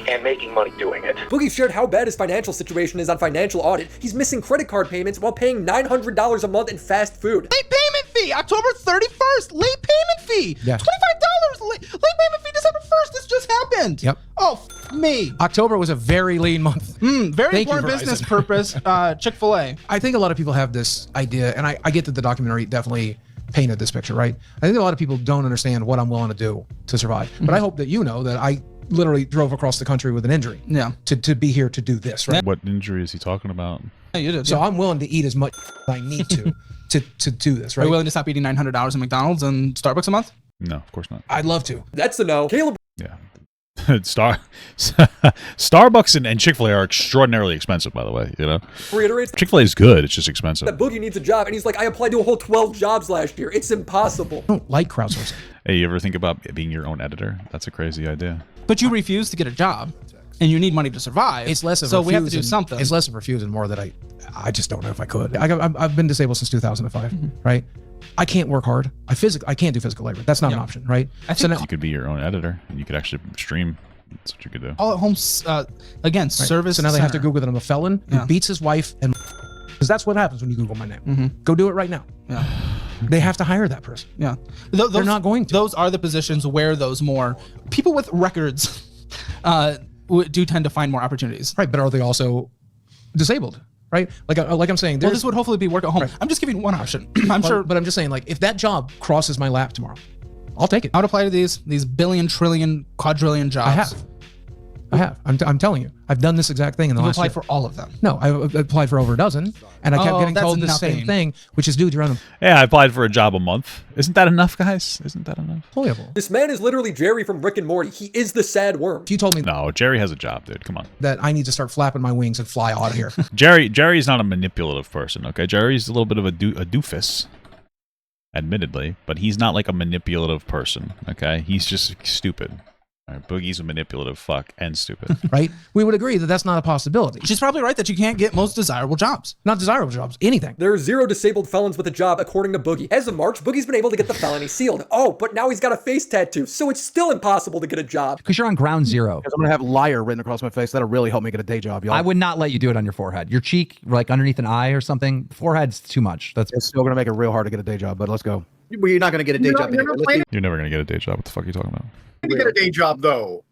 S9: And making money doing it.
S2: Boogie shared how bad his financial situation is on Financial Audit. He's missing credit card payments while paying $900 a month in fast food.
S15: Late payment fee, October 31st. Late payment fee.
S13: Yeah.
S15: $25. Late payment fee, December 1st. This just happened.
S13: Yep.
S15: Oh, me.
S13: October was a very lean month.
S15: Very important business purpose. Chick-fil-A.
S13: I think a lot of people have this idea, and I get that the documentary definitely painted this picture, right? I think a lot of people don't understand what I'm willing to do to survive. But I hope that you know that I literally drove across the country with an injury.
S15: Yeah.
S13: To be here to do this, right?
S1: What injury is he talking about?
S15: Yeah, you did.
S13: So I'm willing to eat as much as I need to do this, right?
S15: Are you willing to stop eating $900 in McDonald's and Starbucks a month?
S1: No, of course not.
S13: I'd love to.
S2: That's a no. Caleb.
S1: Yeah. Starbucks and Chick-fil-A are extraordinarily expensive, by the way,
S2: Reiterates
S1: Chick-fil-A is good, it's just expensive.
S2: that Boogie needs a job, and he's like, I applied to a whole 12 jobs last year. It's impossible.
S13: I don't like crowdsourcing.
S1: Hey, you ever think about being your own editor? That's a crazy idea.
S15: But you refuse to get a job, and you need money to survive.
S13: It's less of
S15: so we have to do something.
S13: It's less of refuse and more that I just don't know if I could. I've been disabled since 2005, right? I can't work hard. I can't do physical labor. That's not an option, right?
S1: I think you could be your own editor, and you could actually stream. That's what you could do.
S15: All at home, again, service.
S13: So now they have to
S15: center.
S13: Google that I'm a felon who beats his wife, and because that's what happens when you Google my name. Go do it right now.
S15: Yeah.
S6: They have to hire that person.
S15: Yeah.
S6: They're not going to.
S15: Those are the positions where those more people with records do tend to find more opportunities.
S6: Right, but are they also disabled? Right, like I'm saying,
S15: well, this would hopefully be work at home. Right. I'm just giving one option. I'm sure,
S6: but I'm just saying, like, if that job crosses my lap tomorrow, I'll take it.
S15: I would apply to these billion, trillion, quadrillion jobs.
S6: I have. I'm telling you, I've done this exact thing in the last year.
S15: You applied for all of them?
S6: No, I applied for over a dozen, and I kept getting told the same thing, which is, dude, you're on them.
S1: Yeah, I applied for a job a month. Isn't that enough, guys? Isn't that enough?
S6: Employable.
S2: This man is literally Jerry from Rick and Morty. He is the sad worm.
S6: If you told me
S1: no, Jerry has a job, dude. Come on.
S6: That I need to start flapping my wings and fly out of here.
S1: Jerry's not a manipulative person, okay? Jerry's a little bit of a doofus, admittedly, but he's not like a manipulative person, okay? He's just stupid. All right, Boogie's a manipulative fuck and stupid.
S6: Right? We would agree that that's not a possibility.
S15: She's probably right that you can't get most desirable jobs.
S6: Not desirable jobs, anything.
S2: There are 0 disabled felons with a job, according to Boogie. As of March, Boogie's been able to get the felony sealed. Oh, but now he's got a face tattoo, so it's still impossible to get a job.
S24: Because you're on ground zero.
S4: Because I'm going to have liar written across my face. That'll really help me get a day job, y'all.
S24: I would not let you do it on your forehead. Your cheek, like underneath an eye or something. Forehead's too much.
S4: It's still going to make it real hard to get a day job, but let's go.
S10: Well, you're not going to get a day job.
S1: You're never going to get a day job. What the fuck are you talking about?
S12: You get a day job, though.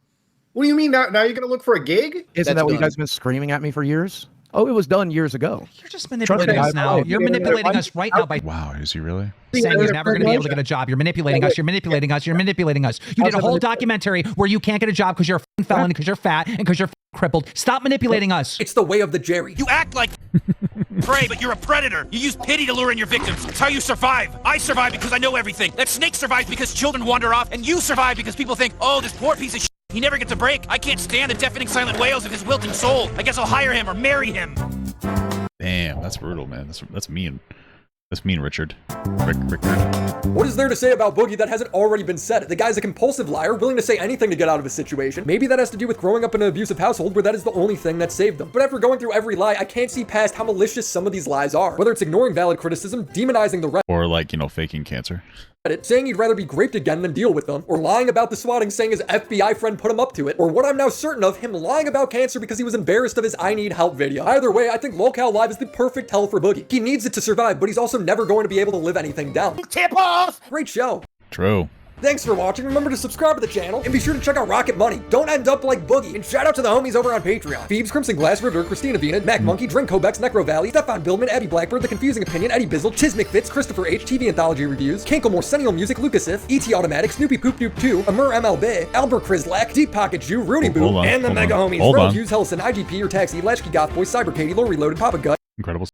S12: What do you mean now you're going to look for a gig?
S4: Isn't that what you guys have been screaming at me for years? Oh, it was done years ago.
S24: You're just manipulating us now. You're manipulating us right now by...
S1: Wow, is he really?
S24: Saying you're never going to be able to get a job. You're manipulating us. You're manipulating us. You're manipulating us. You did a whole documentary where you can't get a job because you're a felon, because you're fat, and because you're crippled. Stop manipulating us.
S2: It's the way of the Jerry.
S17: You act like prey, but you're a predator. You use pity to lure in your victims. It's how you survive. I survive because I know everything. That snake survives because children wander off, and you survive because people think, oh, this poor piece of shit. He never gets a break. I can't stand the deafening silent wails of his wilting soul. I guess I'll hire him or marry him.
S1: Damn, that's brutal, man. That's mean. That's mean, Richard. Rick.
S2: What is there to say about Boogie that hasn't already been said? The guy's a compulsive liar, willing to say anything to get out of a situation. Maybe that has to do with growing up in an abusive household where that is the only thing that saved them. But after going through every lie, I can't see past how malicious some of these lies are. Whether it's ignoring valid criticism, demonizing the rest,
S1: or like, faking cancer.
S2: Saying he'd rather be raped again than deal with them, or lying about the swatting saying his FBI friend put him up to it, or what I'm now certain of, him lying about cancer because he was embarrassed of his I Need Help video. Either way, I think Locale Live is the perfect hell for Boogie. He needs it to survive, but he's also never going to be able to live anything down. Tip off! Great show.
S1: True.
S2: Thanks for watching. Remember to subscribe to the channel and be sure to check out Rocket Money. Don't end up like Boogie. And shout out to the homies over on Patreon. Phoebes, Crimson Glass, Ritter, Christina Venus, Mac Monkey, Drink Kobex, Necro Valley, Stefan Billman, Abby Blackbird, The Confusing Opinion, Eddie Bizzle, Chiz McFitz, Christopher H, TV Anthology Reviews, Kinklemore, Sennial Music, Lucas If, ET Automatic, Snoopy Poop Doop 2, Amur MLB, Albert Krislak, Deep Pocket Jew, Rooney Boo, and the mega homies, Bro Hughes, Hellison, IGP or Taxi, Latchkey Goth Boy, Cyber Katie, Lore Reloaded, Papa Gut.
S1: Incredible.